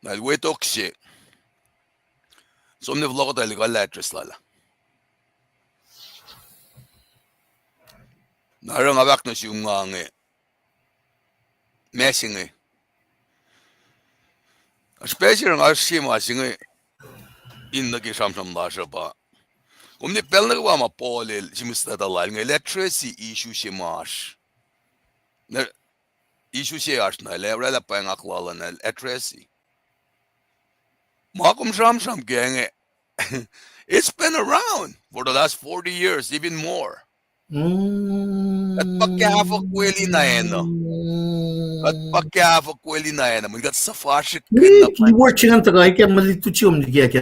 Nalwe tokse. Somne vlog tayo ka letters lala. Narang abak na si ungange. Messing especially ang arsi masing in the Samsung Lasha ba. Kung ni pel na gawa mapolil si Mr. Dalal ng electricity issue si Marsh. Na issue si Ash na lewala pa ang akollah na electricity. Makum Samsung gang it's been around for the last 40 years, even more. At pagkahafak kweli na yan, no? At pagkahafak kweli na yan, naman gat sifac keyword chingan tagay kaya malito chiyom di kaya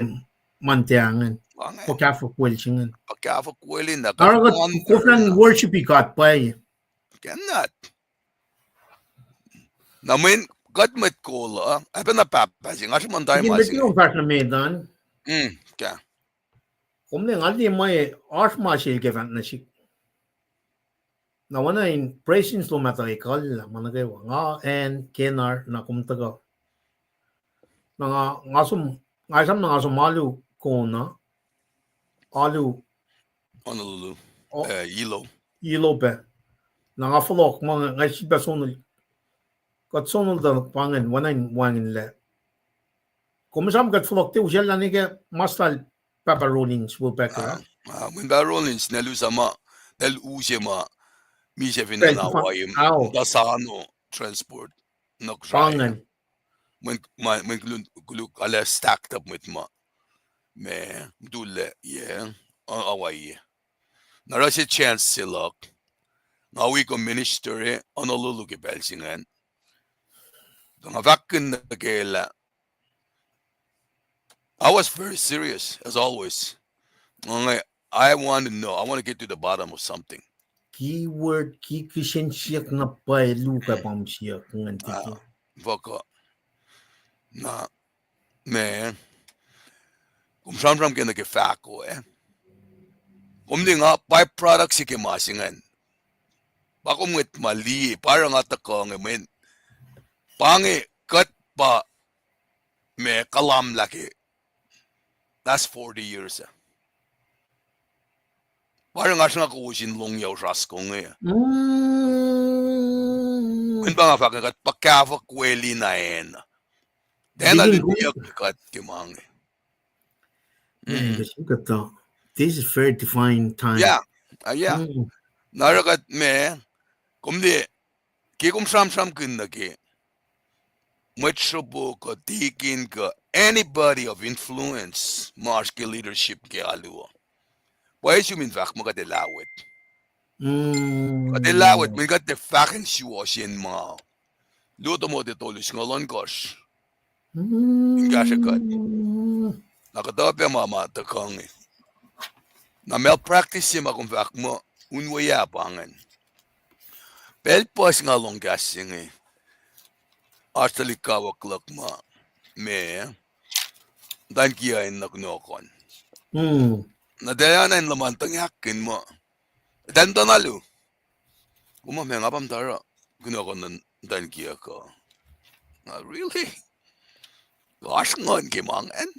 mantiangan. Pagkafak kweli chingan. Pagkahafak kweli na. Karagat kufran worship ikat pa eh. Cannot. Namin, God met kola, ay pa napapasing, asya man tayo Hindi masing. yung part na medan. Kaya. Kumne ngali mai art martial gevan na sik. Na wana in presence lo mata ikal manage nga and kenar na kumtaga. Na ngasum ngasam na ngasum malu kona alu Honolulu. o Yilo. ilo be. Na nga folok mga ngasi besonul. Kat sonul da pangen wana in wangin le. Kumisam kat folok te usel na nige mastal pepperonins will bekera. When that Rollins nelusama del usema mi chefin na wayim da sano transport no Pangen. when kuluk ala stacked up with ma me dule yeah away na rasi chance silok na we ko ministry Honolulu ke belsingan nga vakken na kela I was very serious as always. I want to know. I want to get to the bottom of something. Keyword ki kishen siyak na pay luka pam siyak ng antiki. Vaka na man. Kung saan ka nag-fako Kung di nga byproduct si kimasingan. Bako mwet mali parang atako ngayon. Pangi kat pa me kalam laki. That's 40 years. Parang nga siya kuusin long yaw raskong Kung ba nga fakakat pakava kweli na Then aluniyak kat kimang This is very defined time. Yeah. Narakat me kumdi kikum sam kin na ki Metro ko tikin ka anybody of influence marske leadership ke aluwa. Why is you mean vac magadelawit? Magadelawit min gat the fucking Suwoswos ma. Luto mo de tolis ngolon gosh. Ingasha kat. Nakatabi mama takang na malpractice si akong vac mo unwaya pangan. Pelpos nga long gasing Hasta likiyac ma me dan kiyain na kunokon. Nadaya na yung lamantang yakin mo. Dan tanalo. Kumamaya nga pamtara. Kunokon na dan kiyac ko. Really? Gosh ngon kimangan.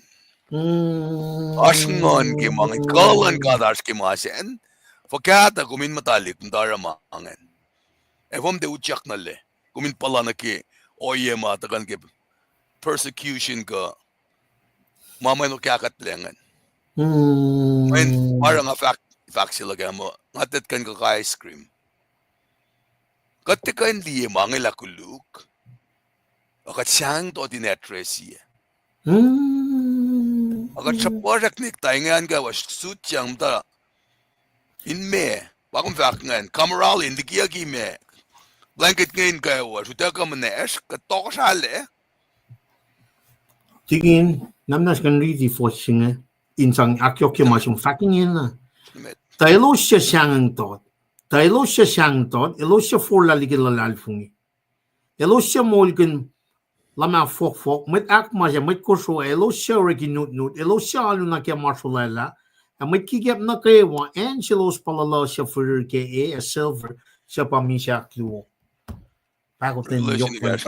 Gosh ngon kimangan. Kalan kadash kimasin. Fakata kumin matalik tara mangan. Evom de uchak na le. Kumin pala na ki. Oye matakan ke persecution ka mamay no kakatlengan. When parang nga fact sila ka mo ngatet kan ka ice cream. Katte kan liye mangila kuluk. Akat siyang to tinetresi. Akat sa project nik taingan ka was suit siyang ta in me. Bakong fact ngan kameral in likiyac me. Blanket ngayon kayo, suta ka manesh, kato ka sali. Tigin, namnas kan ridi fosing insang akyok yung masyong fucking yun na. Tayo siya siyang tot. Elo siya for laligin Lulalfongi. Elo siya Moulkin lama fok. Met ak masya, met Kosrae, elo siya reginut. Elo siya alo na kaya marsulala. Met kigap na kayo, and siya los palala siya for a silver siya pamisya kluo. Pagotin yoklan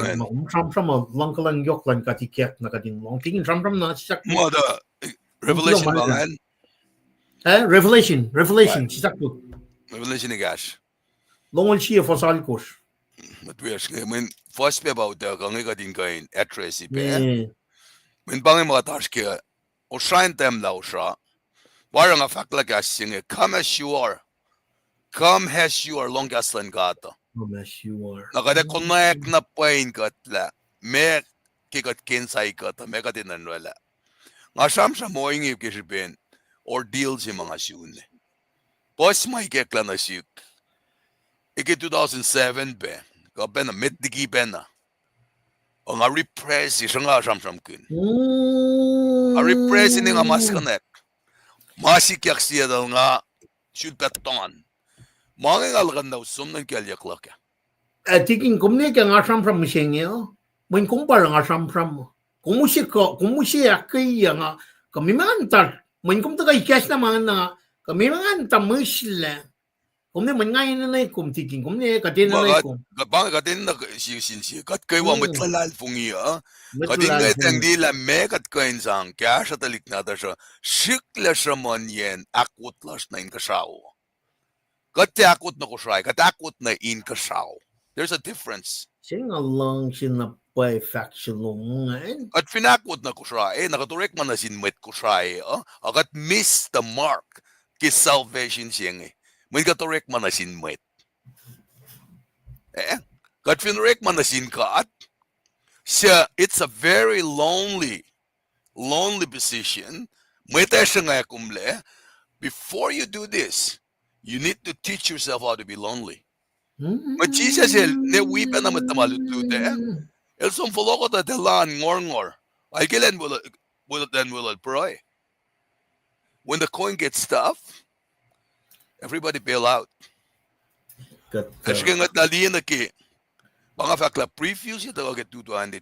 from longkalang yoklan katikek na kadin long tingin from na sisak mo the revelation balan revelation sisak po revelation ni gash longol siya fosalkos matwes ngayon first pe about the kangi kadin kain address ipe when bangi mga task ke o shine them law sha parang a fact like as sing come as you are long gaslan gata. Nakada connect na Paing katla. Me kikat kinsay kata. Me katinan wala. Nga sam mo inge kisipin. Ordeal si mga siyun. Pos may kekla na siyuk. Iki 2007 be. Kape na mitdigi be na. O nga repress siya nga sam kin. A repress ni nga mas connect. Masikyak siya daw nga. Should beton. Mga ngalgan daw sum ng kalyaklak. Tigin kumne ka nga from misengyo. Mun kumpara nga from. Kumusi akay nga kami man tar mình cũng tới cái naman na kami mga tamusla cũng nên mình ngay na kum tikin cũng nên cái tên na kum bang katin na si kat kay wa Lulalfongi katin ngay tang di la me kat kain sang kya sa talik na ta siya shikla siya man yen akutlas na in kasao kat akut na Kosrae kat akut na in kasao. There's a difference. Sing along sinapay faction ngayon. At finakot na Kosrae, nakaturek man na sin Mwet Kosrae, akat miss the mark kis salvation siyang May katurek man na sin Mwet. Kat finurek man na sin Kaat, siya, it's a very lonely position. May tayo siya nga kumle, before you do this, you need to teach yourself how to be lonely. But Jesus said, ne wipa na matamalutude. El son foloko ta telan ngor. Ay kailan will pray. When the coin gets tough, everybody bail out. Kasi nga naliyan na ki, mga fakla previews ito get 2020,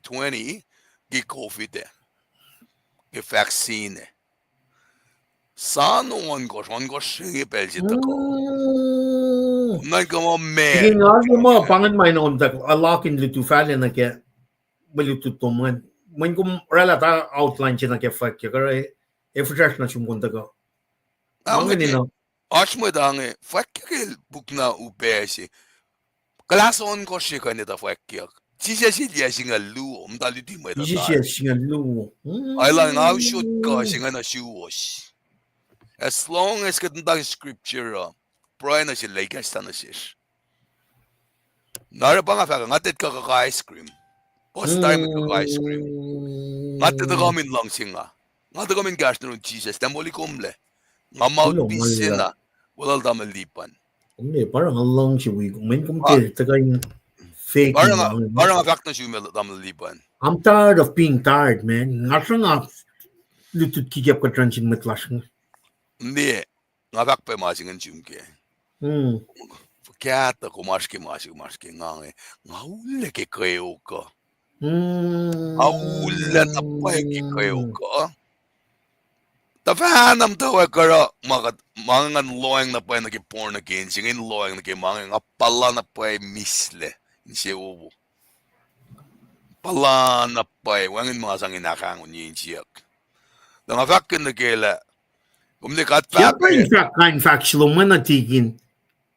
ki COVID ki vaccine. Saan on ko singi pel sito ko. Nang ko me. Sige nga, mo pangan may noon tak alakin lutu falen na kaya malutu tuman. Man kum relata outline siya na kaya fak kaya kaya efresh na sumpunta ko. Mga nino. Asmo dange fak kaya bukna UPS. Kalason ko siya kanita fak kaya. Siya siya singa luo, mtaliti mo ito. Siya singa luo. Ay lang how should ka singa na Suwoswos. As long as katang scripture, pray na siya likiyac na siya. Nara pa nga faka, ngatit ka kaka-ice cream. Post time kaka-ice cream. Ngatit na kami lang siya. Ngatit kami gas na rin Jesus. Namuli kumle. Nga mouthpiece siya na. Wala damang lipan. Hindi, parang lang siya. Kumain kumte. Taka yung fake. Parang nga fact na siya damang lipan. I'm tired of being tired, man. Nga siya nga. Lutut kikip ka transin matlas nga. Hindi. Nga fact pa masingan siyumke. Kaya ko maski nga nga ule ki kayo ka. Nga ule na pa ki kayo ka. Tafahanam tawa kara mga loyang na pa naki-porn again. Singin loyang naki mga nga pala na pa misle. Siya ubo. Pala na pa wangin mga sang inakangon niya yung siyak. Nga fakin na kila. Kumlikat fakin. Siya pa yung faction mo na tigin.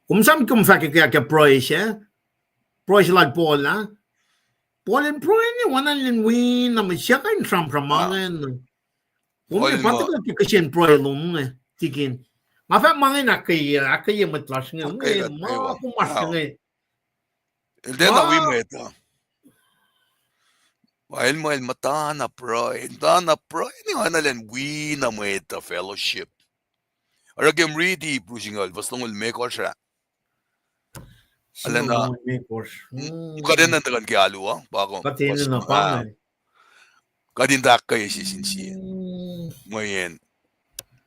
Kung saan kung fakir kaya ka proy siya, proy siya lag pola, polen proy ni wanan lin win na siya kain sampramangan. Kung may pati ka kikasyan proy lum tikin. Mafak mga akay matlas nga, mga kumas nga. Then na we met. While mo mata na proy, ni wanan we na met fellowship. Aragam ready brusingal, bastong may Kosrae. Alam na, kadin na tagan kialuwa, bako. Kadin na pangan. Kadin tak kayo sisinsiya. Ngayon,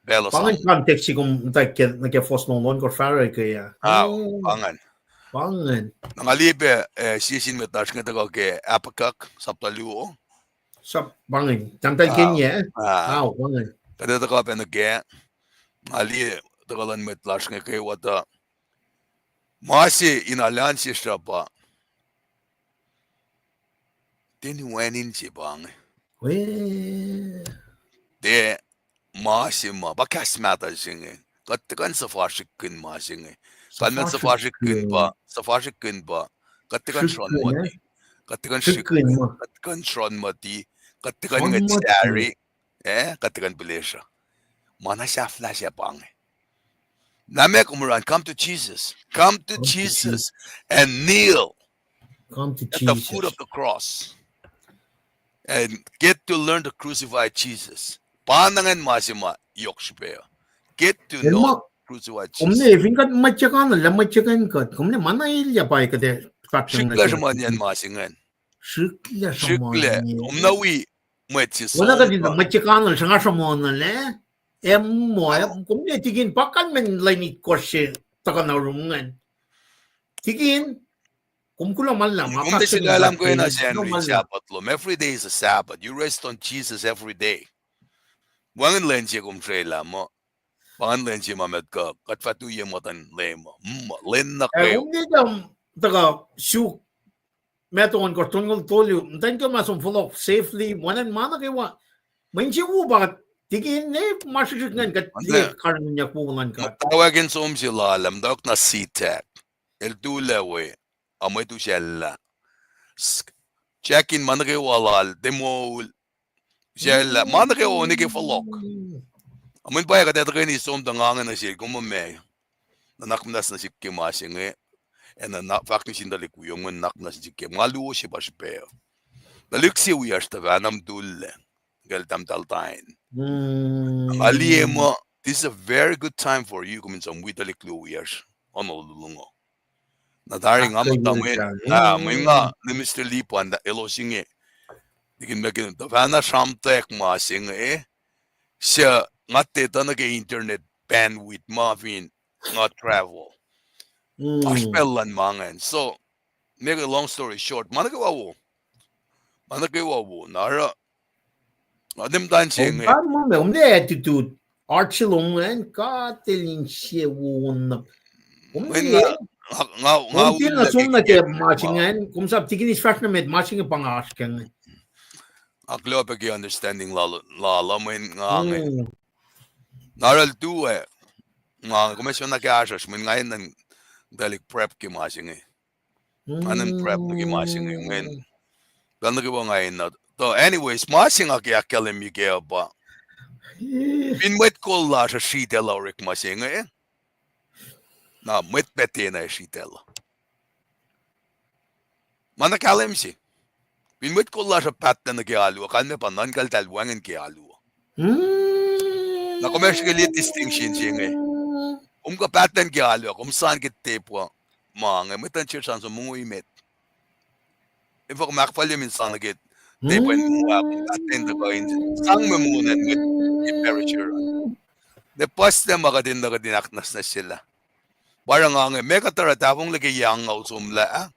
pelos pangan context si kung nagka-fos nung Kosrae kaya. Pangan. Pangan. Nangalibe, sisin metash nga tagal kay apakak, saptaluo. Pangan. Tantal kanya. Pangan. Kada tagal pa nagkaya, nangalibe, tagalan metash nga kay wata, Masi inalansya siya pa. Tinuwanin siya bang. De, masi ma. Bakas mata siya nga. Katikan sa fashikin masi nga. Kalman sa fashikin ba. Katikan shron mati. Katikan shikin. Katikan shron mati. Katikan nga tsari. Katikan bilesya. Mana siya flash siya bang. Namek umuran, come to Jesus. Come to Jesus and kneel at the foot of the cross. And get to learn to crucify Jesus. Panangan masima yokshipeyo. Get to know crucify Jesus. Kumne, vinkat matyakan ka. Kumne, manayilya pa ikate. Shikla shaman yan masingan. Shikla. Umnawi Mwet si Wala ka din, matyakan siya nga sa mona le. Mo, kung niya tigin, pakan man lainit ko siya takanarungan. Tigin, kung kulang man lang. Kung alam ko yun na siya, Sabbath, every day is a Sabbath. You rest on Jesus every day. Wangan lenche trailer mo. Wangan lenche mamet ka. Katfatu yemotan lemo. Len na kayo. Hindi jam taga shoe meton ko tungol tolyo. Then ko masum follow safely wanan mana kayo. Manchi wo ba tigin ne masik ngan kat tigil karan niya punan ka. Mutawaek som sila alam daw na sifac. El dulawe. Amoy tu shella. Check-in mana kayo walal. Demo shella. Mana kayo ni kayo falok. Amoy ba ka dito kayo ni som dangangan na siya. Kumame. Nanakmnas na siya kimasing eh. En faktisch in de jongen naknas die kem maluosje was pe. De luxe we are vanam dulle. Geldam daltain. Aliemo, this is a very good time for you come in some witalik years. Ono lungo. Na daring amtame. Minga de Mr. Lipan da elosinge. Dikin begin the vana samtek masing eh. Siya ngatte tanage internet bandwidth mafin not travel. Pacl mangan. So, make a long story short, managawa wo. Nara. Adem dancing. Umde attitude. Archilong and katelin siya won. Umde na sumna ke matchingan. Kung sab tigin is fashion med matching pangaskan. Aklo pa ki understanding la min ngang. Naral tu eh. Nga komisyon na kasas min ngayon ng dalik prep ki masing eh. Anong prep na ki masing eh. Ngayon. Dahil nagiwa ngayon na. So anyways, masing akketeyac Miguel ba. Mwet kolla sa shitela orik masing eh. Na Mwet pete na shitela. Manakalim si. Mwet kolla sa pat na nagialu. Akan me pa nankal talwangan kialu. Na commercial distinction siya eh. Ka pattern gyalo saan kit tepo mga metan church sa mga imet. If ako makapalya minsan nagit tepo pattern da ko sang mamunan with temperature. The post na makadinda ka dinaknas na sila. Parang nga mega taratapong likiyac sumla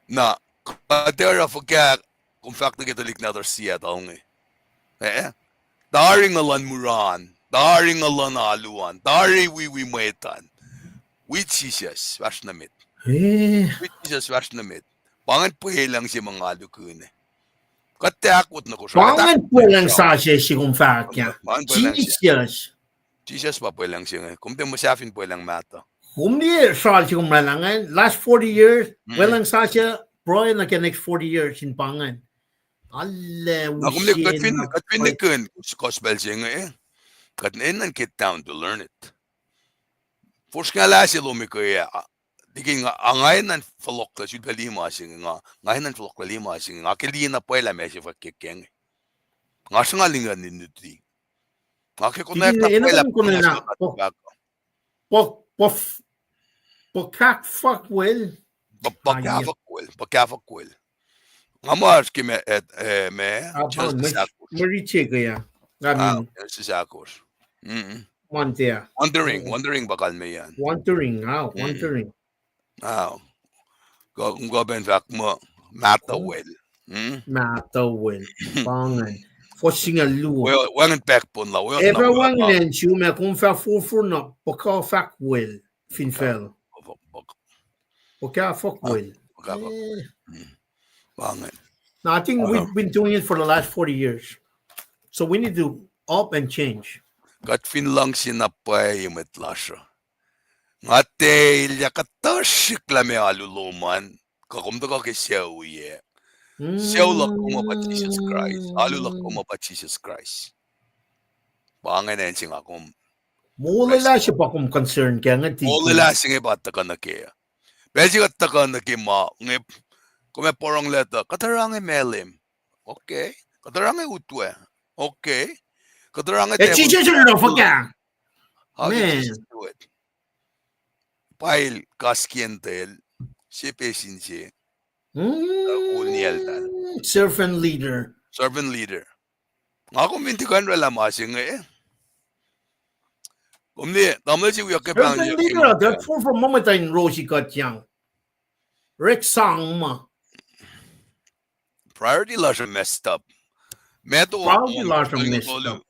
na katera fogak kung fact na kitolik na siya taong eh. Daring alan muran. Daring alan aluan, dari we mwetan. Which is wasnamit. Which is wasnamit. Pangan po lang si mga alukun. Katakot na ko siya. Pangan po lang sa siya si kung fakya. Jesus pa po lang siya. Kung di mo siyafin po lang mata. Kung di siya si kung malangan, last 40 years, walang sa siya, probably na ka next 40 years in pangan. Allah, kung di katpin kospel siya nga eh. Kat inan get down to learn it. Forskala si lumikoya. Digin nga angayon ng falok sud kalima sing nga ngayon ng falok kalima sing nga kilina pwela mesya fakikeng. Nga singalingan nindutri. Nga connect na pwela Pakakfakwel. Pakakfakwel. Nga mas kime me. Mariche kaya. Sisakos. Wondering bakal me yan. Wondering. Kung gaben fact mo, matawel. Matawel. Pangan. Fosing a luo. Wangan pekpon la. Everyone nen me kung fa furfur na paka fakwel. Finfel. Paka fakwel. Pangan. Now, I think we've been doing it for the last 40 years. So we need to up and change. Katfin lang sinapay metlasyo. Ngate ilya katashik lame aluluman. Kakumda ka kay Srui. Srui lak pa Jesus Christ. Alulak pa Jesus Christ. Pangan na yun akum. Mulala siya pa kung concern kaya nga tiki. Mulala siya nga bata ka na kaya. Pwede ka ka na kaya ma. Kung may porong leta, katarangay melim. Okay. Katarangay utwe. Okay. Katarangay tebo. Jesus na fuck. How did Jesus do it? Pail kaskentel. Sipesin siya. Servant leader. Nga kung mintikan wala masing eh. Kung di, tamla siya uyak kaya servant leader, that for mamatay Rosie Katyang. Rex Sang ma. Priority la siya messed up. Probably on large Kosrae messed up.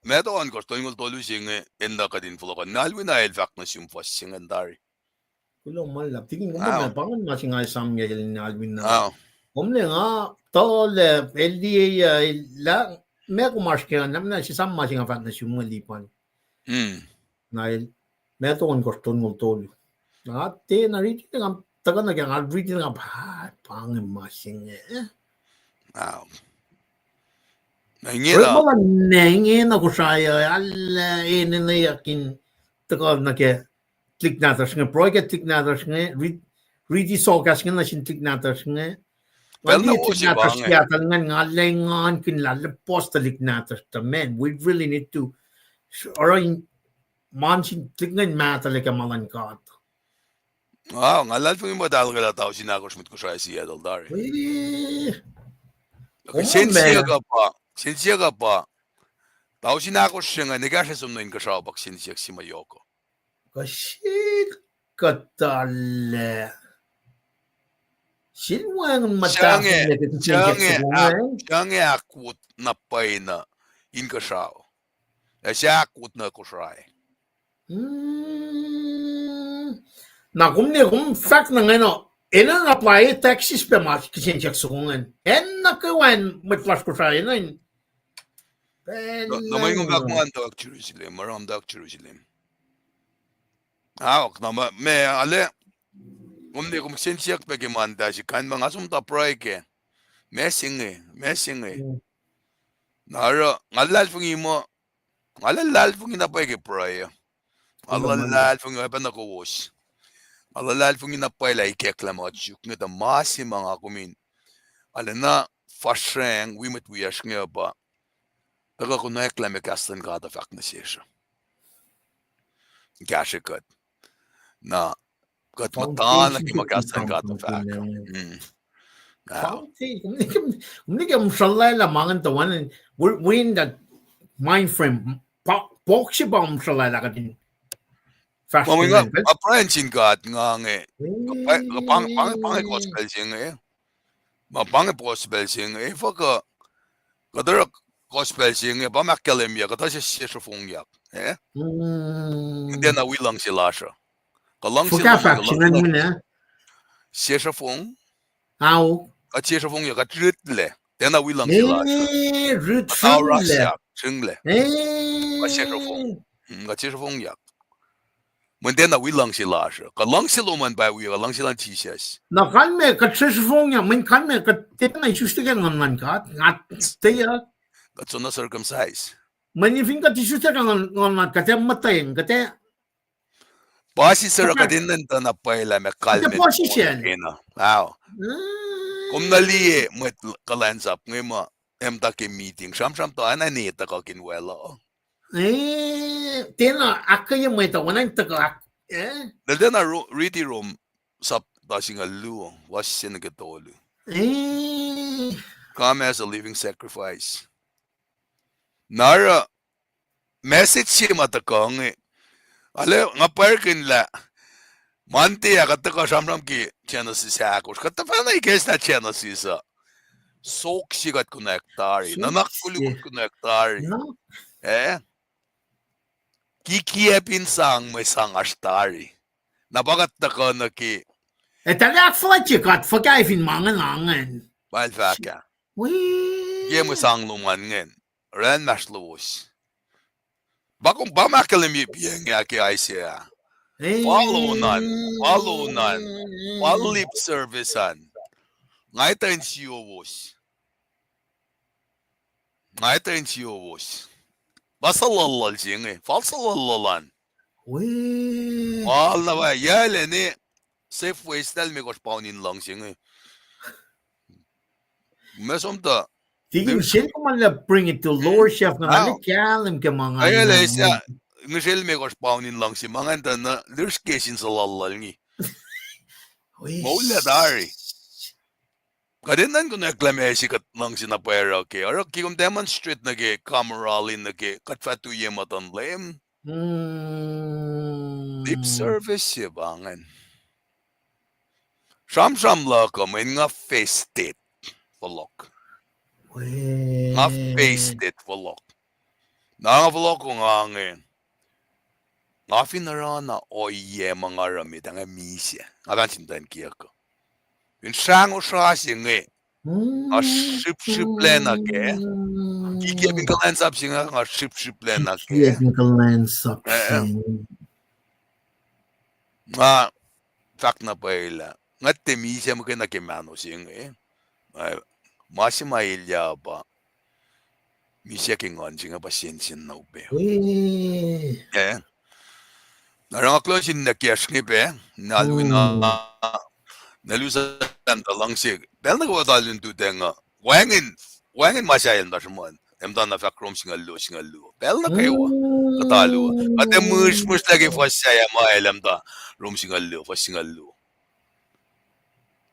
Meto on Kosrae tolu singe enda kadin fulokan nalwina el vak na simfas singen dari. Kulo malap. Tingin ko ba pangan masing ay samya yung Alvin na. Ah, Omle nga tole LDA la me ko marsh kaya namna si sam masing afat na sumalipan. Nail meto on koston mo tolu. Ate na rito nga taga na kaya rito nga pangin masing ah. Pero mga nengin ako siya ala na yakin taga na kaya klik natas nga project klik natas nga riti sokas nga na sin klik natas nga. Well, Well, no, klik natas yata nga lengan kinlalapos talik natas ta men. We really need to or mansin klik nga mata like a malangkat. Wow, ngalal fung mo dal gala tao sinakos mit ko siya siya dal dari. Sensiya ka pa. Tao sinakos siya nga negasya sumnoin ka siya bak sensiya si Mayoko. Kasi katale. Sino ang matapos Siyang akut na pay na inka siya. Siya akut na Kosrae. Na kung fact na ngayon, ilang apply taxes pa mas kasi siya sukungan. Nakawan matlas ko siya yun. Namay ngong bak mo ang dawag Jerusalem, maram dawag Jerusalem. Nama me ale umde kum sensiyak pa manda si kan mga sumta proyeke. Messing. Naro ngalalfungi mo. Ngalalfungi na pa proye. Ngalalfungi pa na lowos. Ngalalfungi na pa likiyac juk nga ta masi mga kumin. Na fashreng wimet wiyash nga ba. Taga ko na eklame kastan ka ta fak na siya. Gashikat. Na kat matan na kimakastan ka ta fak. Hindi ka masalay lamangan tawanan. We're in that mind frame. Pokshi ba masalay la ka din? Mami nga, aprensin ka at nga nga. Pangi gospel siya nga. Pangi gospel siya nga. Faka, kadara gospel siya nga, pamakalem ya, kata siya fong yak. Hindi na wilang sila siya. Kalang sila siya fong. How? At siya fong yak, at ritle. Hindi na wilang sila siya. At auras yak, single. At siya fong. At siya fong yak. Hindi na wilang sila siya. Kalang sila man ba wiyo, kalang sila Jesus. Na kan me kat siya fong yak, man kan me kat tita na isustigan ng kat. Ngat tiyak. Kat so na circumcise. Manifing kat isustigan ng kat yung matayang kat Pasi sir ka din nanta na paila me kalmen. Kat pasi siya. Wow. Kung naliye mo kulacnsap ngayon mo emta ke meeting. Sham to ananita ka kinwelo. Tena akaya mo ito wanan taka. Dalda na ready room sa tasing alu was sinagatolo. Come as a living sacrifice. Nara message siya matakang ale nga parkin la manti ya kataka shamram ki Genesis akos katapana ikes na Genesis sok sigat konektari nanak kulikot konektari kikiepin sang may sangastari nabagat na ka na ki Talak flatjikat vergeven mangen angen malfaka ye mo sang luman ngen ren mas lowos bakong bamakalim yung yaki ay siya follow nan lip servicean ngayon Suwoswos basta lalal siya falsa lalalan wala ba yale ni Safeway style may kos paunin lang siya mesom ta Tingin siya ko man bring it to lower chef na nalikalim ka mga ayala siya ngishel may kos paunin lang siya mga anta na there's cases sa lalal ni maula dari kadinan ko na eklamesi kat lang sinapera ke aro ki kum demonstrate na ke kameralin na ke katfatu yematan lem lip service siya bangan sham la ko may nga face state polok Nga faced it volok. Nga volok ko nga ngayon. Nga finarana o iye mga ramit ang misya. Nga tansintan kiya ko. Yung sang o siya singe. Nga ship lena ke. Kikiya kulacnsap singa nga ship lena ke. Kulacnsap sing. Nga fak na paila. Nga temisya mo kaya nakimano singe. Masih mailya ba? Misya kingon singa pasensya na ube. Narang aklosin na kiyac pe. Naluin na. Nalusan talang sig. Dahil nagwadalin to denga. Wangin masyayan ba siya emdan na fakrom singalu. Dahil na kayo. Katalo. At mus lagi fasya maalam da. Rom singalu.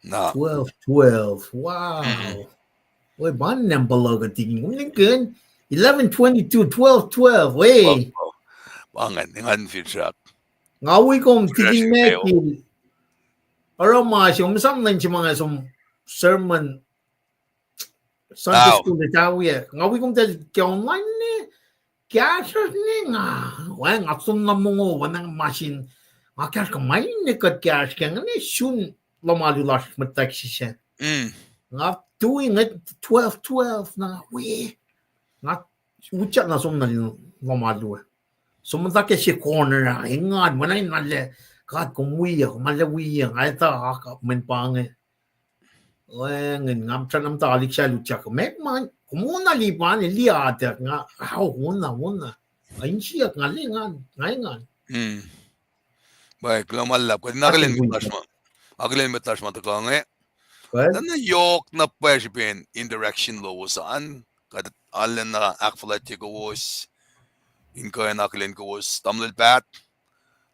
Na. 12. Wow. Wait, ban nem balaga tingin. Good. 11-22, 12-12. Wait. Bangan, ingan feedback. Ngawi kong tingin mekil. Aram masyo, masamlan siya mga sermon Sunday school na tawiya. Ngawi kong kaya online ni. Kaya siya ni nga. Wala nga sun na mungo. Wanang masin. Nga kaya ka may nikat kaya siya. Nga ni sun lamalulas mataksi siya. Nga tuwing 12-12 na. Weh. Nga ucap na sun na lamaluwa. Sumantake siya corner na. Ingad. Manay nala. Kad kumuya. Malawiya. Ay ta haka. Manpangi. Ngam chanam talik siya lucha ko. Mekman, kumuna lipan, liyac nga, una. Ayun siya, ngalingan. Baik, lamalap. Kasi nakalin metas mo ito ka nga. Na yok na pwesipin indirection lowos saan. Kada alin na akketeyac was. Inge nakalin ko was tamlil pat.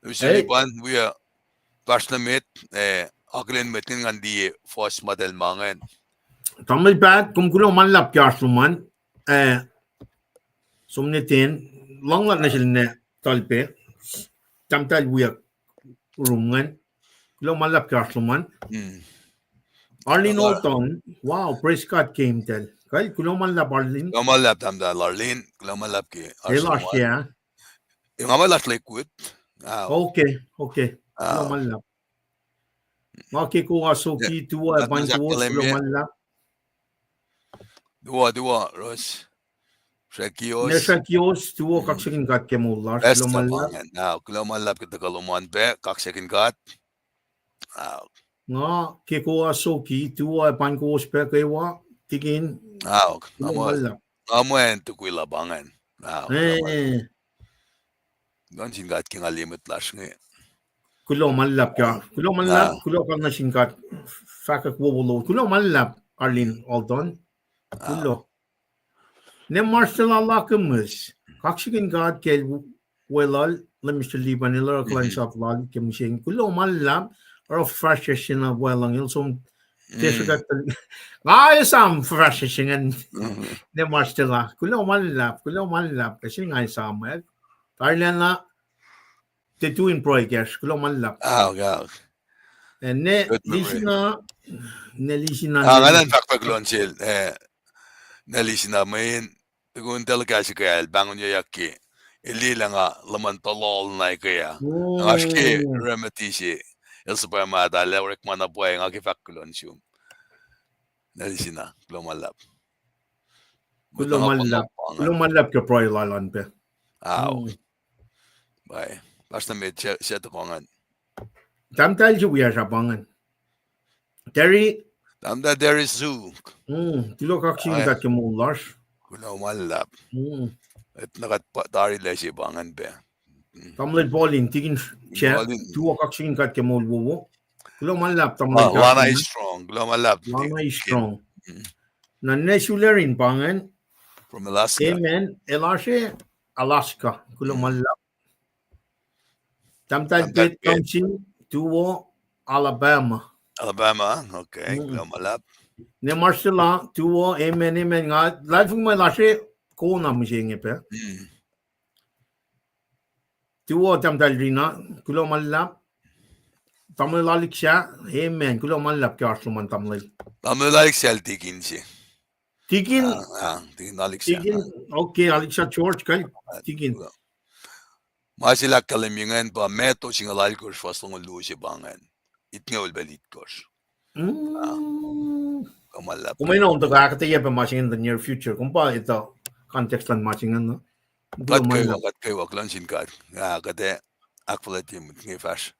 Usually ban, we are passionate, akketeyac metin nga di first model mangan. Tamil pat, kung kulo man lap kyasuman, sumnitin, long na sila na talpe, tamtal wiyak rungan, kulo man lap kyasuman. Arlene Olton, wow, praise God came tel. Kaya kulo man lap Arlene. Kulo man lap tamda Arlene, kulo man lap ki. Elas siya. Yung man lap liquid. Okay. Kulo man lap. Maki ko asuki tuwa bantuos kulo man lap. Dua, Ros. Neshakios, tuwo kaksakin kat kemular, kulo man lap. Kulo man lap kita kaluman pe, kaksakin kat. Nga, kiko asuki, tuwa bantuos pe kaywa, tigin. Kulo man lap. Mwen tuku labangan. Don singkat kingalimit lash nga. Kulo man lap ka. Kulo man lap, kulo kang nasingkat. Fakak wawalo. Kulo man lap, Arlene Olton. Kulo. Ne marshal alakamız. Kaksakin kat kel welal, lemis liban ilar kulacnsap lal kemising. Kulo man lap, or fresh na welang ilsom. Tesugat. Ngayasam fresh singan. Ne marshal la. Kulo man lap. Kasi ngayasam. Tarlan na. Tetuin project, kulo man lap. Ne lisina. Ngalan fakpaglonsil. Nalisina main. Tugun talakasi kaya bangon yaki. Ili lang laman tolol na kaya. Ngaski remetisi. Elsapa mata lewrek mana boy ngaki fakglonsium. Nalisina kulo man lap. Kulo man lap ka proy lalan pe. Bye. Basta med siya tukongan. Tamtal siya wiya siya pangan. Terry. Tamda there is zoo. Tilo kaksin kat kemulas. Kulo malap. At nakatari la siya pangan pe. Tamlet bowling tigin siya. Tuwa kaksin kat kemulwo. Kulo malap tamlet. Lana is strong. Kulo malap. Lana is strong. Na nesularin pangan. From Alaska. Amen. Alaska. Kulo malap. Tamtal pit kamsin tuwo Alabama. Okay. Kulo malap. Ne marsala tuwo amen nga. Lalfung may lashe ko na mo siya pe. Tuwo tamtal rina. Kulo malap. Tamil lalik siya. Amen. Kulo malap kaya suman tamlay. Tamil lalik siya altikin siya. Tigin, tingin nalik siya. tigin, okay, Alexa George, kay, tigin. Masila kalimingan pa meto singalal ko fasong lusi bangan. Itngol belit ko. Kamalap. Kung may naunta ka, akketeyac pa matching in the near future. Kung pa ito, context lang matching no? Kat kayo kulacnsap. Kate akollah team ngefas.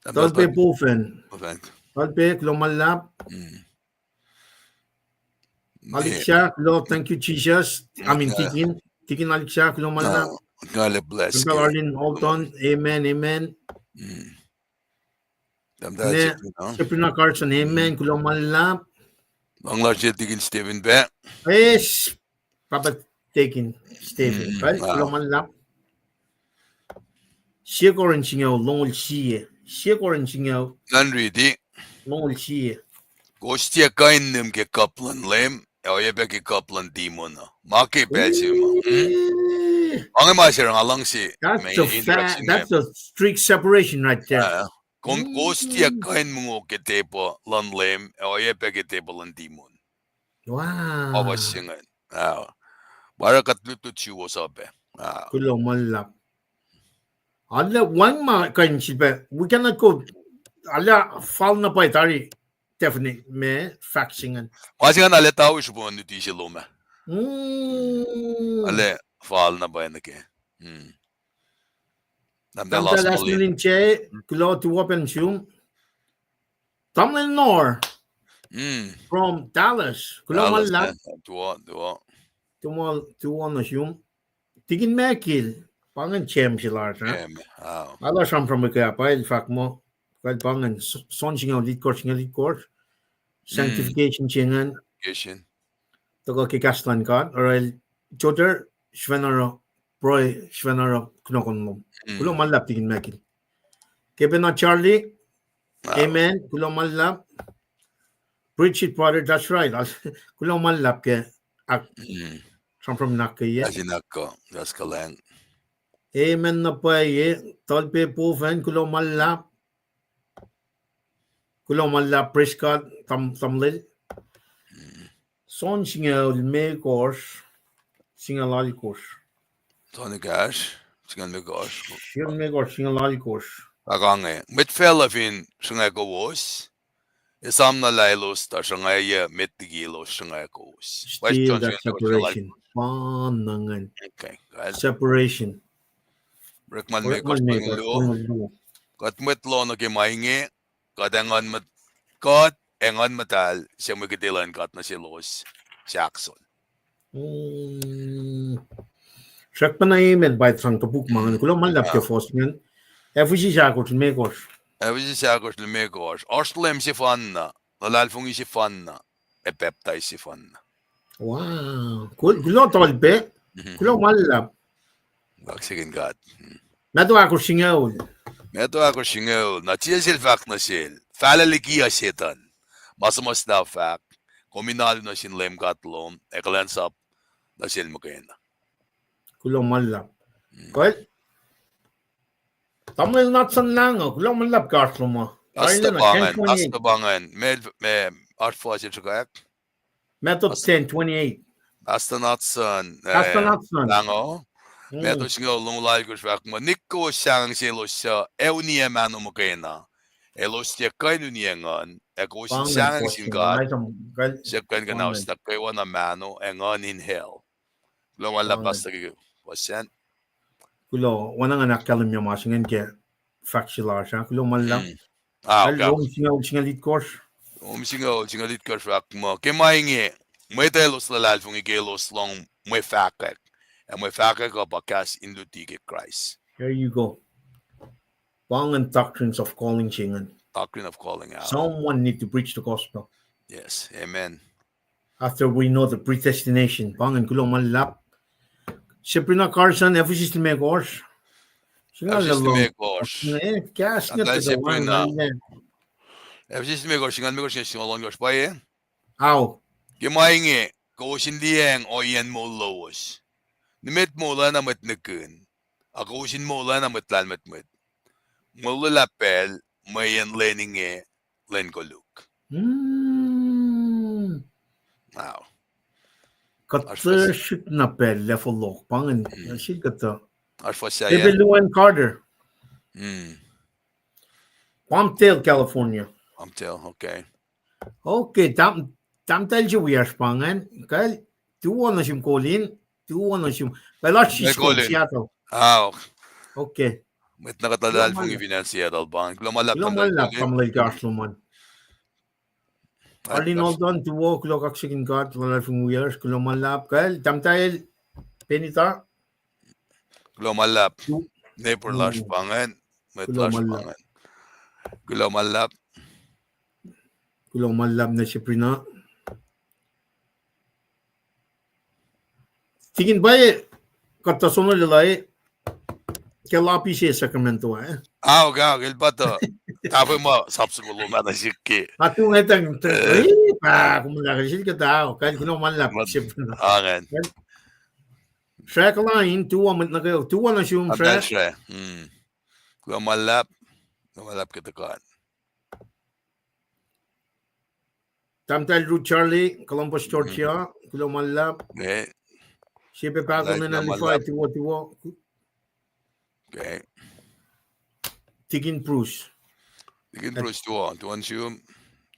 Talpe pufen. Talpe klomalap. Alexa, lo, thank you, Jesus. I mean, tigin Alexa, klomalap. God bless. Temple Arlene Holton, amen, amen. Ne, Sabrina Carson, amen, klomalap. Banglar tigin Stephen be. Yes, Papa taking Stephen, right? Klomalap. Siya ko rin singaw, longol siya. Siya ko rin singaw, Nanridi. longol siya. Kostia kainim ke kaplan lem. Oyebe ke kaplan demon. Maki pelsima. Ang masirang alang si. That's a strict separation right there. Kung kostia kain mo ke tepo lan lem. Oyebe ke tepo lan demon. Wow. Awasingan. Barakat lutut Suwoswos. Kulomalap. Alla one ma kain sibe. We cannot go. Alla fall na pa itari. Definitely me faxingen. Masingan ale tao isubon nuti si loma. Ale fall na ba ke. Tamta last nilin che. Kulo to open zoom. Tamlin Nor. From Dallas. Kulomalap. Tuwa na zoom. Tigin mekil. Pangan chem silar. Ala sam from kaya pa il fact mo. Kaya pangan son singaw lead course. Sanctification chingan. Togo kikaslan ka. Or joder shvenaro proy shvenaro knokon mo. Kulomalap tigin mekil. Kebena Charlie. Amen. Kulomalap. Preach it, brother. That's right. Kulomalap ke. From nakaya. Asinako. Das kalang. Amen na pa talpe pufen kulomalap. Kulomalap prescott tamlil. Son singal me course. Singal course. Tony Cash. Singal me course. Singal me course. Singal course. Agange. Mit fella fin sungay ko wos. Isam na lailos ta sungay metigilos sungay ko wos. Still that separation. Panangan. Okay. Separation. Rekman me course pangilo. Kat met lo na kimainge. Kat engan matal siya magkitilan kat na si Los Jackson. Siyak pa na amen by sang kapuk mga kulo malap ke fos ngan. Efusi siya ko me course. Efusi siya ko me course. Arslem si fanna. Lulalfongi si fanna. Peptide si fanna. Wow. Kulo tolpe. Kulo malap. KahsInKol God. Meto ako singaw. Na sifac na sil. Fala likiyac setan. Mas na fac. Kombinado na sin LEUM GOD kaksakin na sil mukena. Kulo malap. Well, tamil natsan lang kulo malap kartlo mo. Asta bangan. Me artfo si chukak. Method 1028. Asta natsan. Lango. Meto singaw lungulay ko siya mo nikko siyang silosya euniya mano mo kena elosya kainu niyangan eko siyang singat siya kan ganaw sa kayo na mano engan in hell lumalabas na wasyan kulo wanang anak kalam niya masingen ke factual siya kulo malam singaw lit course singaw lit course mo kemainge Mwet los Lulalfongi los long Mwe fakak. And Mwe fakak of bakas in lukiyac Christ. Here you go. Pangan doctrines of calling chingan. Doctrine of calling out. Someone need to preach the gospel. Yes, amen. After we know the predestination, pangan kulong malap. Sabrina Carson, Ephesus me course. Ephesus me course. Ephesus me course. Singan me course singalong course pa eh. Aw. Kimainge ko sindieng oyen mo lowos. Nimet mo la na matneken. Ako sin mo la na matlal matmet. Mululapel mayen leninge len koluk. Wow. Katshik na pel level lock pangan. Shikata. Arfasya. Lou Carter. Palmdale, California. Palmdale, okay. Okay, tam tel je weer spangen. Kal, tu na shim kolin, tu na shim. Kala shishko Seattle. Okay. Mwet na Lulalfongi financial bang. Lumalap na Lumalap pamlay gasluman. Alin oldon tuwo kaksakin God Lulalfongi years lumalap kal tam tel penita. Lumalap. Never lash pangan. Mwet lash pangan. Lumalap. Lumalap na siya prina. Tingin ba kata sono lalay kelapi siya Sacramento El pato. Tapo mo subsequently na shiki. Atu ngetang kumulaga siya tao kahit lumalap siya prina. Shrek line tuwa na kayo tuwa na siya Shrek. Lumalap kita kan. Tamtal Root Charlie, Columbus, Georgia, Lumalap. Siya bago na nalify tuwa. Okay. Tigin Bruce. Tuwa. Tuwan siya.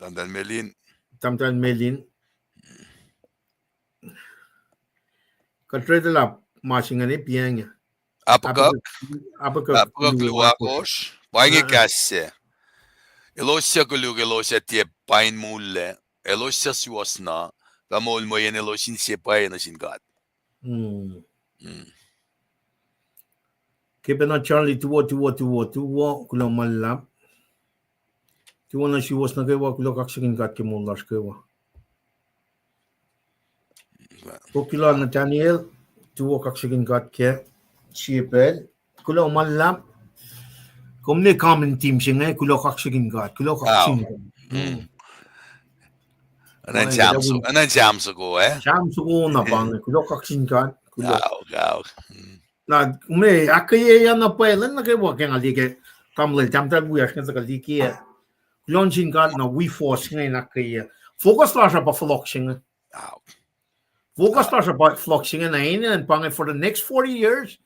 Tamtal Melin. Katredalap, masingan Paing. Apakak luwakos. Paing kasse. Elosya kulug elosya tie pain mulle. Elosya Suwosna. Kamol mo yan elosyin siya pain na singat. Kepa na Charlie tuwa, Lumalap. Tuwa na Suwos na kayo, kaksakin kat kimulas kayo. Kukila Nathaniel, tuwa kaksakin kat ke, siyepel, Lumalap. Kung may common team siya nga, kaksakin kat, kaksakin kat. Anan jamso ko Jamso ko na bang, kaksakin kat. Na may akketeyac na pacl na kayo kaya nga like kamlay tamtal buyas nga sa likiyac. Kulacnsap na wiowos nga akketeyac. Focus na siya pa flock siya. Focus na siya pa flock siya na and pang for the next 40 years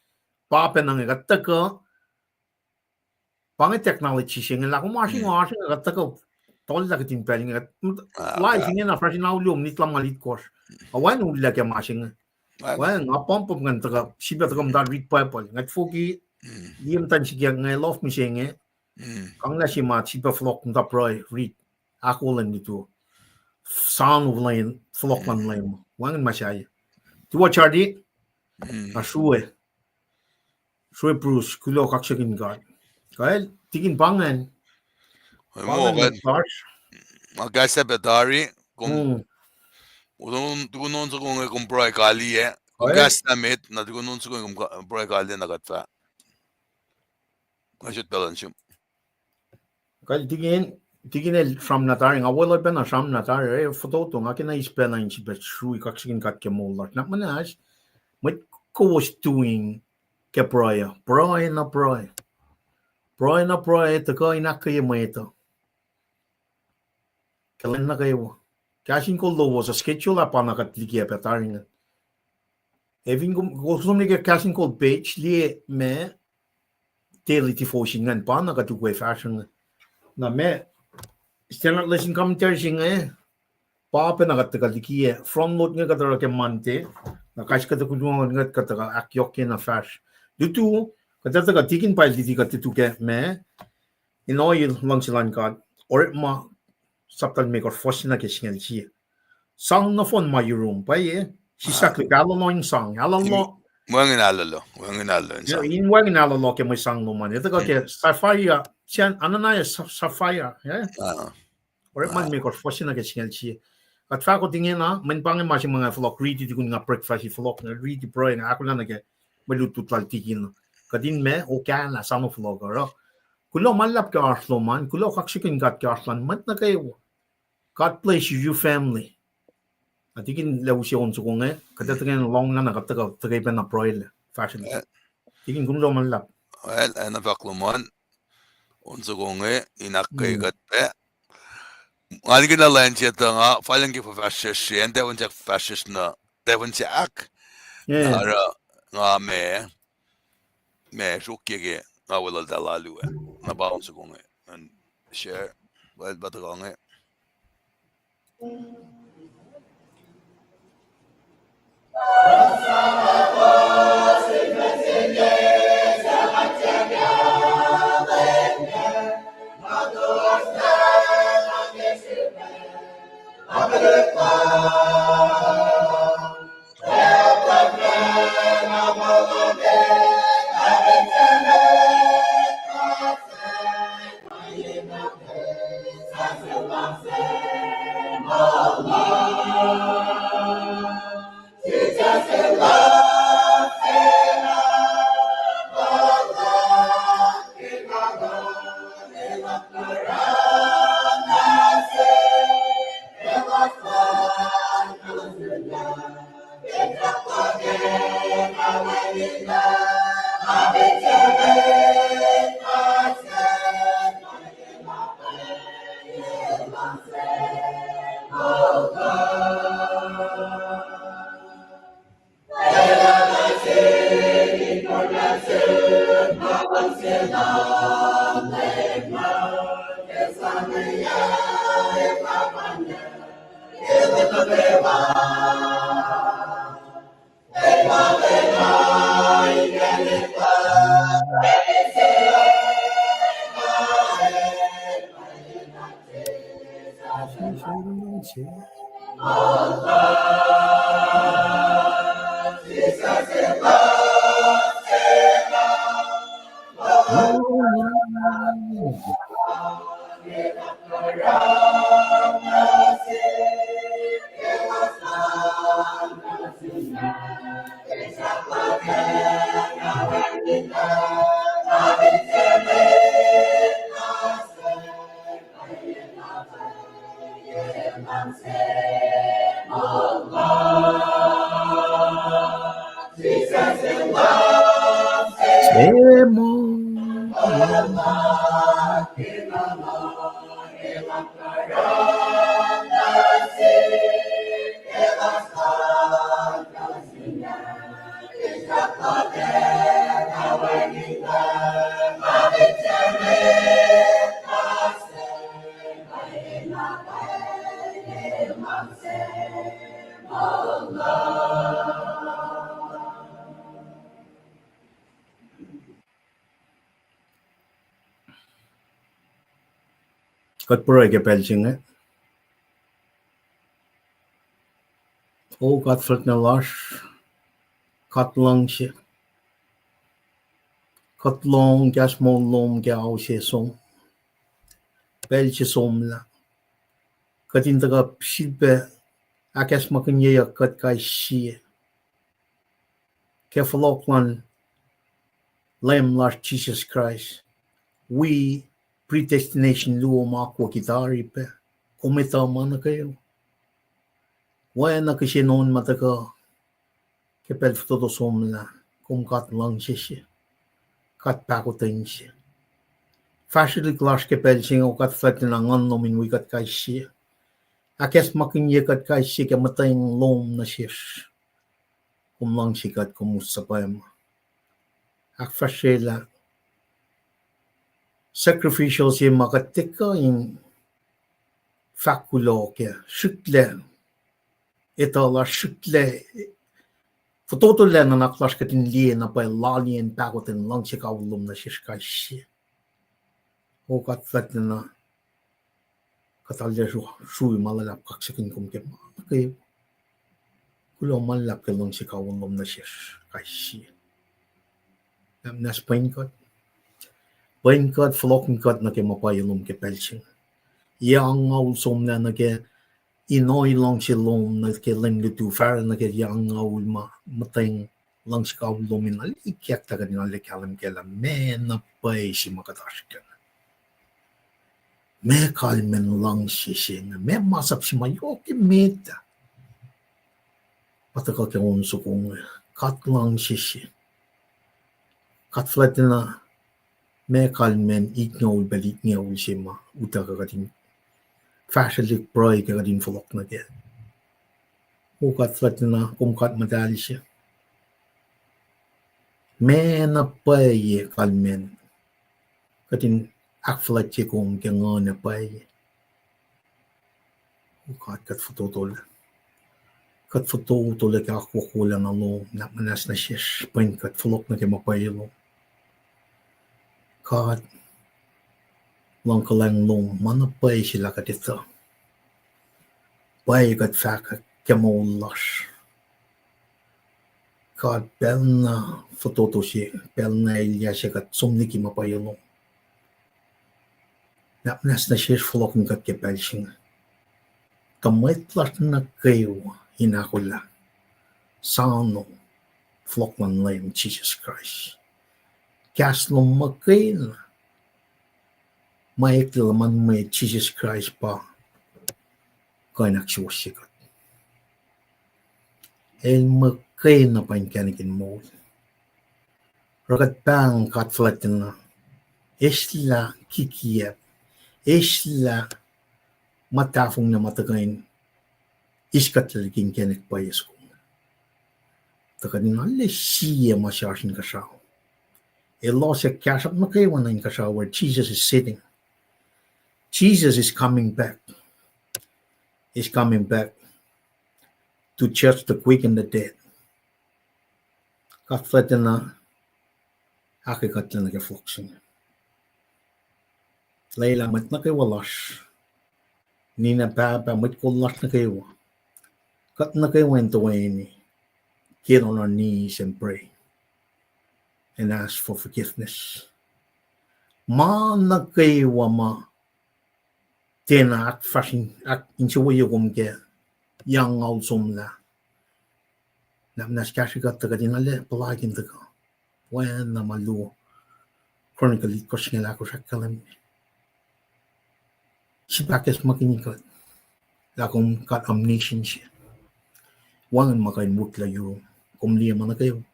papa nang gataka pang technology siya nga kung masing gataka tol la kitin peling life nga na fresh na LEUM nitlam malit course. Awan ulit kaya masing well, nga pump nga taga siya taga mdar read pacl. Ngat fuki diem tan siya nga love mi siya nga. Kang na siya mat siya flock mda proy read akollah nito. Sound of line flock man line mo. Wangan masyaya. Tuwa Charlie. Srui. Srui Bruce kulo kaksakin God. Kaya tigin pangan. Pangan ng stars. Magkasa betari kung tukunon sa kung kumpray kali kung gas namit na tukunon sa kung kumpray kali na katsa. Kasyot balance yun. Kaya tigin from natari nga wala pa na from natari foto to nga kinaispel na yung si Srui kaksakin kat ke molar. Na manas Mwet ko was doing ke proya. Proy na proy. Proy na proy tako inakaya mo ito. Kailan na kayo? KahsInKol lowos sa schedule pa nakatlikiyac petaringan. Evin gusto mo ka KahsInKol page liye me daily tifoshingan pa nakatukoy fashion na me stand listen commentary singa pa nakatlikiyac from load nga katara ke mante na kashkata kunwan nga katara akketeyac na fash. Dutu katara tikin pa diti katutuke me inoil lang silan kat or ma saptal maker fosina ke singal siya. Sang na phone my room pa si sakli alalo yung sang alalo Wangin alalo in wangin alalo ke may sang no man ito ka ke sapphire siyan ano na sapphire or man maker fosina ke singal siya at fa ko tingin na man pang mas mga flock read di kun nga breakfast flock na read pro nga ako na ke malututwal tikin kadin me o kana sang no flock ro kulo malap ka arslo man kulo kaksakin kat ka arslan mat na kayo God bless you family. Atikin lausion so kung katatingin long na nakataga tagay pa na proil fashion. Tikin kuno malap. Well, ana pakluman unso kung inakkay kat Einige Länder da fallen ge fashion der und fashion der und ak Yeah. na me shukkege na wala dalalu na bounce gonge and share well batgonge Kat pura ke pelching kat flat na lash kat long she kat long gas mo long gao she song pelche som la kat intaga psilbe akas makinye kat kai she ke faloklan lamb lash Jesus Christ we predestination luo mako kitari pe kometa mana kayo wena kasi noon mataka ke pel todo som la kum kat lang she kat pakotin she Fashion glass ke pelching o kat flat na ngan nomin wi kat kai she akes makinye kat kai she ke matayng lom na shish kum lang she kat kumusapayam ak fashela sacrificial si makatika in fakulo ke shukle etala shukle fototolle na naklas katin liye na pa lalien pakotin lang she kaulom na shish kai she o kat flat na katalya Srui malalap kaksakin kum ke okay kulo malap ke lang she kaulom na shish kai she nas Paing flocken kat na ke mapayalom ke pelching yang ngaul som na ke inoy lang she lom na ke lengge tu far na ke yang ngaul mateng lang she kaulom in likiyac ta kanina lekalam ke la me na pay si makatashkan me kalmen lang she me masap si mayo ke meta pataka ke onso kong kat lang she kat flat na me kalmen ignaul belit ngaul she ma utaka kating Fashelig broi ka din wolacna ke. Ukat flatna kumkat madalisha. Mena paye kalmen. Katin akflatje kum ke ngone paye. Ukat kat fototol. Kat fototol ke akwakula na lo na manas na shish. Pain kat wolacna ke mapaye lo. Kat lang kalang lo mana paye sila katita. Paye kat faka ke maulas. Kat belna fototo si belna ilya si kat sumniki mapaye lo. Na manas na shish wolacna kat ke pelshing. Kamait na kayo akollah. Sano wolacna LEUM Jesus Christ. Kaslo makain. Maikil man may Jesus Christ pa. Kaya naksuwasikat. El makain na pankanikin mo. Ragat bang katflatin na. Isla likiyac. Isla matafong na matagain. Iskat lalikin kanik payas ko. Takanin alle siya masyashin kasaw. Elo sa kasak na kayo na yung kasaw where Jesus is sitting. Jesus is coming back. He's coming back to judge the quick and the dead. Katflatin na akketeyac na kefloksin. Layla mat na kayo walas. Nina baba mat kulas na kayo. Kat na kayo went away. Get on our knees and pray and ask for forgiveness. Ma na kayo ma tena at fashion at insuwayo kumke yang alsum la. Namnas kashigat taga dinale palagin taga. When na malu chronically koshing la ko shakalam. Sibakes makinikat. Lakong kat amnesia siya. Wangan makain mutla yung kumliya man na kayo.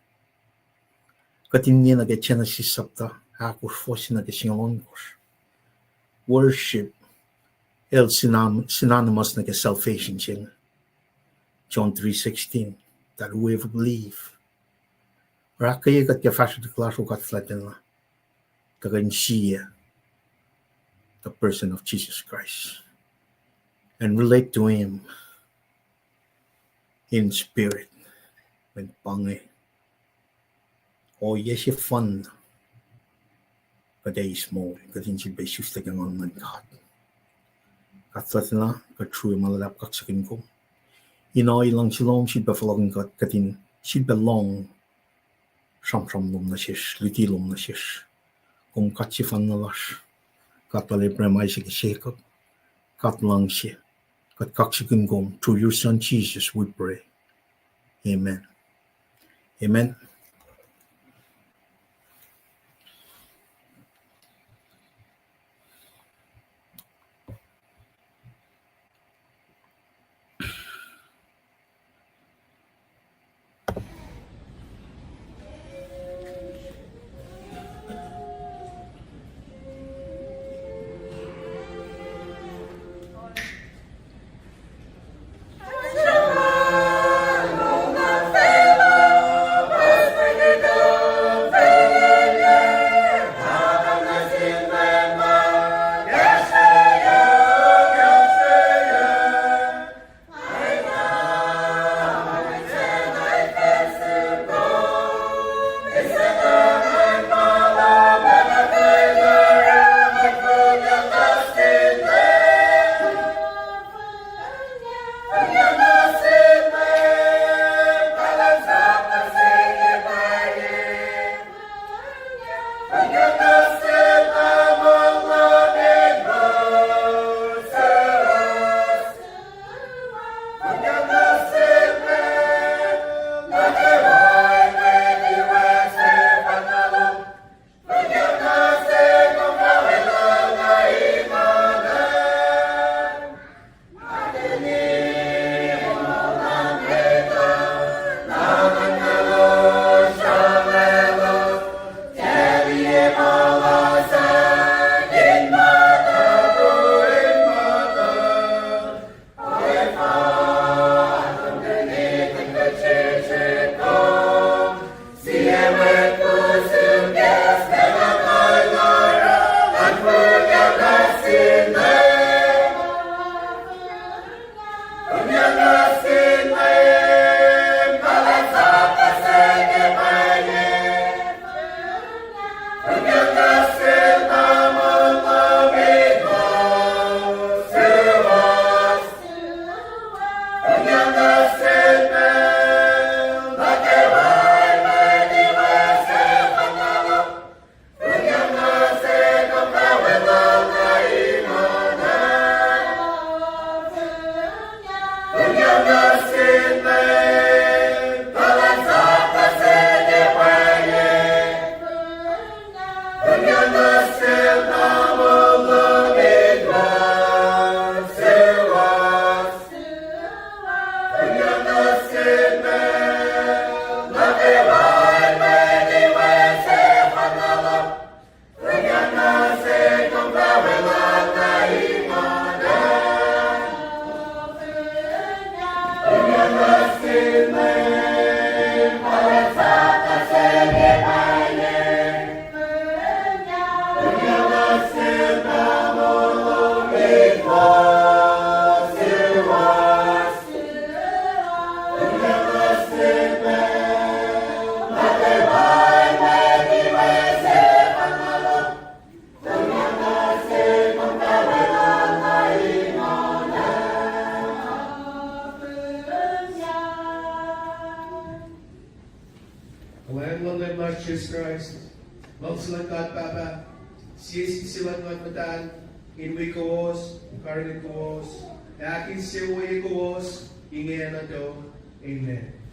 Katinnya na kaya Genesis sapta. Akos fosi na kaya singalongkos. Worship. El synonymous na kaya salvation siya. John 3:16. That whoever believe. Rakaya kat kaya fashion to class o kat flatten na. Tagain siya. The person of Jesus Christ. And relate to him. In spirit, when Paing. O yes, you fun. But they small, because in should be shifting on my God. Katlatna, True malulap kaksakin ko. Ilang silong should be following God, katin should belong. Sham lum na shish, lutilum na shish. Kung katsifan na lash. Katalibram Isaac Shekot. Katlang shi. Kat kaksakin ko, through your son Jesus we pray. Amen. Amen. Christ, loves like God Papa, siwat matan, inwe kawos, karin kawos, akin siway kawos, inge na do, Amen.